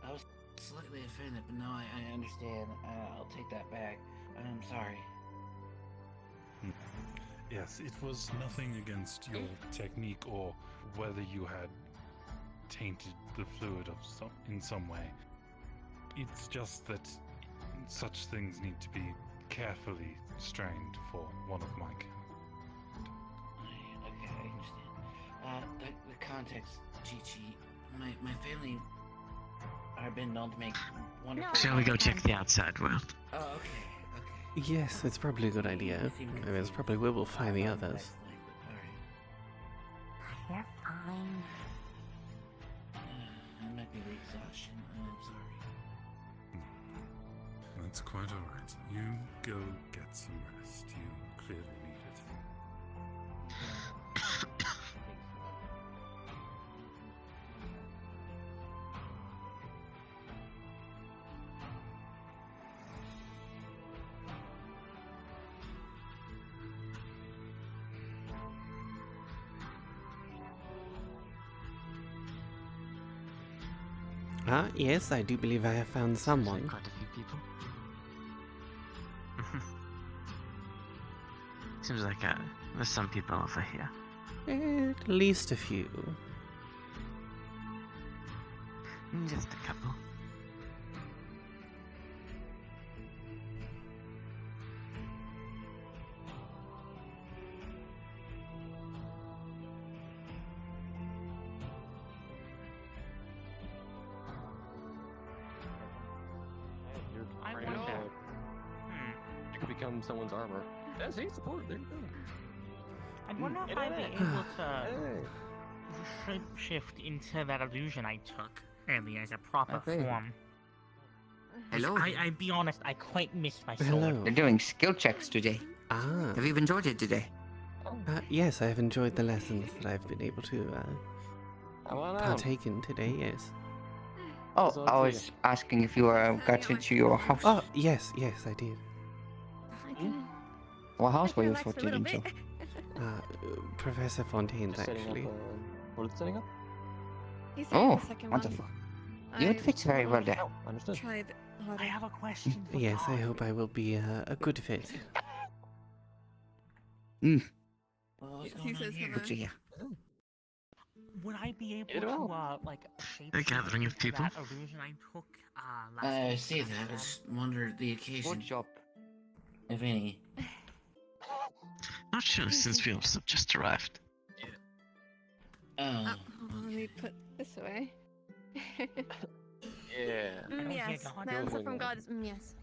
I was slightly offended, but no, I understand. I'll take that back. I'm sorry. Yes, it was nothing against your technique or whether you had tainted the fluid in some way. It's just that such things need to be carefully strained for one of my kind. Okay, I understand. The context, Chi-Chi, my family are been known to make wonderful... Shall we go check the outside world? Oh, okay. Yes, it's probably a good idea. I mean, it's probably where we'll find the others. You're fine. It might be the exhaustion. I'm sorry. That's quite alright. You go get some rest. You clearly need it. Yes, I do believe I have found someone. Quite a few people. Seems like there's some people over here. At least a few. Just a couple. You could become someone's armor. Yeah, see, support. There you go. I wonder if I'd be able to shift into that illusion I took earlier as a proper form. Hello. I'd be honest, I quite missed my sword. Hello. They're doing skill checks today. Ah. Have you enjoyed it today? Yes, I have enjoyed the lessons that I've been able to partake in today, yes. Oh, I was asking if you got into your house. Oh, yes, I did. What house were you sorted into? Professor Fontaine's, actually. What is it setting up? Oh, wonderful. You would fit very well there. Understood. I have a question. Yes, I hope I will be a good fit. Hmm. He says Good to hear. Would I be able to, like, shape A gathering of people. that illusion I took last I week? see that. I just wondered the occasion. Good job. If any. Not sure since we also just arrived. Oh. Let me put this away. Yeah. Yes, the answer from God is yes.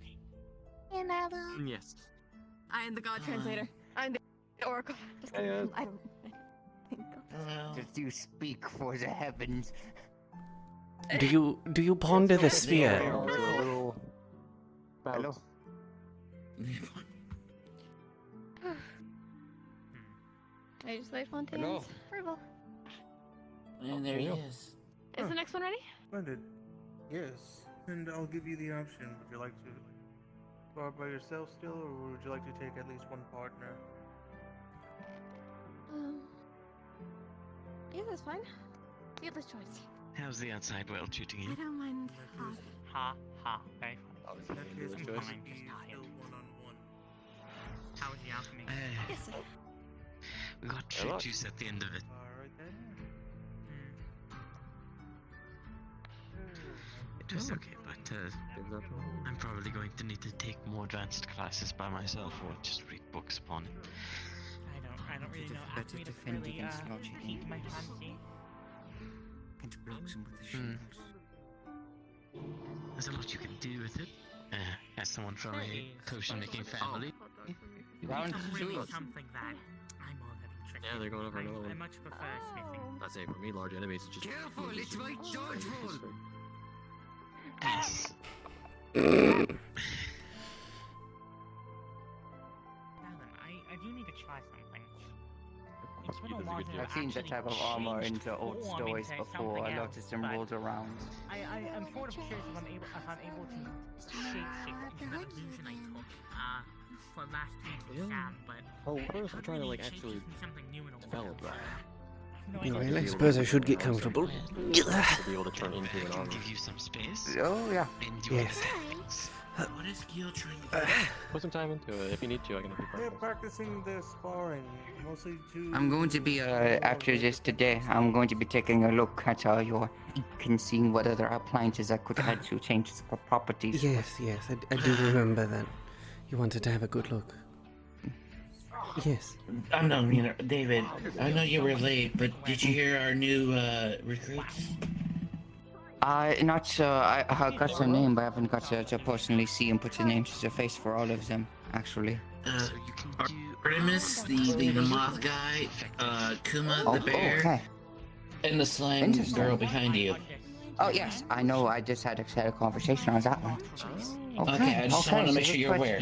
And Yes. I am the God translator. I'm the oracle. Just kidding. I don't. Did you speak for the heavens? Do you ponder the sphere? Hello. I just laid Fontaine's rival. And there he is. Is the next one ready? Splendid. Yes. And I'll give you the option. Would you like to go out by yourself still, or would you like to take at least one partner? Yeah, that's fine. You have this choice. How's the outside world treating I you? don't mind. Ha, very funny. In that case, I'm you fine, should just be tired. still one-on-one. How was the alchemy? Yes, sir. We got fruit juice at the end of it. Alright then. It was okay, but I'm probably going to need to take more advanced classes by myself or just read books upon it. I don't really know how Better to defend really against logic. pique my fancy. And block them with the shields. There's a lot you can do with it. As someone from a potion-making family. Round two. Really something that I'm all having tricky. Yeah, they're going over another I one. much prefer smithing. I say for me, large enemies is just. Careful, it's my charge roll. Yes. I do need to try something. It's been a while since I've seen that type of armor into old stories before. I noticed them rolled around. I'm sort of curious if I'm able to shapeshift into that illusion I took for last week with Sam, but Oh, what if we're trying to like shapeshift actually into something new in a develop that? Well, I suppose I should get comfortable. To be able to turn into an armor. Give you some space. Oh yeah. Yes. What is Gil trying to do? Put some time into it. If you need to, I can help you They're practice. practicing their sparring, mostly to. I'm going to be after this today. I'm going to be taking a look at your ink and seeing what other appliances I could add to change the properties. Yes, I do remember that. You wanted to have a good look. Yes. I know, David. I know you were late, but did you hear our new recruits? Not I got their name, but I haven't got to personally see and put the names to the face for all of them, actually. Artemis, the moth guy, Kuma, the bear, okay. and the slime girl behind you. Oh yes, I know. I just had a conversation on that one. Okay, I just want to make sure you're aware.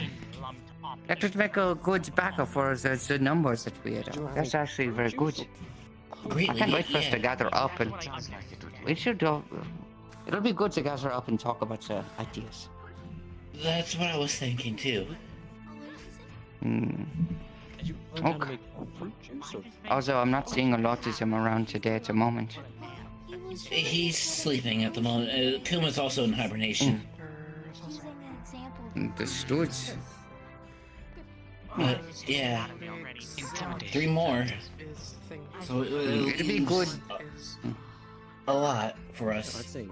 That would make a good backup for the numbers that we had. That's actually very good. Greatly, I can't wait for us yeah. to gather up and we should. It'll be good to gather up and talk about ideas. That's what I was thinking too. Did you learn how to Okay. make fruit juice or? Also, I'm not seeing a lot of them around today at the moment. He's sleeping at the moment. Kuma's also in hibernation. Using an example. Understood. But yeah, 3 more. So It'd be good. A lot for us. It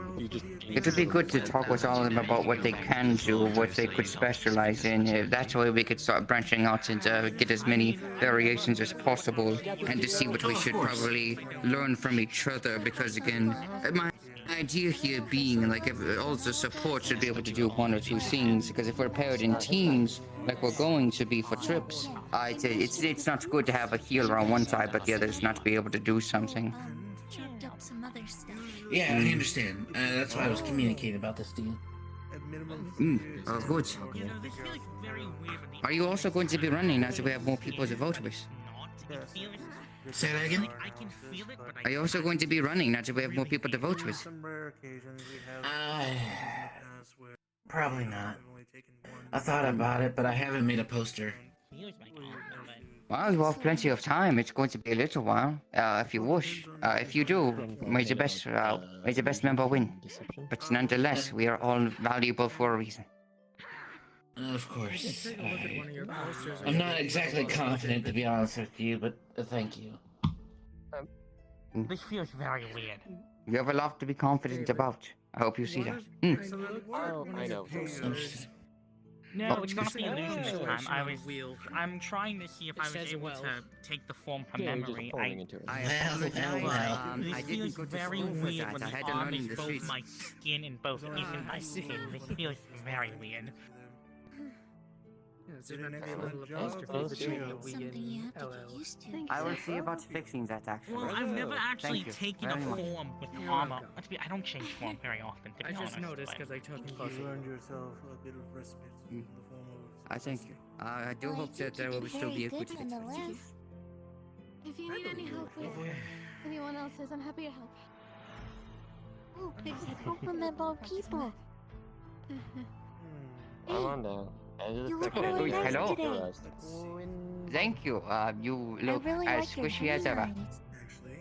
would be good to talk with all of them about what they can do, what they could specialize in. That way we could start branching out and get as many variations as possible, and to see what we should probably learn from each other. Because again, my idea here being like if all the support should be able to do 1 or 2 things. Because if we're paired in teams, like we're going to be for trips, it's not good to have a healer on one side but the others not be able to do something. Chopped up some other stuff. Yeah, I understand. That's why I was communicating about this to you. Good. Are you also going to be running now that we have more people to vote with? Say that again? Are you also going to be running now that we have more people to vote with? Probably not. I thought about it, but I haven't made a poster. Well, you have plenty of time. It's going to be a little while, if you wish. If you do, may the best member win. But nonetheless, we are all valuable for a reason. Of course. I'm not exactly confident, to be honest with you, but thank you. This feels very weird. You have a lot to be confident about. I hope you see that. Oh, I know. No, it's not the illusion this time. I'm trying to see if I was able to take the form from memory. This feels very weird when the arm is both my skin and both isn't my skin. This feels very weird. I will see about fixing that, actually. Well, I've never actually taken a form with armor. I don't change form very often, to be honest. I just noticed because I took You earned yourself a bit of respite in the form of... I thank you. I do hope that there will still be a good fix. If you need any help with anyone else's, I'm happy to help. Oh, there's a compliment about people. Come on down. You look really nice Hello. today. Thank you. You look really as like your squishy as ever.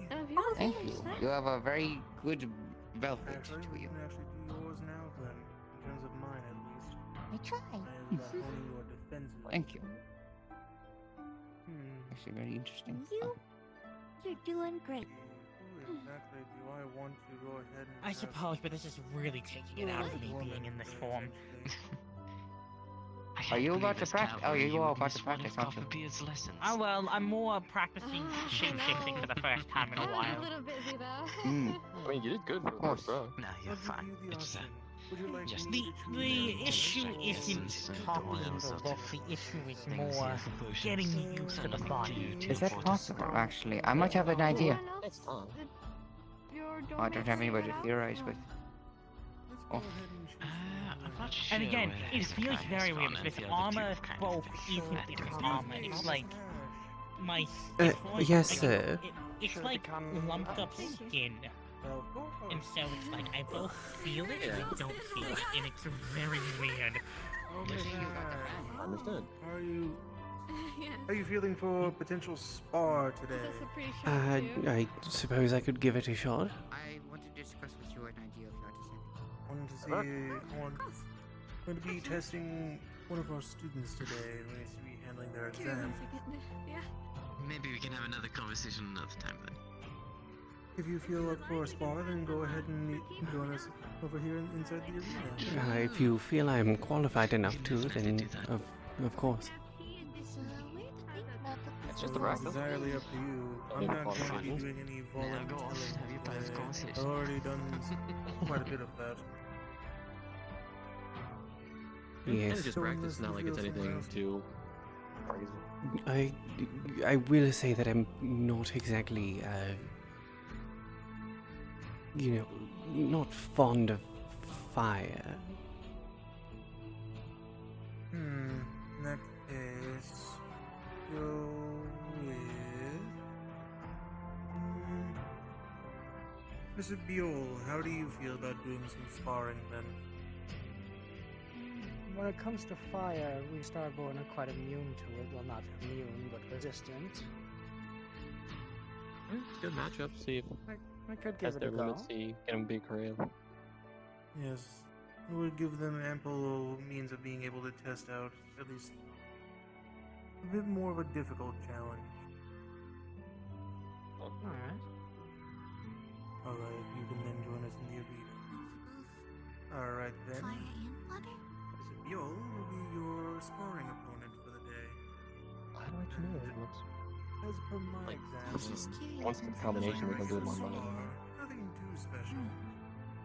handwriting. Oh, Thank you. You have a very good velvet to you. You can actually do yours now, then, in terms of mine at least. I tried. Honing your defenses. Thank you. Actually, very interesting. You're doing great. Who exactly do I want to go ahead and... I suppose, but this is really taking it out of me being in this form. Are you about to practice? Oh, you are about to practice, aren't you? Oh well, I'm more practicing shape-shifting for the first time in a while. I'm a little busy though. I mean, you did good for the bro. No, you're fine. It's just The issue isn't copying the look, the issue is more getting used to the body. Is that possible, actually? I might have an idea. I don't have anybody to theorize with. Oh. And again, it feels very weird because this armor both isn't this armor. It's like my. Yes, sir. It's like lumped up skin. And so it's like I both feel it and I don't feel it, and it's very weird. Understood. How are you feeling for potential spar today? I suppose I could give it a shot. I want to discuss with you an idea of how to say. Wanted to see... I'm going to be testing one of our students today. We're going to be handling their exam. Maybe we can have another conversation another time then. If you feel up for a spar, then go ahead and join us over here inside the arena. If you feel I'm qualified enough to, then of course. That's just the bracket. It's entirely up to you. I'm not going to be doing any volunteering. I've already done quite a bit of that. Yes. Just practice, not like it's anything too crazy. I will say that I'm not exactly, not fond of fire. In that case, go with... Mr. Biol, how do you feel about doing some sparring then? When it comes to fire, we Starborn are quite immune to it. Well, not immune, but resistant. Good matchup. See if I could give test it their a go. limits, see, get them big crave. Yes, it would give them ample means of being able to test out at least a bit more of a difficult challenge. Alright. Alright, you can then join us in the arena. Alright then. Fire and water? Yol will be your sparring opponent for the day. How do I know it looks As per my like example, once the combination, we can do it one money. nothing too special.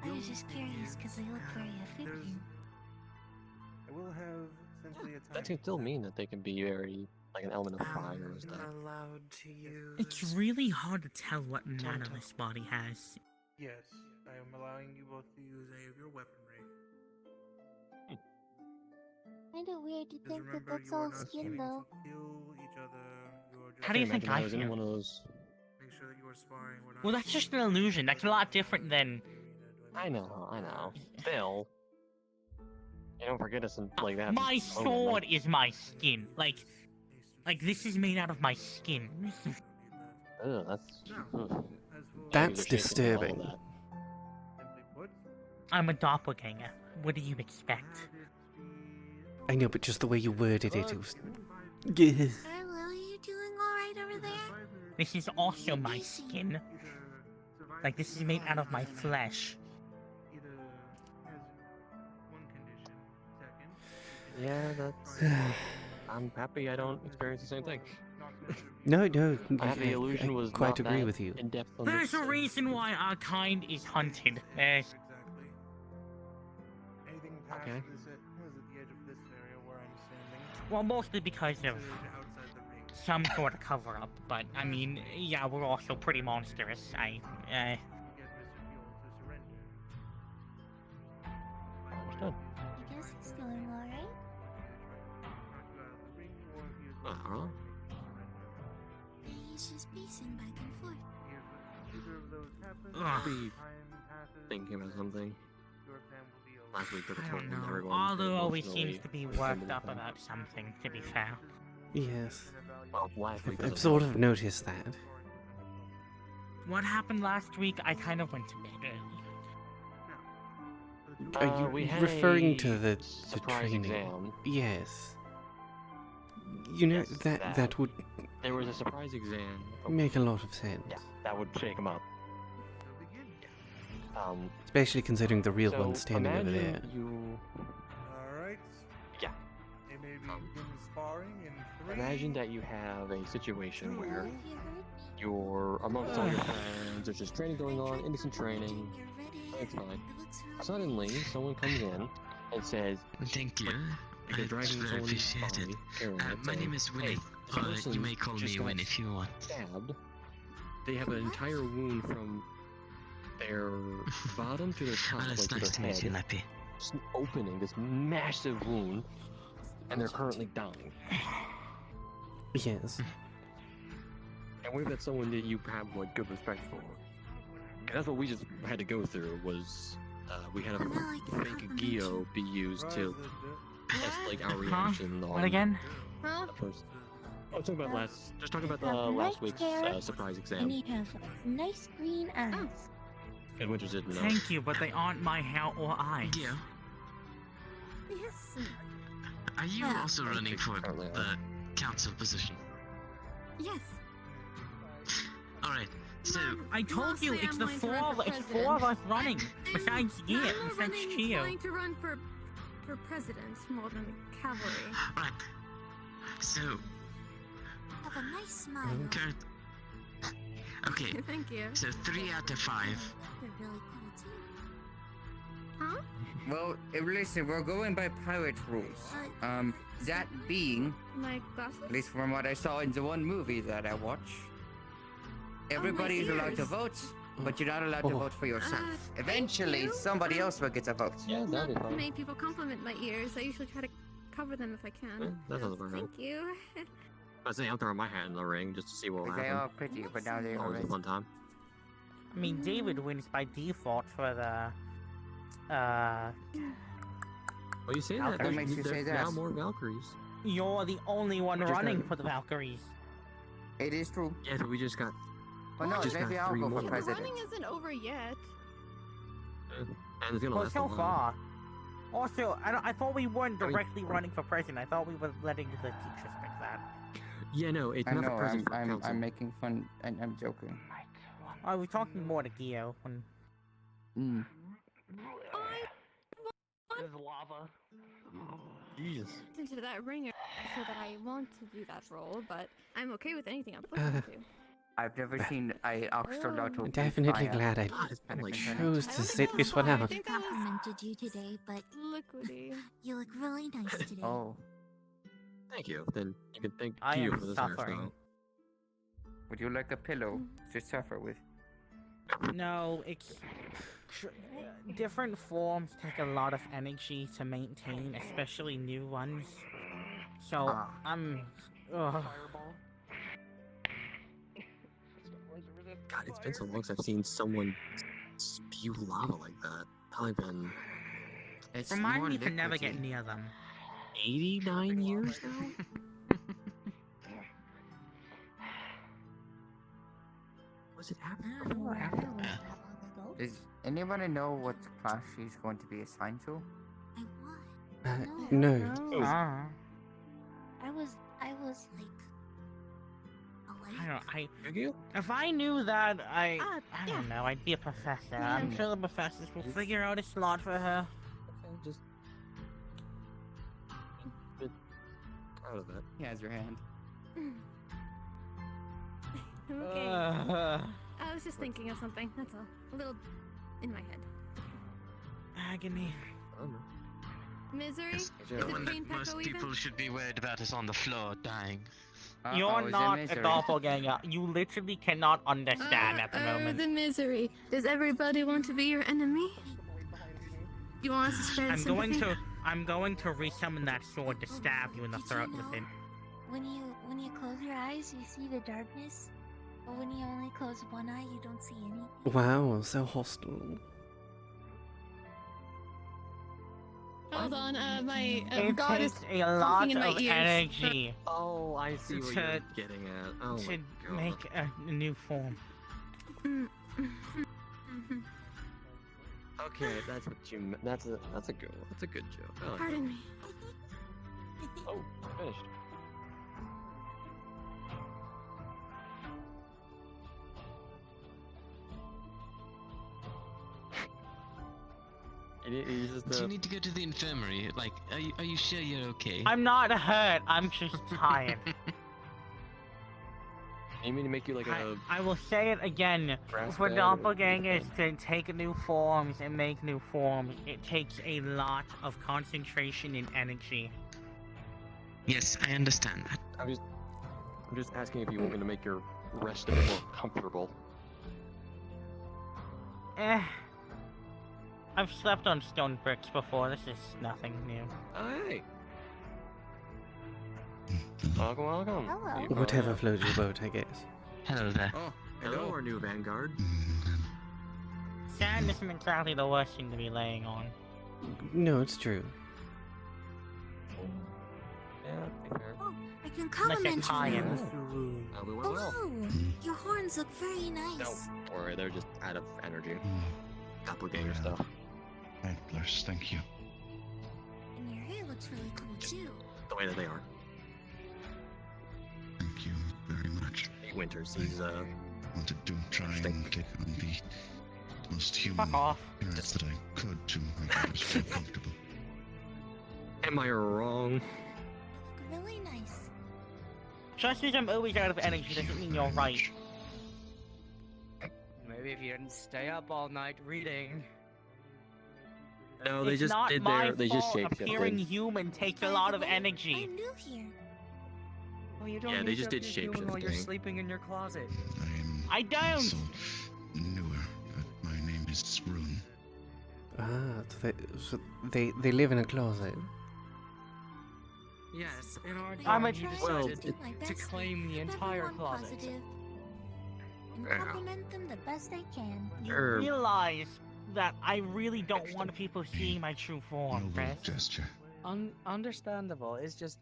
I was just curious because they look very efficient. I will have simply a time. That can still mean that they can be very, like, an element of fire and stuff. Allowed to use. It's really hard to tell what mana this body has. Yes, I am allowing you both to use any of your weaponry. Kind of weird to Just think that remember, that's you are all not skin aiming though. to kill each other. You are just How do you think I was in feel? one of those. Make sure that you are sparring. We're not Well, that's just an illusion. That's a lot different than. I know. Still, you don't forget us like that. My sword is my skin. Like this is made out of my skin. Ugh, that's. Ugh. That's disturbing. I'm a doppelganger. What do you expect? I know, but just the way you worded it, it was. Hello, are you doing alright over there? This is also my skin. Like, this is made out of my flesh. Yeah, that's. I'm happy I don't experience the same thing. No, I'm happy the illusion was quite not agree that with you. in depth on There's this. a reason why our kind is hunted. There's... Anything past Okay. this is at the edge of this area where I'm standing. Well, mostly because of Outside the ring. some sort of cover-up, but, I mean, yeah, we're also pretty monstrous. Get Mr. Fuel to surrender. Understood. I guess he's doing alright. Uh-huh. He's just pacing back and forth. Either of those happens, Ugh. Be time passes, thinking about something. your exam will be over. Last week took a I toll don't on know. everyone. Aldo always emotionally, seems to be physically, worked up mentally. about something, to be fair. Yes. Well, last week I've was a sort of noticed that. What happened last week, I kind of went to bed early. Are you we had referring a to the surprise training? exam. Yes. You know, Yes, that would There was a surprise exam. make a lot of sense. Yeah, that would shake him up. Especially considering the real so one standing over imagine there. You, Alright. yeah. They may begin sparring in 3. Imagine that you have a situation where you're amongst all your friends, there's just training going on, innocent training, it's fine. Suddenly, someone comes in and says, Thank you. Like they're dragging It's very someone appreciated. My name is Winnie, but you may call me Win if you want. Stabbed. They have an entire wound from their bottom to their top, Oh, like that's to nice their to meet head. you, Lappy. Just opening this massive wound, and they're currently dying. Yes. And what if that's someone that you have like good respect for? And that's what we just had to go through. Was we had a fake Geo be used to test like our reaction on What again? Huh? the first. Oh, talking about just talking about the Have last nice week's hair, surprise And exam. he has nice green eyes. And Winters didn't know. Thank you, but they aren't my hair or eyes. Yeah. Yes. Are you Yeah. also running for the council position? Yes. Alright, so I told you, Mostly it's I'm the going to run for it's four president. of us running. Besides you, besides Chio. Trying to run for president more than cavalry. right. So Have a nice smile. current. Okay, Thank you. so 3 out of 5. They're really cool too. Huh? Well, listen, we're going by pirate rules. That being, My glasses? at least from what I saw in the one movie that I watched, everybody is allowed to ears. vote, but you're not allowed to vote for yourself. Eventually, you. somebody else will get a vote. Yeah, that'd be Not fine. many people compliment my ears. I usually try to cover them if I can. Yeah, that doesn't work out. Thank you. I say I'm throwing my hat in the ring just to see what will They happen. are pretty, but now they are Always a red. fun time. I mean, David wins by default for the. Well, you say How that. come There's, makes you say there's now that? more Valkyries. You're the only one Just running got- for the Valkyries. It is true. Yeah, but we just got Well, no, Just maybe got I'll 3 go for more. The president. running isn't over yet. And it's gonna Well, last so a while. far. Also, I thought we weren't directly running for president. I thought we were letting the teachers pick that. Yeah, no, it's I not know, the president for council. I'm making fun, and I'm joking. I was talking more to Gio when. There's lava. Jesus. Into that ringer so that I want to do that role, but I'm okay with anything I'm put into. I've never seen a axolotl. I'm definitely fire. glad I chose to sit this one out. I complimented you today, but liquidy. You look really nice today. Oh, Thank you. Then you can thank I you am for this suffering. hairstyle. Would you like a pillow to suffer with? No, it's different forms take a lot of energy to maintain, especially new ones. So I'm. Ugh. God, it's been so long since I've seen someone spew lava like that. Probably been. Remind me to never get near them. 89 years now? Was it after? Does anybody know what class she's going to be assigned to? No. I was like. I don't. If I knew that, I don't know. I'd be a professor. I'm sure the professors will figure out a slot for her. Just. Out of that. He has your hand. Okay. I was just thinking of something, that's all. A little in my head. Agony. Misery? Yes, Is the it one that pain most Pecco even? people should be worried about is on the floor, dying. You're not a doppelganger. You literally cannot understand at the moment. The misery. Does everybody want to be your enemy? You want us to spread sympathy? I'm going to resummon that sword to stab you in the throat with it. When you close your eyes, you see the darkness. But when you only close one eye, you don't see anything. Wow, so hostile. Hold on, my It god takes is a talking lot in my of ears. energy Oh, I see what to, you're getting at. Oh to my god. make a new form. Okay, that's what you. That's a good joke. I like Pardon me. that. Oh, finished. Do you need to go to the infirmary? Like, are you sure you're okay? I'm not hurt. I'm just tired. You mean to make you like a? I will say it again. For Grass-fed doppelgangers to take new forms and make new forms, it takes a lot of concentration and energy. Yes, I understand that. I'm just asking if you want me to make your rest a bit more comfortable. I've slept on stone bricks before. This is nothing new. Oh, hey. Welcome. Hello. Whatever floats your boat, I guess. Hello there. Oh, hello, our new vanguard. Sand isn't exactly the worst thing to be laying on. No, it's true. Yeah, to be fair. Oh, I can compliment you now. We went well. Hello. Your horns look very nice. Don't worry, they're just out of energy. Doppelganger stuff. Antlers, thank you. And your hair looks really cool too. The way that they are. Thank you very much. Hey, Winters, he's wanted to try and take on the most human appearance that I could to make others feel comfortable. Am I wrong? Really nice. Just because I'm always out of energy doesn't mean you're right. Maybe if you didn't stay up all night reading. No, they It's just not did my their. They just fault appearing shapeshifted. human takes a lot of energy. I'm new here. Well, you don't Yeah, need they just to did appear human while you're shapeshifting. sleeping in your closet. I don't. Also newer. My name is Rune. So they live in a closet. Yes, in our I'm time, you well, decided to claim the entire closet. Positive. And Yeah. compliment them the best I can. You realize that I really don't want people seeing my true form, Chris. Gesture. Understandable. It's just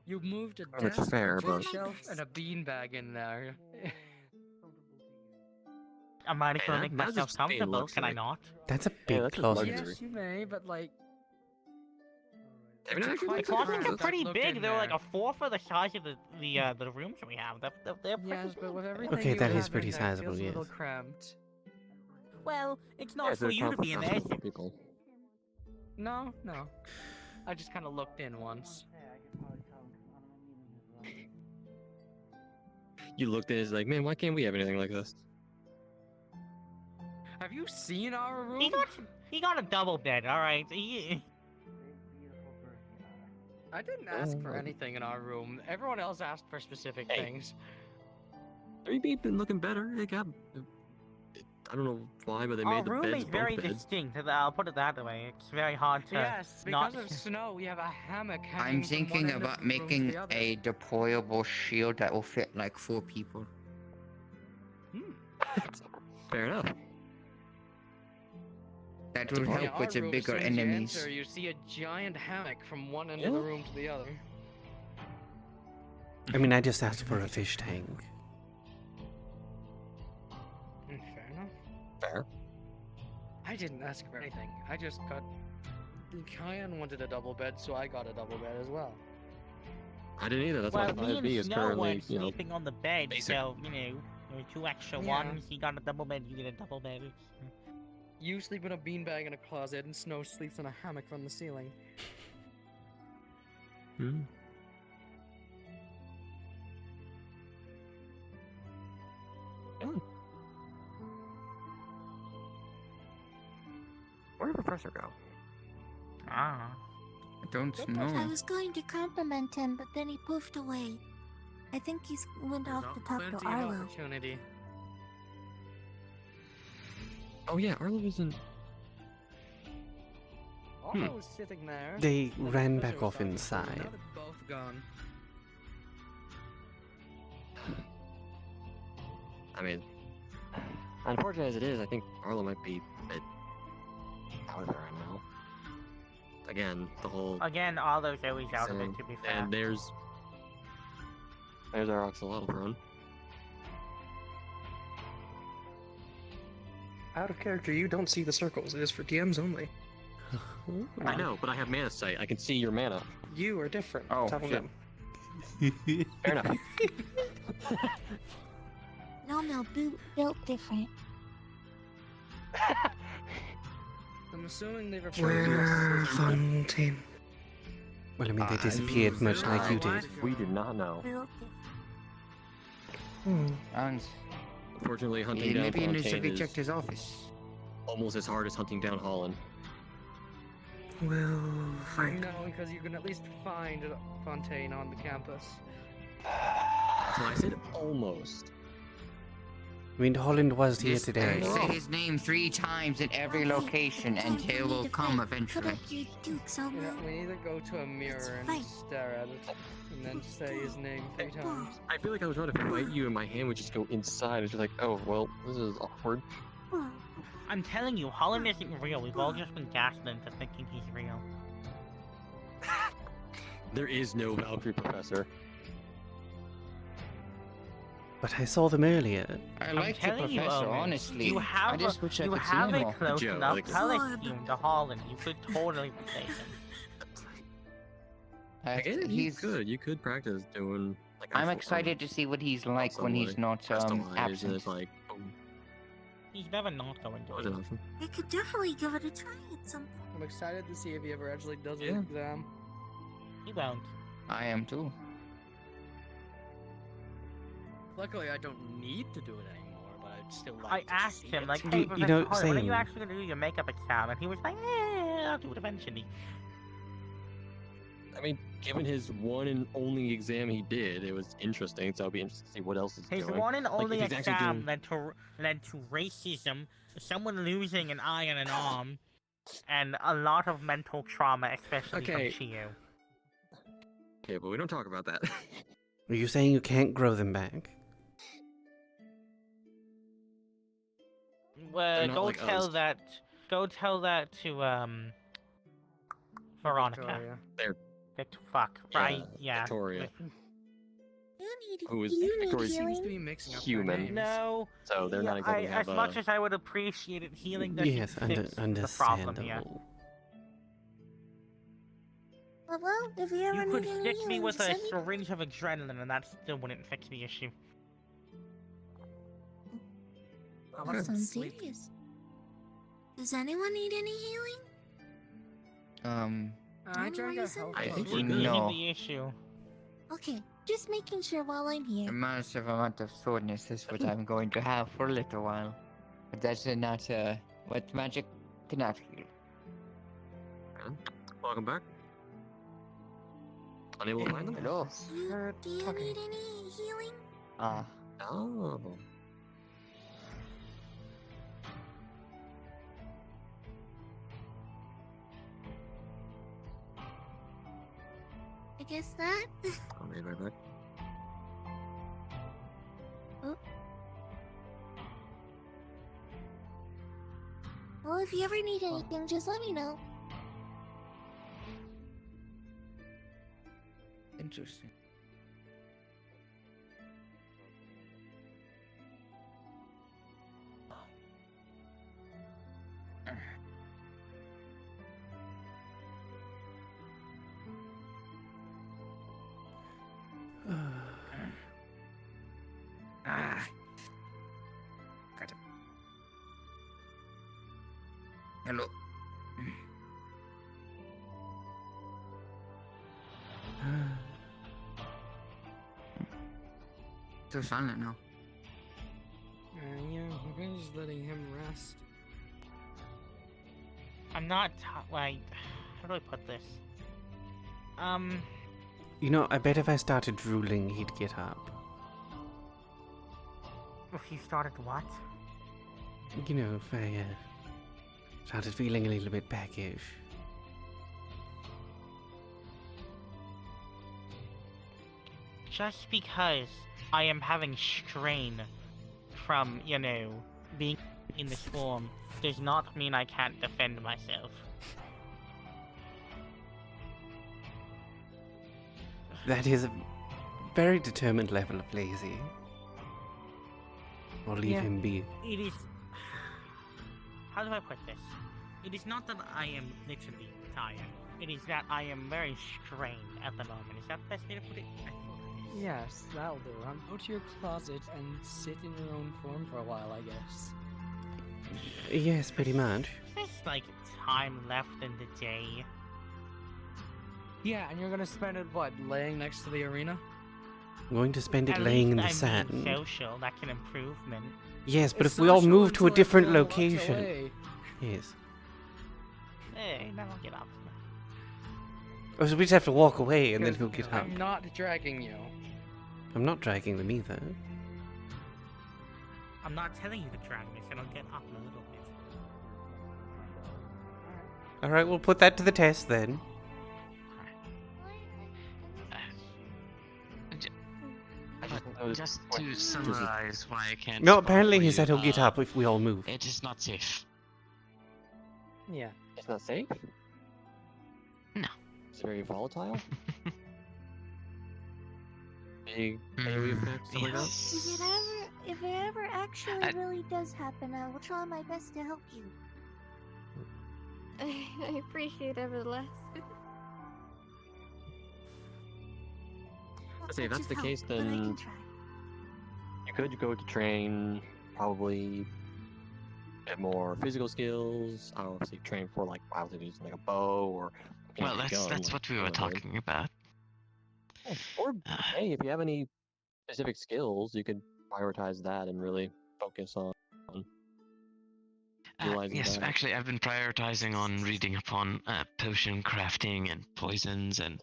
you moved a Well, that's desk, fair, a but- bookshelf, and a beanbag in there. I might as Hey, well that- make that's myself just being comfortable, can I luxury. not? That's a Yeah, big that's a closet. luxury. Yes, you may, but like. I mean, actually, The that's closets are that's- pretty looked big. in They're like there. a fourth of the size of the rooms we have. They're pretty Yes, but with big. everything Okay, you that have is pretty in there, it sizable, feels a little yes. cramped. Well, it's Yeah, not it's for a you to be in there. complex of people. No, no. I just kind of looked in once. You looked at it, it's like, man, why can't we have anything like this? Have you seen our room? He got a double bed. All right. I didn't ask for Oh. anything in our room. Everyone else asked for specific Hey. things. 3B been looking better. They got. I don't know why, but they Our made the room beds is bunk very beds. distinct. I'll put it that way. It's very hard to Yes, not. because of snow, we have a hammock hanging I'm from one thinking end of about the room to making the other. a deployable shield that will fit like 4 people. Fair enough. That will Yeah, help our with the room, as bigger soon as you enemies. enter, you see a giant hammock from one end of the room to the other. I mean, I just asked for a fish tank. Fair enough. Fair. I didn't ask for anything. I just got. Kaia wanted a double bed, so I got a double bed as well. I didn't either. That's Well, why me 5B and is Snow currently, weren't you know. sleeping on the bed, basic. so you know, there were 2 extra Yeah. ones. He got a double bed. You get a double bed. You sleep in a beanbag in a closet, and Snow sleeps in a hammock from the ceiling. Hmm. Yeah. Where did Professor go? Ah. I don't I know. was going to compliment him, but then he poofed away. I think he's went off to talk to Plenty of Arlo. opportunity. Oh yeah, Arlo isn't. Arlo was sitting there. They and the ran professor back was off talking to him. inside. Now they're both gone. I mean, unfortunate as it is, I think Arlo might be a bit out of it right now. the whole. Again, all those always out of it, to be fair. And there's our axolotl run. Out of character, you don't see the circles. It is for DMs only. I know, but I have mana sight. I can see your mana. You are different. Oh, Tell shit. them. Fair enough. No, built different. I'm assuming they refer We're a to fun team. Well, I mean, they disappeared much like you did. We did not know. And Unfortunately, hunting down maybe in the Fontaine is Subjector's office. almost as hard as hunting down Holland. We'll find. No, because you can at least find Fontaine on the campus. That's why I said almost. I mean, Holland was here Just today. say his name 3 times in every location and he will come eventually. You know, we either go to a mirror and stare at it, and then say his name 3 times. I feel like I was trying to fight you and my hand would just go inside. It's just like, oh, well, this is awkward. I'm telling you, Holland isn't real. We've all just been gaslit into thinking he's real. There is no Valkyrie Professor. But I saw them earlier. I like the telling you, professor, Owen, honestly. You have I just wish I you could see have him a more. close Joe, enough like- telephone to Holland. You could totally replace him. Again, you could practice doing like. I'm actual excited to see what he's like when he's not customized, and absent. it's like, boom. He's never not going to That was be. an option. I could definitely give it a try at some point. I'm excited to see if he ever actually does Yeah. an exam. He won't. I am too. Luckily, I don't need to do it anymore, but I'd still like I to asked see him, it. like, You- hey, you Professor know, Holland, when are same. you actually going to do your makeup exam? And he was like, I'll do it eventually. I mean, given his one and only exam he did, it was interesting. So I'll be interested to see what else he's His doing. one and Like, if only he's actually exam doing- led to racism, someone losing an eye and an arm, and a lot of mental trauma, especially Okay. from Chio. Okay, but we don't talk about that. Are you saying you can't grow them back? Well, not go like tell us. that. Go tell that to Veronica. Victoria. There. Fuck. Right? Yeah. Victoria. You who is You need Victoria's healing? Seems to be mixing up their human. names. No. So they're yeah, not exactly as have much a. as I would appreciate it, healing doesn't Yes, fix the problem here. understandable. Well, if you ever You could need any stick me healing, with just a let me know. syringe of adrenaline, and that still wouldn't fix the issue. That sounds serious. Does anyone need any healing? I Any drank a reason? health I think potion. we're good. Isn't the issue. Okay, just making sure while I'm here. A massive amount of soreness is what I'm going to have for a little while. But that's not what magic cannot heal. Welcome back. Unable to find them? Hello. Do you need any healing? Oh. I guess that. I'll be right back. Oh. Well, if you ever need anything, just let me know. Interesting. Got it. Hello. So silent now. Yeah, we're kind of just letting him rest. I'm not like, how do I put this? You know, I bet if I started drooling, he'd get up. If you started what? You know, if I started feeling a little bit peckish. Just because I am having strain from, you know, being in this form does not mean I can't defend myself. That is a very determined level of lazy. Or leave Yeah, him be. It is. How do I put this? It is not that I am literally tired. It is that I am very strained at the moment. Is that the best way to put it? Yes, that'll do. Go to your closet and sit in your own form for a while, I guess. Yes, pretty much. There's like time left in the day. Yeah, and you're gonna spend it, what, laying next to the arena? I'm going to spend it At laying in least the I'm being sand. social. That can improvement. Yes, but It's if we all social move to a until different everyone walks location. away. Yes. Hey, then I'll get up. Oh, so we just have to walk away and then Because he'll get up. I'm not dragging you. I'm not dragging them either. I'm not telling you to drag me, so I'll get up in a little bit. Alright, we'll put that to the test then. Just to summarize why I can't. No, spot apparently for he you, said he'll get up if we all move. It is not safe. Yeah. It's not safe? No. It's very volatile? Big AoE effects, stuff like that? If it ever actually really does happen, I will try my best to help you. I appreciate it, nevertheless. Let's say if that's the Just case, help, but I can then try. you could go to train probably a bit more physical skills. Obviously, train for like obviously using like a bow or Well, a gun, that's like what we were Armored. talking about. Or hey, if you have any specific skills, you could prioritize that and really focus on utilizing Yes, that. actually, I've been prioritizing on reading upon potion crafting and poisons and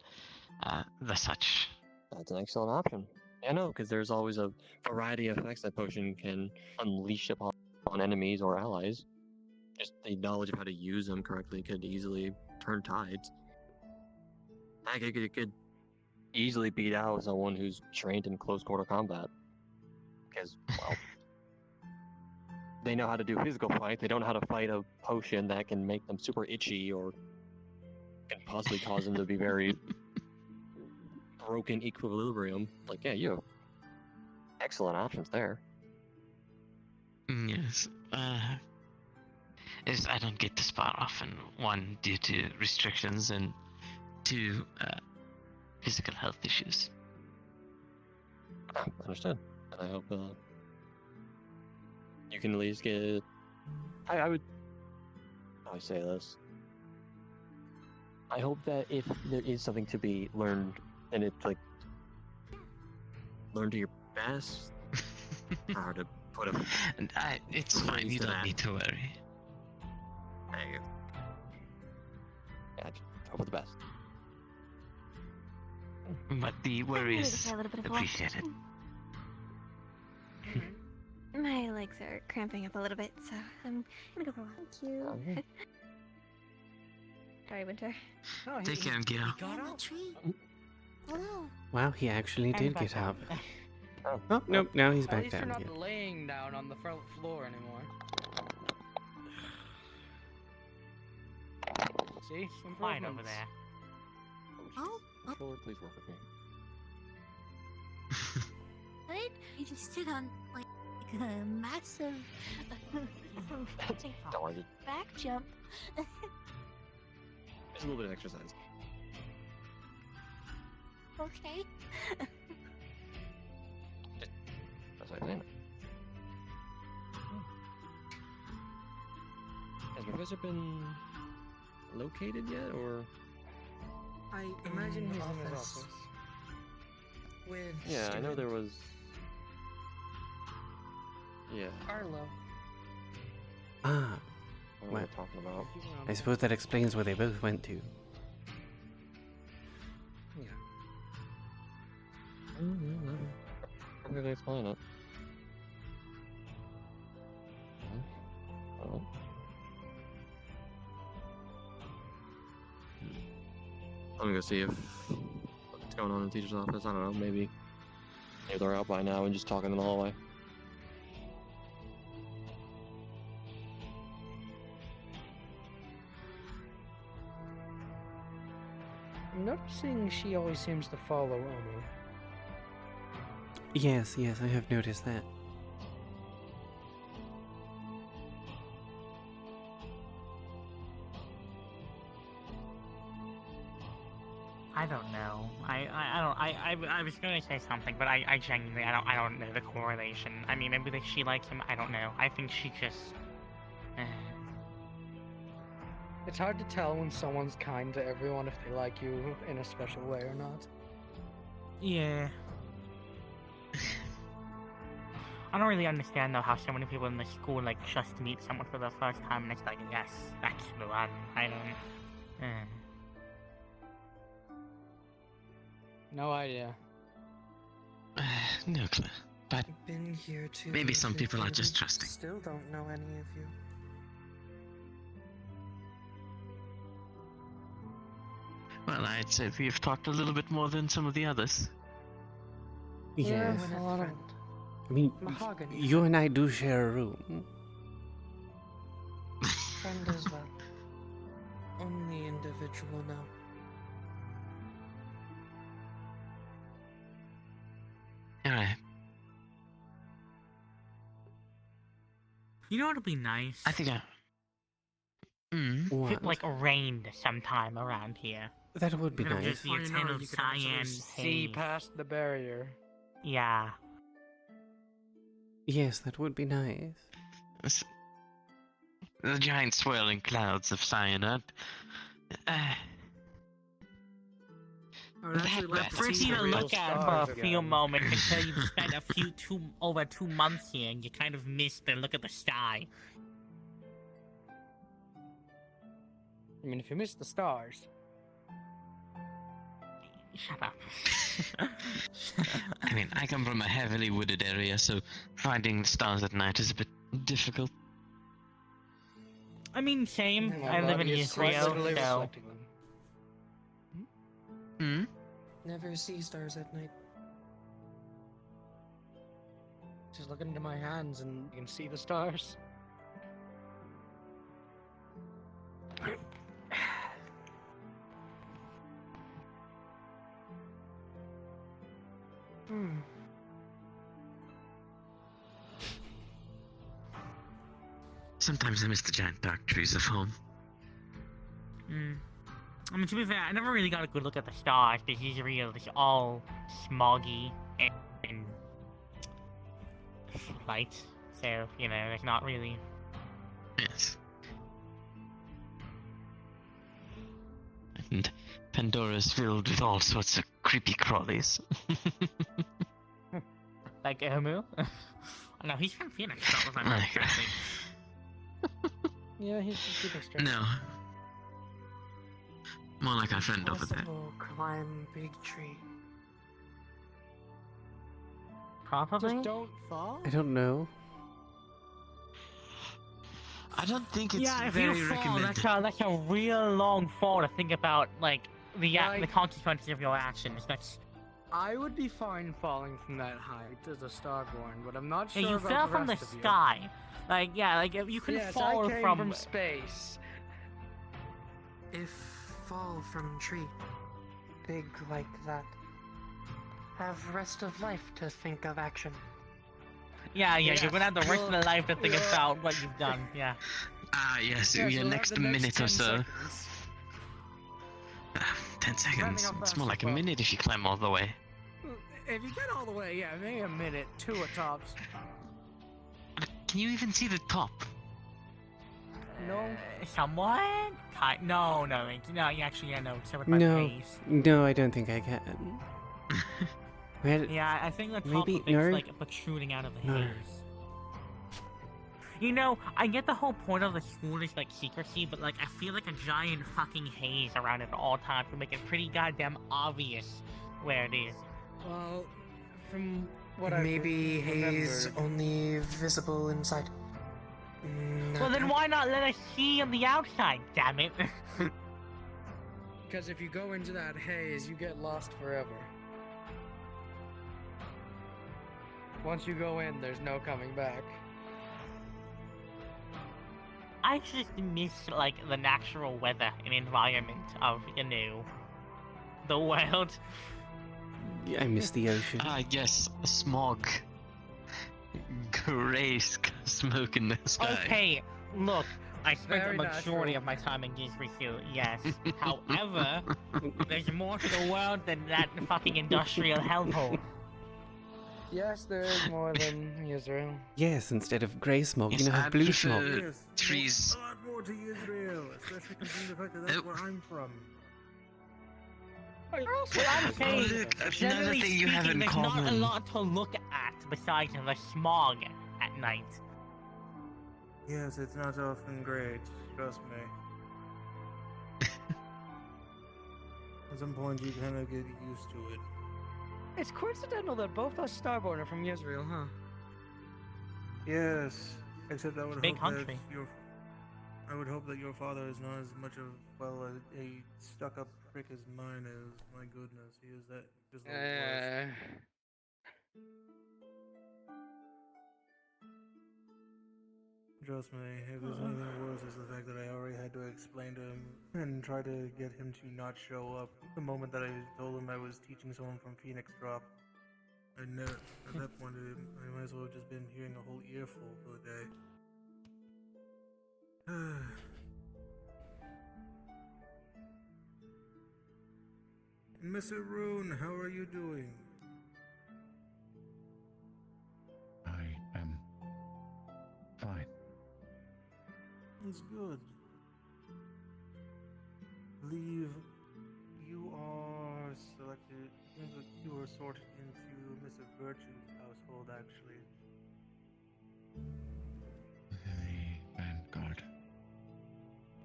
the such. That's an excellent option. Yeah, no, because there's always a variety of effects that potion can unleash upon enemies or allies. Just the knowledge of how to use them correctly could easily turn tides. Heck, it could easily beat out someone who's trained in close quarter combat. Because, well, they know how to do physical fight. They don't know how to fight a potion that can make them super itchy or can possibly cause them to be very broken equilibrium. Like, yeah, you excellent options there. Yes. Is I don't get to spot often. One, due to restrictions, and two, physical health issues. Understood. And I hope you can at least get. I would. How do I say this? I hope that if there is something to be learned, and it's like learn to your best, or to put a. And it's fine. You don't need to worry. Thank you. Yeah, just hope for the best. But the worry need to is try a little bit of walk. appreciated. My legs are cramping up a little bit, so I'm gonna go for a walk. Thank you. Sorry, Winter. Take care, Gil. Hello. Wow, he actually I'm did back get up. down. Oh, nope, now he's At back least you're down not again. laying down on the front floor anymore. See? Fine over Improvements. there. Oh, Controller, please work with me. what? You just stood on like a massive Don't worry, back jump. it's a little bit of exercise. Okay. That's what I'm saying. Has Professor been located yet, or? I imagine he's in his office. With Yeah, I know there was. Yeah. Arlo. Ah, What well, am I talking about? I suppose that explains where they both went to. Yeah. How could I explain it? Oh. I'm gonna go see if what's going on in the teacher's office. I don't know. Maybe they're out by now and just talking in the hallway. I'm noticing she always seems to follow Omo. Yes, I have noticed that. I don't know. I was gonna say something, but I genuinely I don't know the correlation. I mean, maybe she likes him. I don't know. I think she just. It's hard to tell when someone's kind to everyone if they like you in a special way or not. Yeah. I don't really understand though how so many people in the school like just meet someone for the first time and it's like, yes, that's the one. I don't. No idea. No clue. But Been here too. maybe some people are just trusting. Still don't know any of you. Well, I'd say we've talked a little bit more than some of the others. Yes. A lot of I mean, mahogany. you and I do share a room. Friend as well. Only individual now. Alright. You know what'd be nice? I think If What? it like rained sometime around here. That would be Instead of nice. just the eternal You could actually cyan see haze. past the barrier. Yeah. Yes, that would be nice. The giant swirling clouds of cyanide. Pretty to look at for a few moments until you've spent over 2 months here and you kind of miss the look at the sky. I mean, if you miss the stars. Shut up. I mean, I come from a heavily wooded area, so finding the stars at night is a bit difficult. I mean, same. My I live in body is quite Israel, literally so. reflecting them. Never see stars at night. Just look into my hands and you can see the stars. Sometimes I miss the giant dark trees of home. I mean, to be fair, I never really got a good look at the stars because Israel is all smoggy and light. So, you know, it's not really. Yes. And Pandora's filled with all sorts of creepy crawlies. Like Omu? No, he's from Phoenix, that was my correctly. Yeah, he's from Phoenix. No. More like our friend over there. Possible climb big tree. Probably? Just don't fall? I don't know. I don't think it's yeah, if very you fall, recommended. that's a real long fall to think about, like, the consequences of your actions. That's... I would be fine falling from that height as a starborn, but I'm not sure Yeah, you about fell the from the rest of you. sky. Like, yeah, like, if you can Yes, fall I came from... from space. If fall from tree big like that, have rest of life to think of action. Yeah, you're gonna have the rest of the life to think well, about what you've done, yeah. Ah, yes, Yes, your we'll have next the next minute 10 or so. seconds. 10 seconds. how It's fast more you like a fall. minute if you climb all the way. If you get all the way, yeah, maybe a minute, 2 at tops. Can you even see the top? No, somewhat? No, actually, yeah, no, except with my No, face. no, I don't think I can. Yeah, I think the top maybe of it's no. like protruding out of the No. haze. You know, I get the whole point of the school is like secrecy, but like I feel like a giant fucking haze around it at all times would make it pretty goddamn obvious where it is. Well, from what Maybe I haze only visible inside. Well, then why not let us see on the outside, damn it? Because if you go into that haze, you get lost forever. Once you go in, there's no coming back. I just miss, like, the natural weather and environment of, you know, the world. Yeah, I miss the ocean. Ah, yes, smog. Gray smoke in the sky. Okay, look, I spent Very the majority natural. of my time in Gizrisu, yes. However, there's more to the world than that fucking industrial hellhole. Yes, there is more than Israel. Yes, instead of grey smoke, Yes, you know, I have blue prefer smoke. Yes, trees. A lot more to Israel, especially considering the fact that that's where I'm from. What I'm saying, look, another generally thing you have speaking, in there's not a common. lot to look at besides the smog at night. Yes, it's not often great, trust me. At some point, you kind of get used to it. It's coincidental that both us Starborn are from Israel, huh? Yes, except I would Big hope country. that your father is not as much of a stuck-up prick as mine is. My goodness, he is that just like worse. Trust me, if there's anything worse, is the fact that I already had to explain to him and try to get him to not show up the moment that I told him I was teaching someone from Phoenix Drop. And at that point, I might as well have just been hearing a whole earful for the day. Mr. Rune, how are you doing? I am fine. That's good. Believe you are selected. I think that you were sorted into Mr. Virtue's household, actually. The Vanguard.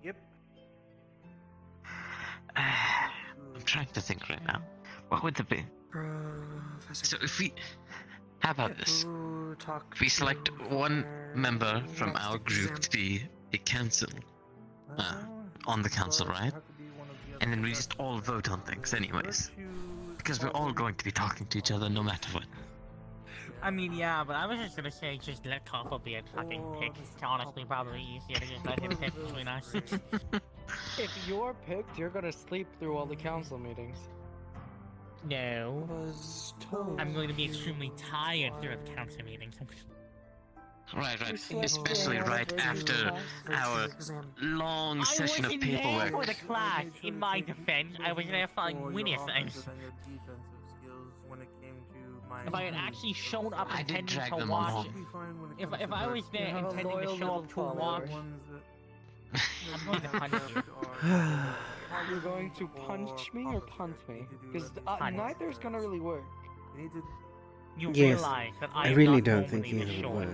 Yep. I'm trying to think right now. What would it be? So if we... How about this? If we select one member from our group to be a council, on the council, right? And then we just all vote on things anyways. Because we're all going to be talking to each other no matter what. I mean, yeah, but I was just gonna say, just let Copper be a fucking pick. It's honestly probably easier to just let him pick between us. If you're picked, you're gonna sleep through all the council meetings. No. I'm going to be extremely tired throughout the council meetings. Right. slept Especially in right after our long session of I wasn't there paperwork. for the class. In my defense, I was there for like witnesses. If I had actually shown up I did intending drag to them watch, home. if I was there intending to show up to watch, I'm going to punch you. You're going to punch me or punt me? Because Punch. neither's gonna really work. You Yes, realize that I am really not don't think normally either this would short.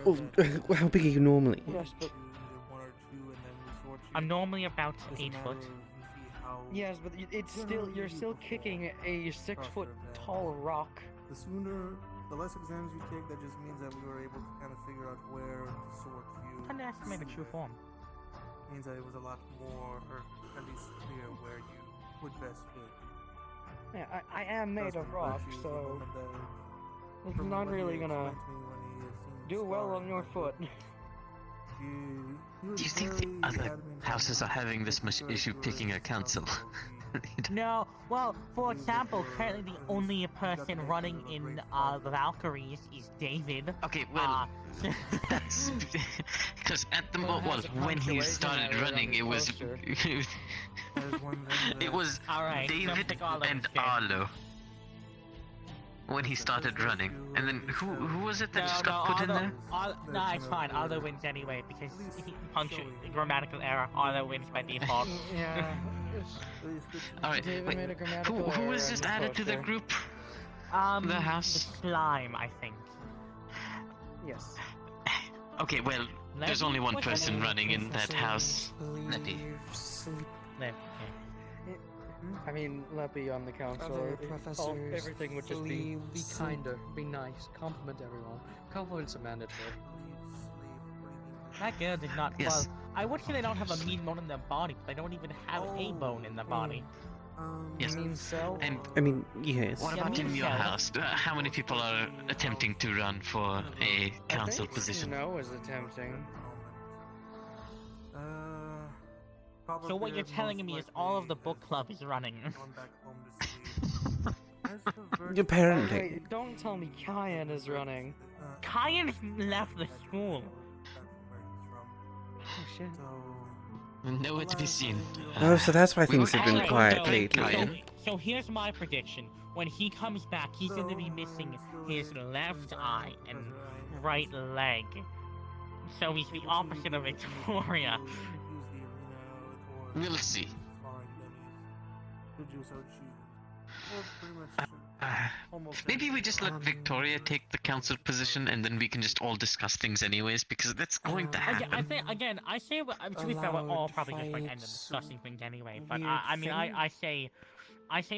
work. Oh, how big are you normally? Yes, but I'm normally about 8 foot. yes, but you're still kicking a 6-foot tall rock. The less exams you take, that just means that we were able to kind of figure out where to sort you. Underestimate the true form. Means that it was a lot more, or at least clear where you would best fit. Yeah, I am made of rock, so it's not really gonna do well on your foot. Do you think the other houses are having this much issue picking a council? No, well, for example, currently the only person running in the Valkyries is David. Okay, well, that's because at the moment, when he started running, it was David and Arlo. When he started running, and then who was it that just got put in there? No, it's fine. Arlo wins anyway because grammatical error. Arlo wins by default. Yeah. Alright, wait, who was just added to the group? The house? The slime, I think. Yes. Okay, well, there's only one person running in that house. Leppy. I mean, Leppy on the council. Everything would just be kinder, be nice, compliment everyone. Compliments are mandatory. That girl did not. Yes. Well, I would say they don't have a mean bone in their body, but they don't even have a bone in their body. Yes. And I mean, yes. what about in your house? How many people are attempting to run for a council position? Snow is attempting. So what you're telling me is all of the book club is running. Apparently. Wait, don't tell me Kaia is running. Kaia's left the school. Oh shit. Nowhere to be seen. Oh, so that's why We things were have been actually quiet going to lately. Kaia. So here's my prediction. When he comes back, he's going to be missing his left eye and right leg. So he's the opposite of Victoria. We'll see. Maybe we just let Victoria take the council position and then we can just all discuss things anyways, because that's going to happen. I say, to be fair, we're all probably just going to end up discussing things anyway, but I say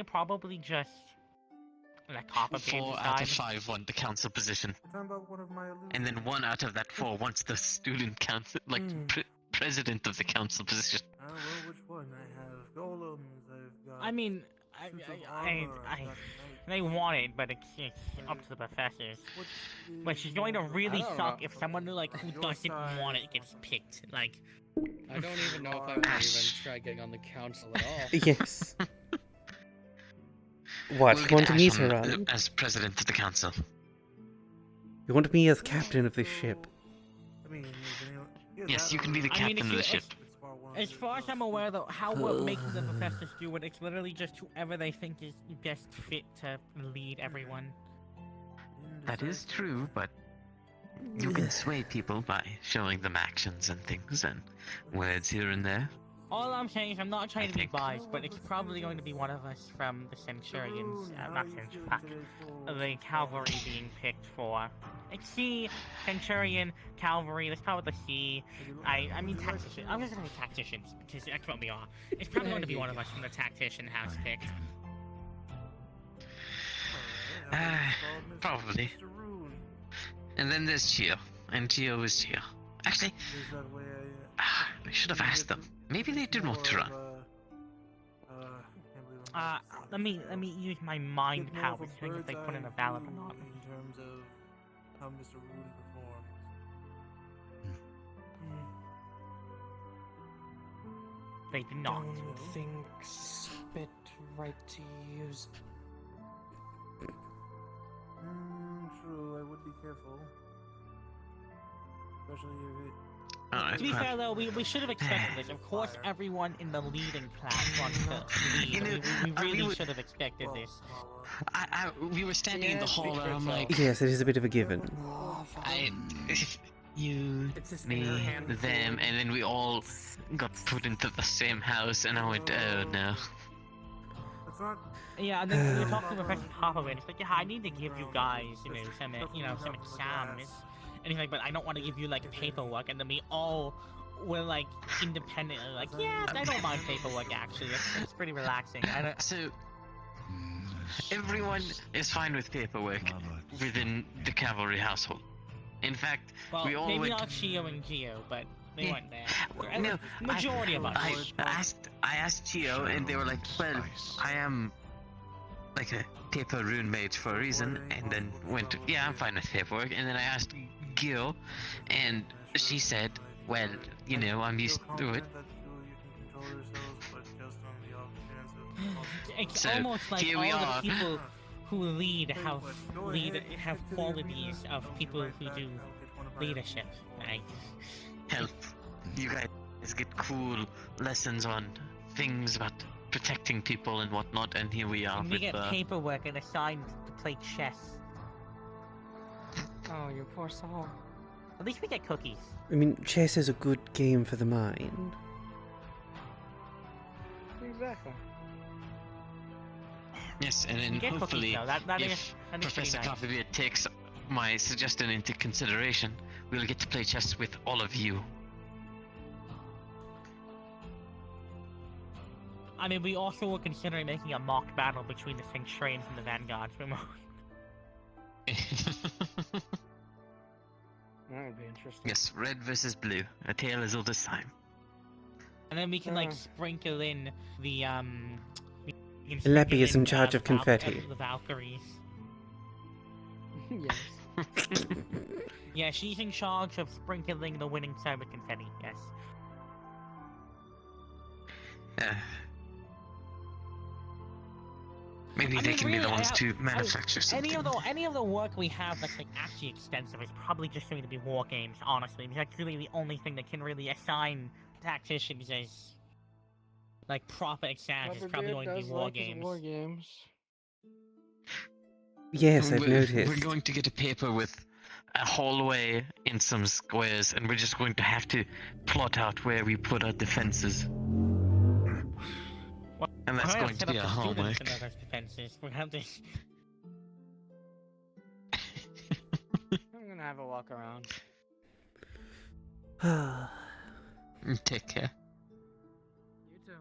probably just let Copper 4 out of 5 want the council position. And then 1 out of that 4 wants the student council, like, president of the council position. Well, which one? I have golems, I've got... I mean, they want it, but it's up to the professors. But she's going to really suck if someone who doesn't want it gets picked. Like, I don't even know if I would even try getting on the council at all. Yes. What, We'll you want get me Ash to on, run? as president of the council. You want me as captain of this ship? Yes, you can be the captain of the ship. As far as I'm aware, though, how we're making the professors do it, it's literally just whoever they think is best fit to lead everyone. That is true, but you can sway people by showing them actions and things and words here and there. All I'm saying is I'm not trying to be biased, but it's probably going to be one of us from the Centurions, not Centurions, fuck, the Cavalry being picked for. It's C, Centurion, Cavalry, let's start with the C. I mean Tactician, I'm just gonna say Tacticians, because that's what we are. It's probably going to be one of us from the Tactician house picked. Probably. And then there's Chio, and Chio is Chio. Actually, I should have asked them. Maybe they do want to run. Let me use my mind powers, seeing if they put in a ballot or not. In terms of how Mr. Rune performs. They did not. Don't think spit right to use. True, I would be careful. Especially if it. To be fair, though, we should have expected this. Of course, everyone in the leading class wants to lead. We really should have expected this. We were standing in the hall, and I'm like, Yes, it is a bit of a given. You, me, them, and then we all got put into the same house, and I went, oh no. Yeah, and then we were talking to Professor Popovich. It's like, yeah, I need to give you guys, some exams. And he's like, but I don't want to give you like paperwork. And then we all were like independently, like, yeah, I don't mind paperwork actually. It's pretty relaxing. So everyone is fine with paperwork within the cavalry household. In fact, well, we all maybe went... not Chio and Gio, but they weren't there. No, majority of us. I asked Chio, and they were like, well, I am like a paper rune mage for a reason, and then went, yeah, I'm fine with paperwork. And then I asked Gil, and she said, well, I'm used to it. It's almost like all the people who lead have qualities of people who do leadership. Right? Help. You guys get cool lessons on things about protecting people and whatnot, and here we are and we get paperwork and assigned to play chess. Oh, you poor soul. At least we get cookies. I mean, chess is a good game for the mind. Exactly. Yes, and then hopefully, if Professor Coffee Beer takes my suggestion into consideration, we'll get to play chess with all of you. I mean, we also were considering making a mock battle between the Centurions and the Vanguards. That would be interesting. Yes, red versus blue. A tale as old as time. And then we can sprinkle in the Leppy is in charge of confetti. The Valkyries. Yes. Yeah, she's in charge of sprinkling the winning side with confetti. Yes. Maybe they can be the ones to manufacture something. Any of the work we have that's actually extensive is probably just going to be war games. Honestly, because that's really the only thing that can really assign tacticians as proper exams. Is probably going to be war games. Yes, I've noticed. We're going to get a paper with a hallway in some squares, and we're just going to have to plot out where we put our defenses. And that's going to be our homework. We're going to... I'm gonna have a walk around. Take care. You too.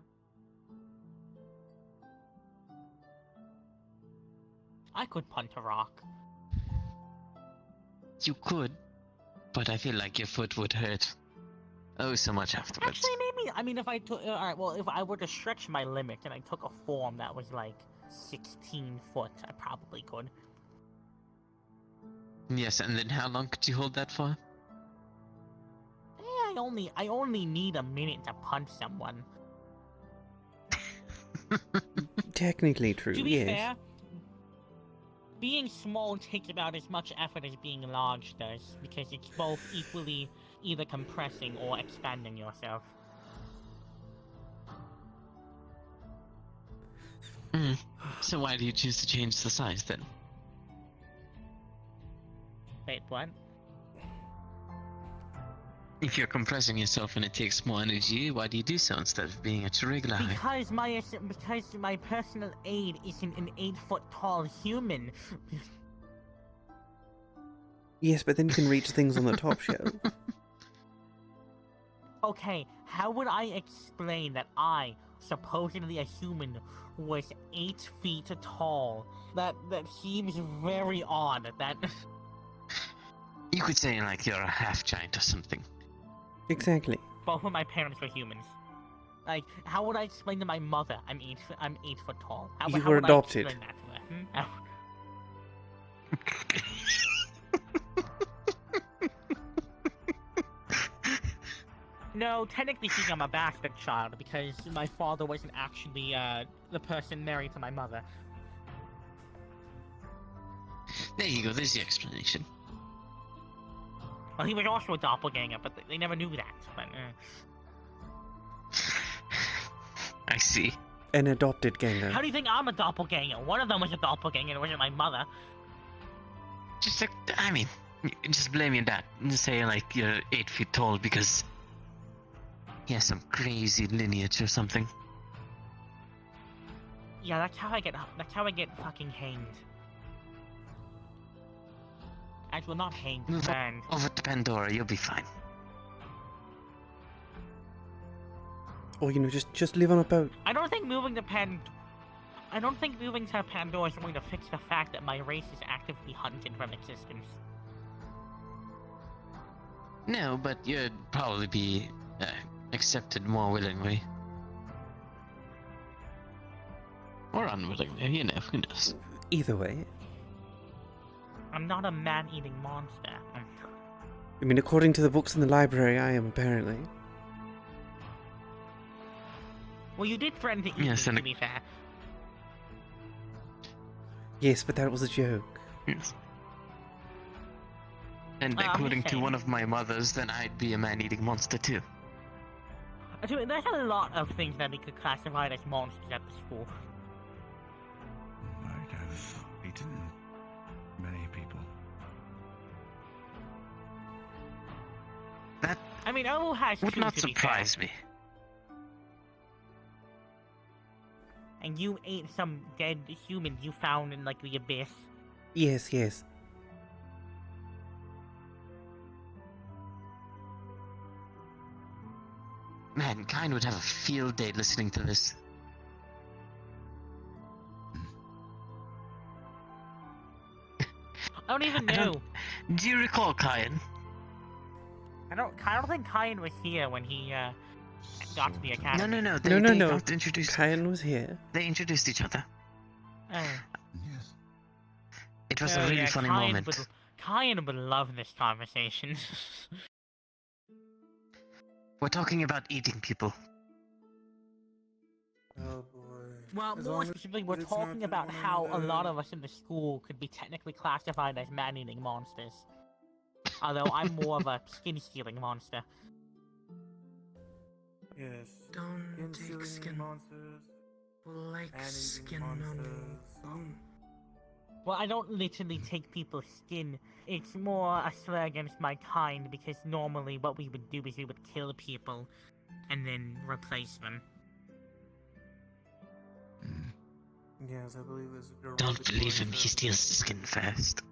I could punt a rock. You could, but I feel like your foot would hurt. Oh, so much afterwards. Actually, maybe. I mean, if I took, alright, well, if I were to stretch my limit and I took a form that was 16 foot, I probably could. Yes, and then how long could you hold that for? I only need a minute to punch someone. Technically true, To be fair, being small takes about as much effort as being large does, because it's both equally either compressing or expanding yourself. So why do you choose to change the size then? Wait, what? If you're compressing yourself and it takes more energy, why do you do so instead of being at your regular height? Because my personal aide isn't an 8-foot tall human. Yes, but then you can reach things on the top shelf. Okay, how would I explain that I, supposedly a human, was 8 feet tall? That seems very odd. That you could say you're a half giant or something. Exactly. Both of my parents were humans. How would I explain to my mother I'm 8 foot tall? How were adopted. I explain that to her? No, technically speaking, I'm a bastard child because my father wasn't actually the person married to my mother. There you go. There's the explanation. Well, he was also a doppelganger, but they never knew that. But, I see. An adopted ganger. How do you think I'm a doppelganger? One of them was a doppelganger, it wasn't my mother. Just like, I mean, just blame your dad and say like you're 8 feet tall because he has some crazy lineage or something. Yeah, that's how I get fucking hanged. Actually, not hanged, Move burned. over to Pandora, you'll be fine. Or, you know, just live on a boat. I don't think moving to Pandora is going to fix the fact that my race is actively hunted from existence. No, but you'd probably be accepted more willingly. Or unwillingly, you know, who knows. Either way. I'm not a man-eating monster. I mean, according to the books in the library, I am apparently. Well, you did threaten to eat me, to be fair. Yes, but that was a joke. Yes. And according to one of my mothers, then I'd be a man-eating monster too. There's a lot of things that we could classify as monsters at the school. I'd have eaten many people. That I mean, Owl has would two, not to be surprise fair. me. And you ate some dead human you found in, like, the abyss. Yes, yes. Mankind would have a field day listening to this. I don't even know. Do you recall Kaia? I don't think Kaia was here when he got to the academy. No. No. They got introduced. Kaia was here. They introduced each other. Oh. It was a really funny moment. Kaia would love this conversation. We're talking about eating people. Oh boy. Well, more specifically, we're talking about how a lot of us in the school could be technically classified as man-eating monsters. Although I'm more of a skin-stealing monster. Yes. Don't take skin monsters. Like skin monsters. on bone. Well, I don't literally take people's skin. It's more a slur against my kind, because normally what we would do is we would kill people and then replace them. Yes, I believe this. Don't believe him, he steals the skin first.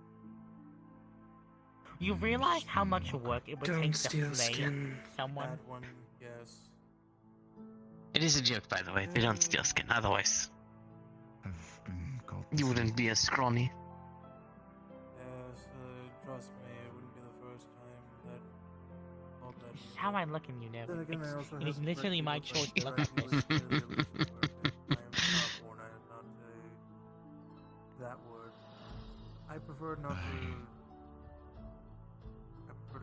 You realize how much work it would take to flay someone? That one, yes. It is a joke, by the way. They don't steal skin, otherwise you wouldn't be as scrawny. Yes, trust me, it wouldn't be the first time that. This is how I look and you know. Then again, I also It is have literally my choice to look at this. I am not born, I did not say that word. I prefer not to.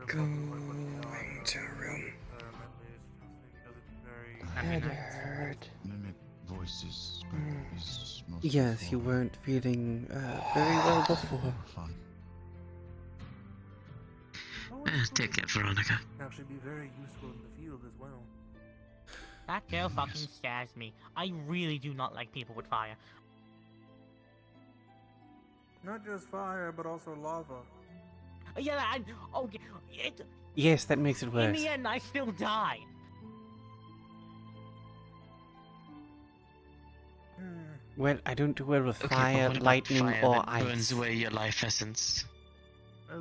Going to room. At least, Head hurt. Mimic voices is most Yes, you weren't feeling very well before. fun. Take care, Veronica. Actually, be very useful in the field as well. That girl fucking scares me. I really do not like people with fire. Not just fire, but also lava. Yeah, Yes, that makes it in worse. the end, I still die. Well, I don't do well with Okay, fire, but what about lightning, fire or that ice. burns away your life essence?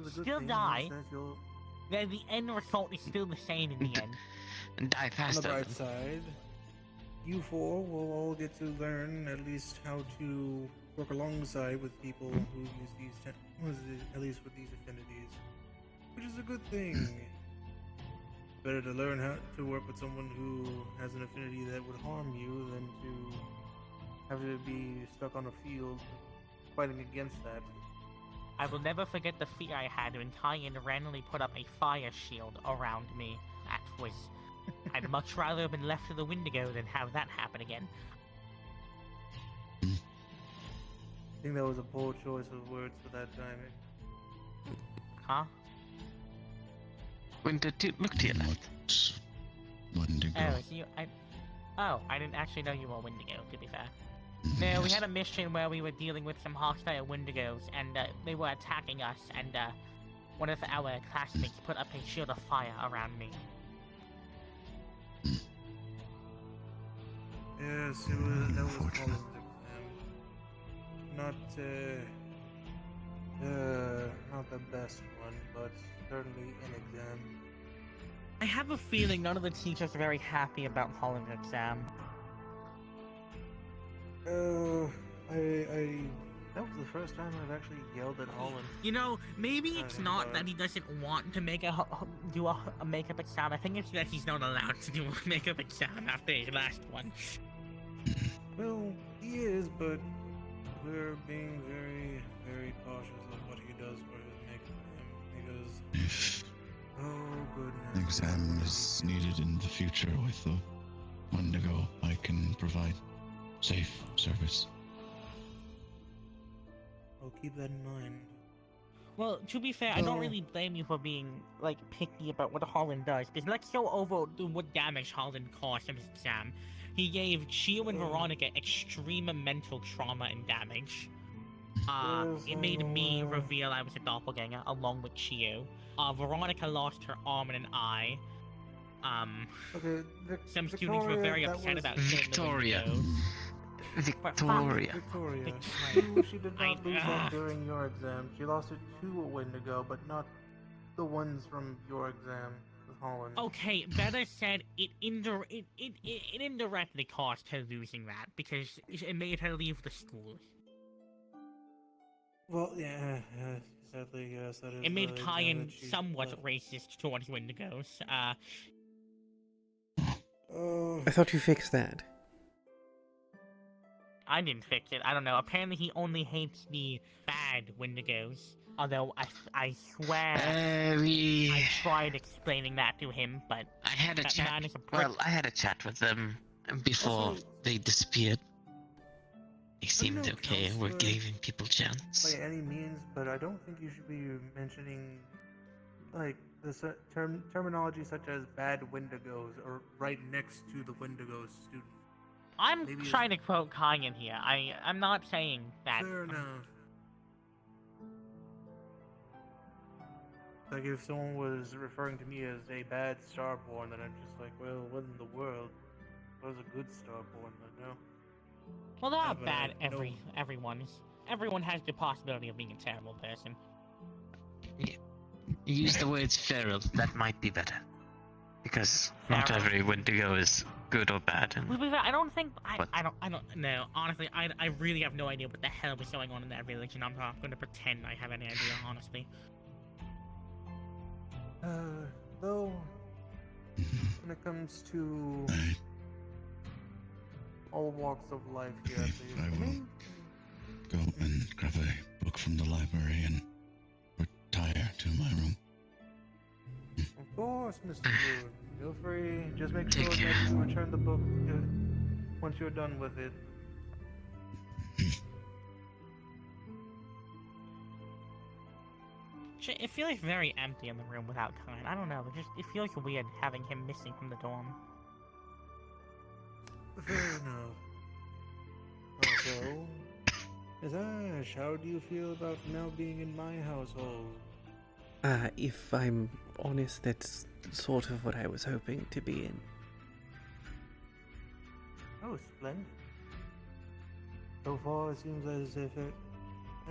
Still die. Then the end result is still the same in the end. And die On the faster. bright side, you four will all get to learn at least how to work alongside with people who use these, at least with these affinities, which is a good thing. Better to learn how to work with someone who has an affinity that would harm you than to have to be stuck on a field fighting against that. I will never forget the fear I had when Kaia randomly put up a fire shield around me. That was... I'd much rather have been left to the Wendigo than have that happen again. I think that was a poor choice of words for that timing. Huh? Look to your left. Wendigo. Oh, so I didn't actually know you were Wendigo, to be fair. No, we had a mission where we were dealing with some hostile Wendigos, and they were attacking us, and one of our classmates put up a shield of fire around me. Yes, that was Colin's exam. Not the best one, but certainly an exam. I have a feeling none of the teachers are very happy about Holland's exam. That was the first time I've actually yelled at Holland. You know, maybe it's not that he doesn't want to do a makeup exam. I think it's that he's not allowed to do a makeup exam after his last one. Well, he is, but we're being very, very cautious of what he does for his makeup exam because, oh goodness. An exam is needed in the future with the Wendigo. I can provide safe service. I'll keep that in mind. Well, to be fair, I don't really blame you for being, like, picky about what Holland does, because let's go over what damage Holland caused in his exam. He gave Chio and Veronica extreme mental trauma and damage. It made me reveal I was a doppelganger, along with Chio. Veronica lost her arm and an eye. Some students were very upset about Victoria. Victoria. She did not lose that during your exam. She lost it to a Wendigo, but not the ones from your exam with Holland. Okay, better said, it indirectly caused her losing that, because it made her leave the school. Well, yeah, sadly, yes, that is. It made Kaia somewhat racist towards Wendigos. I thought you fixed that. I didn't fix it. I don't know. Apparently, he only hates the bad Wendigos. Although I swear I tried explaining that to him, but I had a chat. Man is a prick. Well, I had a chat with them before they disappeared. They seemed okay. We're giving people chance. By any means, but I don't think you should be mentioning like the terminology such as bad Wendigos or right next to the Wendigos student. I'm trying to quote Kaia here. I'm not saying that. Fair enough. Like if someone was referring to me as a bad Starborn, then I'm just like, well, what in the world? What is a good Starborn? Then no. Well, they're not bad. Everyone has the possibility of being a terrible person. Yeah. Use the words feral. That might be better, because not every Wendigo is good or bad. And I don't think I don't know. Honestly, I really have no idea what the hell was going on in that village, and I'm not going to pretend I have any idea. Honestly. Though, when it comes to all walks of life here, at least, I will go and grab a book from the library and retire to my room. Of course, Mr. Boone. Feel free. Just make sure that you return the book once you're done with it. It feels very empty in the room without Kaia. I don't know. It feels weird having him missing from the dorm. Fair enough. Also, Miss Ash, how do you feel about now being in my household? If I'm honest, that's sort of what I was hoping to be in. Oh, splendid. So far, it seems as if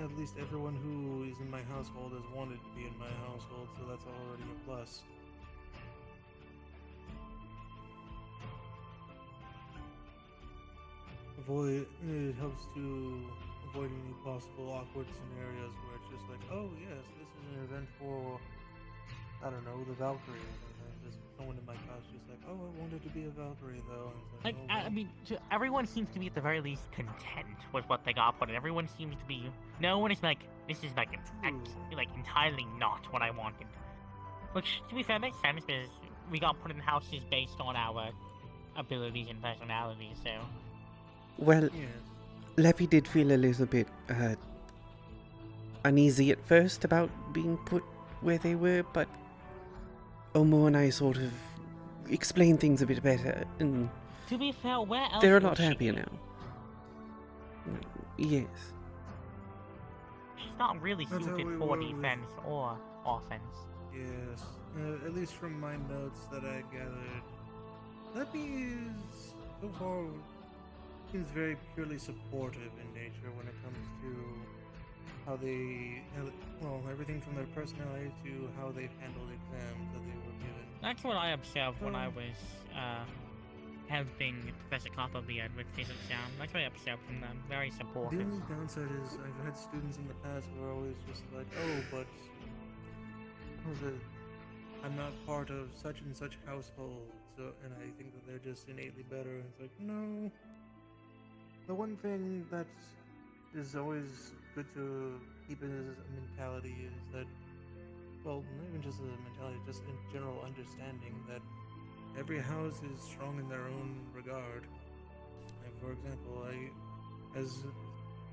at least everyone who is in my household has wanted to be in my household, so that's already a plus. It helps to avoid any possible awkward scenarios where it's just like, oh yes, this is an event for, I don't know, the Valkyries, and then just someone in my class just like, oh, I wanted to be a Valkyrie though. And it's like, I mean, everyone seems to be at the very least content with what they got put in. Everyone seems to be. No one is like, this is like entirely not what I wanted. Which, to be fair, makes sense because we got put in houses based on our abilities and personalities. So. Well, Leppy did feel a little bit uneasy at first about being put where they were, but Omo and I sort of explained things a bit better, and To be fair, where else they're a would lot she happier be? now. Yes. She's not really That's how suited we for were with- defense or offense. Yes, at least from my notes that I gathered, Leppy is, so far, seems very purely supportive in nature when it comes to how they, well, everything from their personality to how they've handled exams that they were given. That's what I observed when I was helping Professor Copperbeard with his exam. That's what I observed from them. Very The supportive. only downside is I've had students in the past who are always just like, oh, but I'm not part of such and such household, so, and I think that they're just innately better. And it's like, no. The one thing that is always good to keep as a mentality is that, well, not even just a mentality, just in general understanding that every house is strong in their own regard. Like, for example, as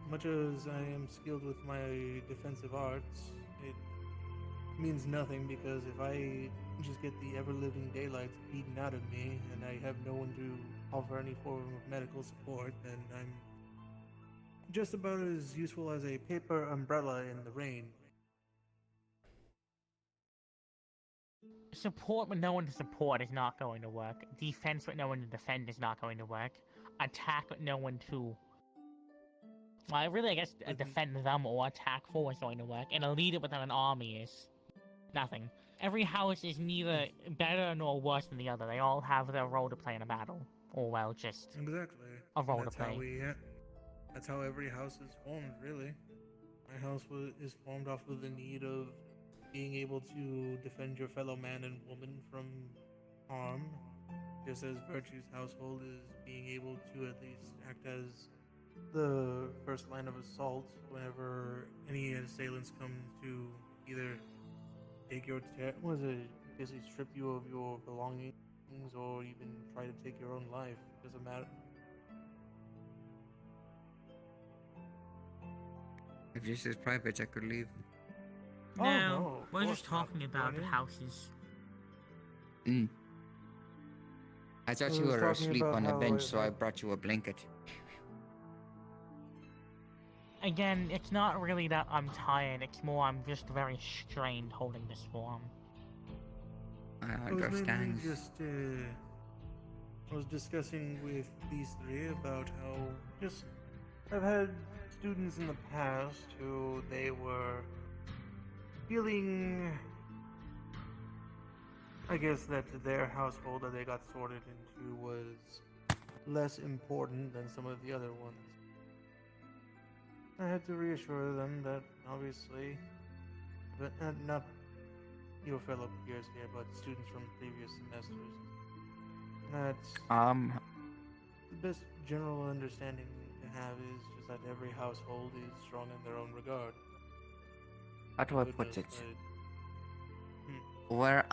much as I am skilled with my defensive arts, it means nothing because if I just get the ever-living daylights beaten out of me and I have no one to offer any form of medical support, then I'm just about as useful as a paper umbrella in the rain. Support with no one to support is not going to work. Defense with no one to defend is not going to work. Attack with no one to... Well, really, I guess defend them or attack for is going to work. And a leader without an army is... nothing. Every house is neither better nor worse than the other. They all have their role to play in a battle. Or, well, just... Exactly. a role to That's play. That's how every house is formed, really. My house is formed off of the need of being able to defend your fellow man and woman from harm, just as Virtue's household is being able to at least act as the first line of assault whenever any assailants come to either take your basically strip you of your belongings or even try to take your own life. Doesn't matter. If this is private, I could leave. No, no, of we're course just not. talking about the Join in. houses. I thought I you was were talking asleep about on the how bench, it so I had- brought you a blanket. Again, it's not really that I'm tired, it's more I'm just very strained holding this form. I It was mainly understand. just, I was discussing with these three about how just I've had students in the past who they were feeling, I guess, that their household that they got sorted into was less important than some of the other ones. I had to reassure them that obviously, but not your fellow peers here, but students from previous semesters. That the best general understanding to have is just that every household is strong in their own regard. How do I Goodness, put it? but- Where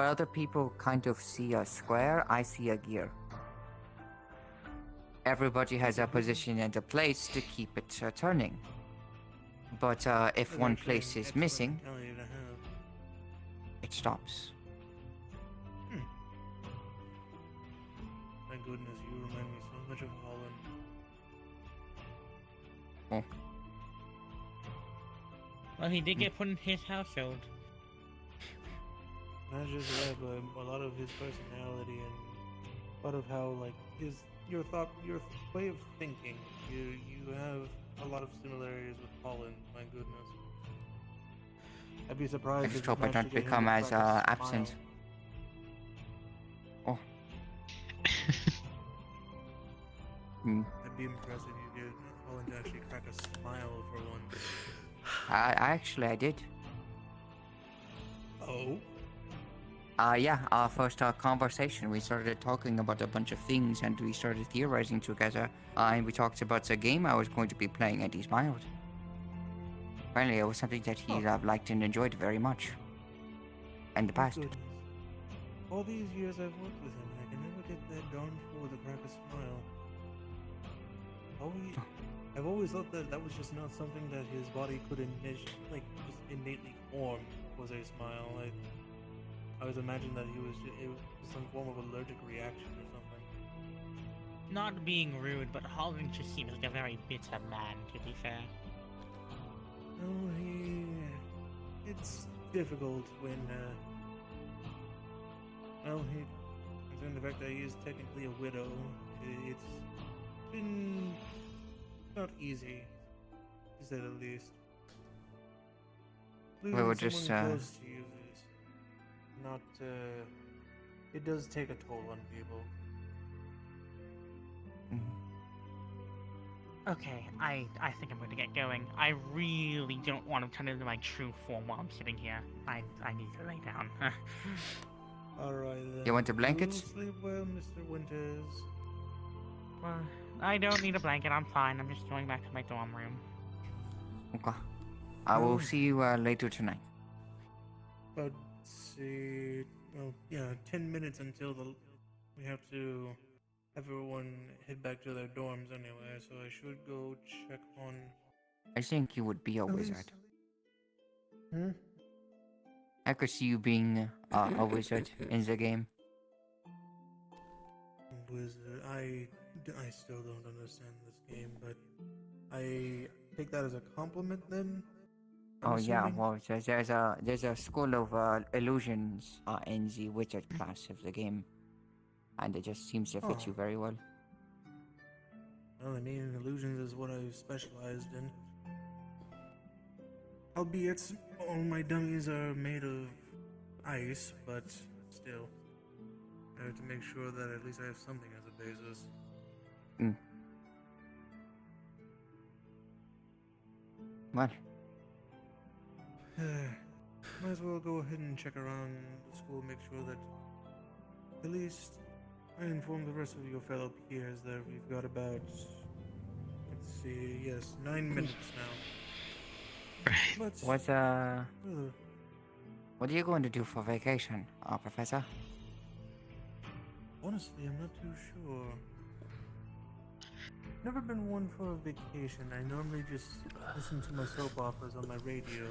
other people kind of see a square, I see a gear. Everybody has a position and a place to keep it turning. But if That's one actually place an is excellent missing, mentality to have. it stops. My goodness, you remind me so much of Holland. Oh, Well, he did get put in his household. Not just that, but a lot of his personality and a lot of how, like, your way of thinking. You have a lot of similarities with Holland. My goodness. I'd be surprised I if just you hope I managed to don't get him become to as crack a absent. smile. Oh. I'd be impressed if you get Holland to actually crack a smile for once. I did. Oh? Yeah, first conversation, we started talking about a bunch of things and we started theorizing together. And we talked about the game I was going to be playing and he smiled. Apparently it was something that he liked and enjoyed very much. In the My past. goodness. All these years I've worked with him, and I can never get that darn fool to crack a smile. I've always thought that that was just not something that his body could just innately form, was a smile. I was imagining that it was some form of allergic reaction or something. Not being rude, but Halvin just seems like a very bitter man, to be fair. Oh, it's difficult when, considering the fact that he is technically a widow, it's been not easy, to say the least. We Losing were just, someone close to you is not, it does take a toll on people. Okay, I think I'm going to get going. I really don't want to turn into my true form while I'm sitting here. I need to lay down. Alright then. You want the blankets? You sleep well, Mr. Winters. Well, I don't need a blanket, I'm fine. I'm just going back to my dorm room. Okay. I will see you later tonight. But see, well, yeah, 10 minutes until we have to have everyone head back to their dorms anyway, so I should go check on... I think you would be a At least- wizard. Hmm? I could see you being a wizard in the game. Wizard, I still don't understand this game, but I take that as a compliment then? I'm Oh yeah, assuming? well there's a school of illusions in the wizard class of the game, and it just seems to fit Oh. you very well. Well, I mean, illusions is what I've specialized in. Albeit, all my dummies are made of ice, but still. I have to make sure that at least I have something as a basis. Mm. Well, might as well go ahead and check around the school, make sure that at least I inform the rest of your fellow peers that we've got about, let's see, yes, 9 minutes now. But, what are you going to do for vacation, Professor? honestly, I'm not too sure. Never been one for a vacation. I normally just listen to my soap operas on my radio.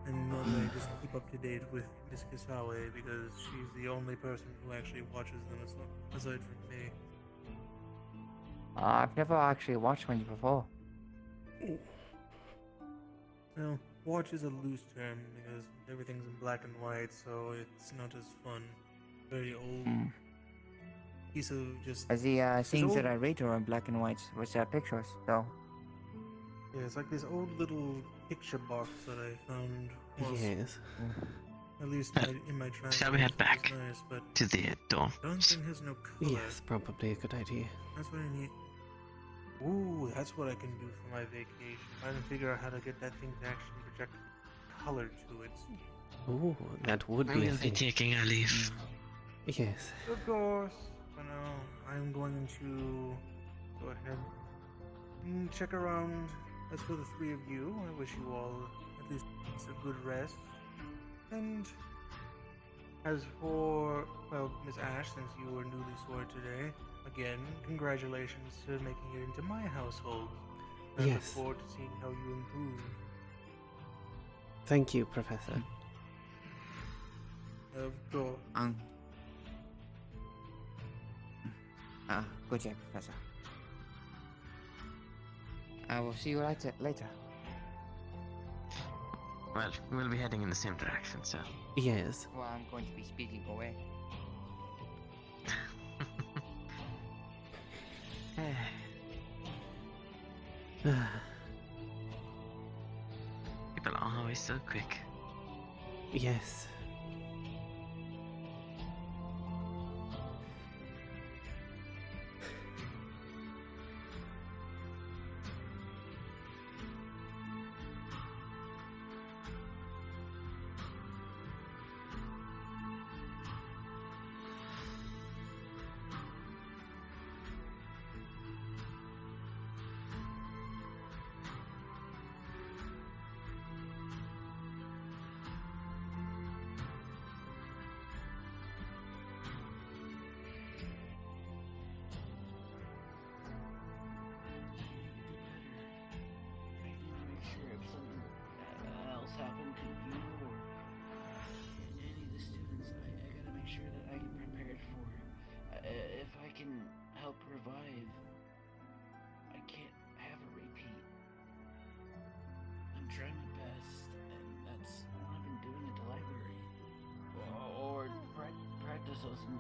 And normally I just keep up to date with Miss Kisawe because she's the only person who actually watches them aside from me. I've never actually watched one before. Well, watch is a loose term because everything's in black and white, so it's not as fun. Very old piece of just... The scenes that old- I read are in black and white with pictures, though. Yeah, it's like this old little picture box that I found. Yes. At least in my travels. Shall we head back nice, but to the dorm? Dancing has no color. Yes, probably a good idea. That's what I need. Ooh, that's what I can do for my vacation. Trying to figure out how to get that thing to actually project color to it. Ooh, that would be a We'll be thing. taking our leave. Yes. Of course. For now, I'm going to go ahead and check around. As for the three of you, I wish you all at least a good rest. And as for, well, Miss Ash, since you were newly sworn today, again, congratulations to making it into my household. I look Yes. forward to seeing how you improve. Thank you, Professor. Of course. Good day, Professor. I will see you later. Well, we'll be heading in the same direction, so. Yes. Well, I'm going to be speaking away. People are always so quick. Yes.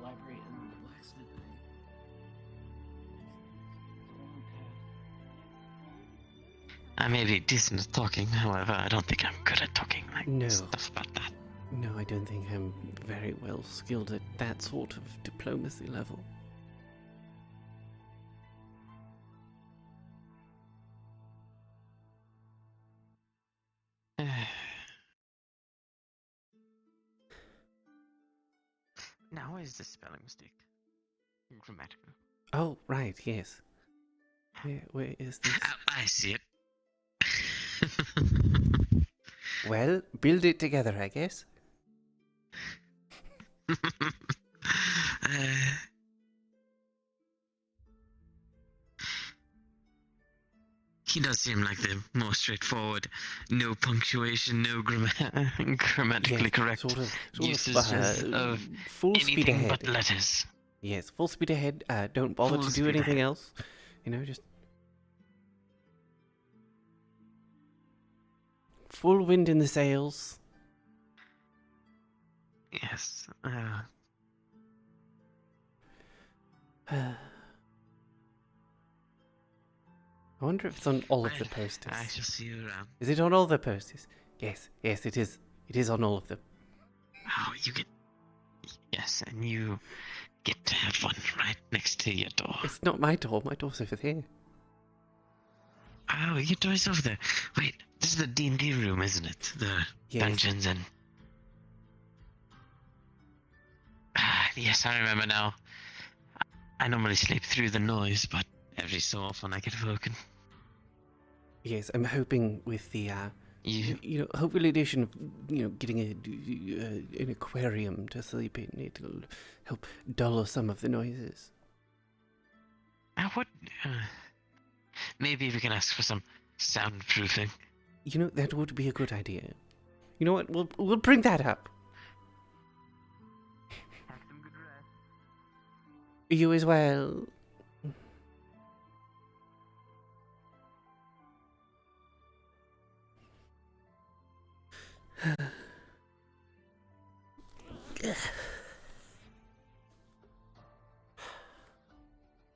vibrate and then the blacksmith I may be decent at talking, however, I don't think I'm good at talking like No. stuff about that. No, I don't think I'm very well skilled at that sort of diplomacy level. Now, where's the spelling mistake? Grammatical. Oh, right, yes. Where is this? I see it. Well, build it together, I guess. He does seem like the more straightforward, no punctuation, no grammatically correct uses of full speed anything ahead. but letters. Yes, full speed ahead. Don't bother Full to do speed anything ahead. else. You know, just full wind in the sails. Yes. I wonder if it's on all of the Well, posters. I shall see you around. Is it on all the posters? Yes, it is. It is on all of them. Oh, you get... Yes, and you get to have one right next to your door. It's not my door. My door's over there. Oh, your door's over there. Wait, this is the D&D room, isn't it? The Yes. dungeons and... Yes, I remember now. I normally sleep through the noise, but every so often I get woken. Yes, I'm hoping with the you know, hopefully addition of getting an aquarium to sleep in, it'll help dull some of the noises. Maybe we can ask for some soundproofing. You know, that would be a good idea. You know what? We'll bring that up. You as well.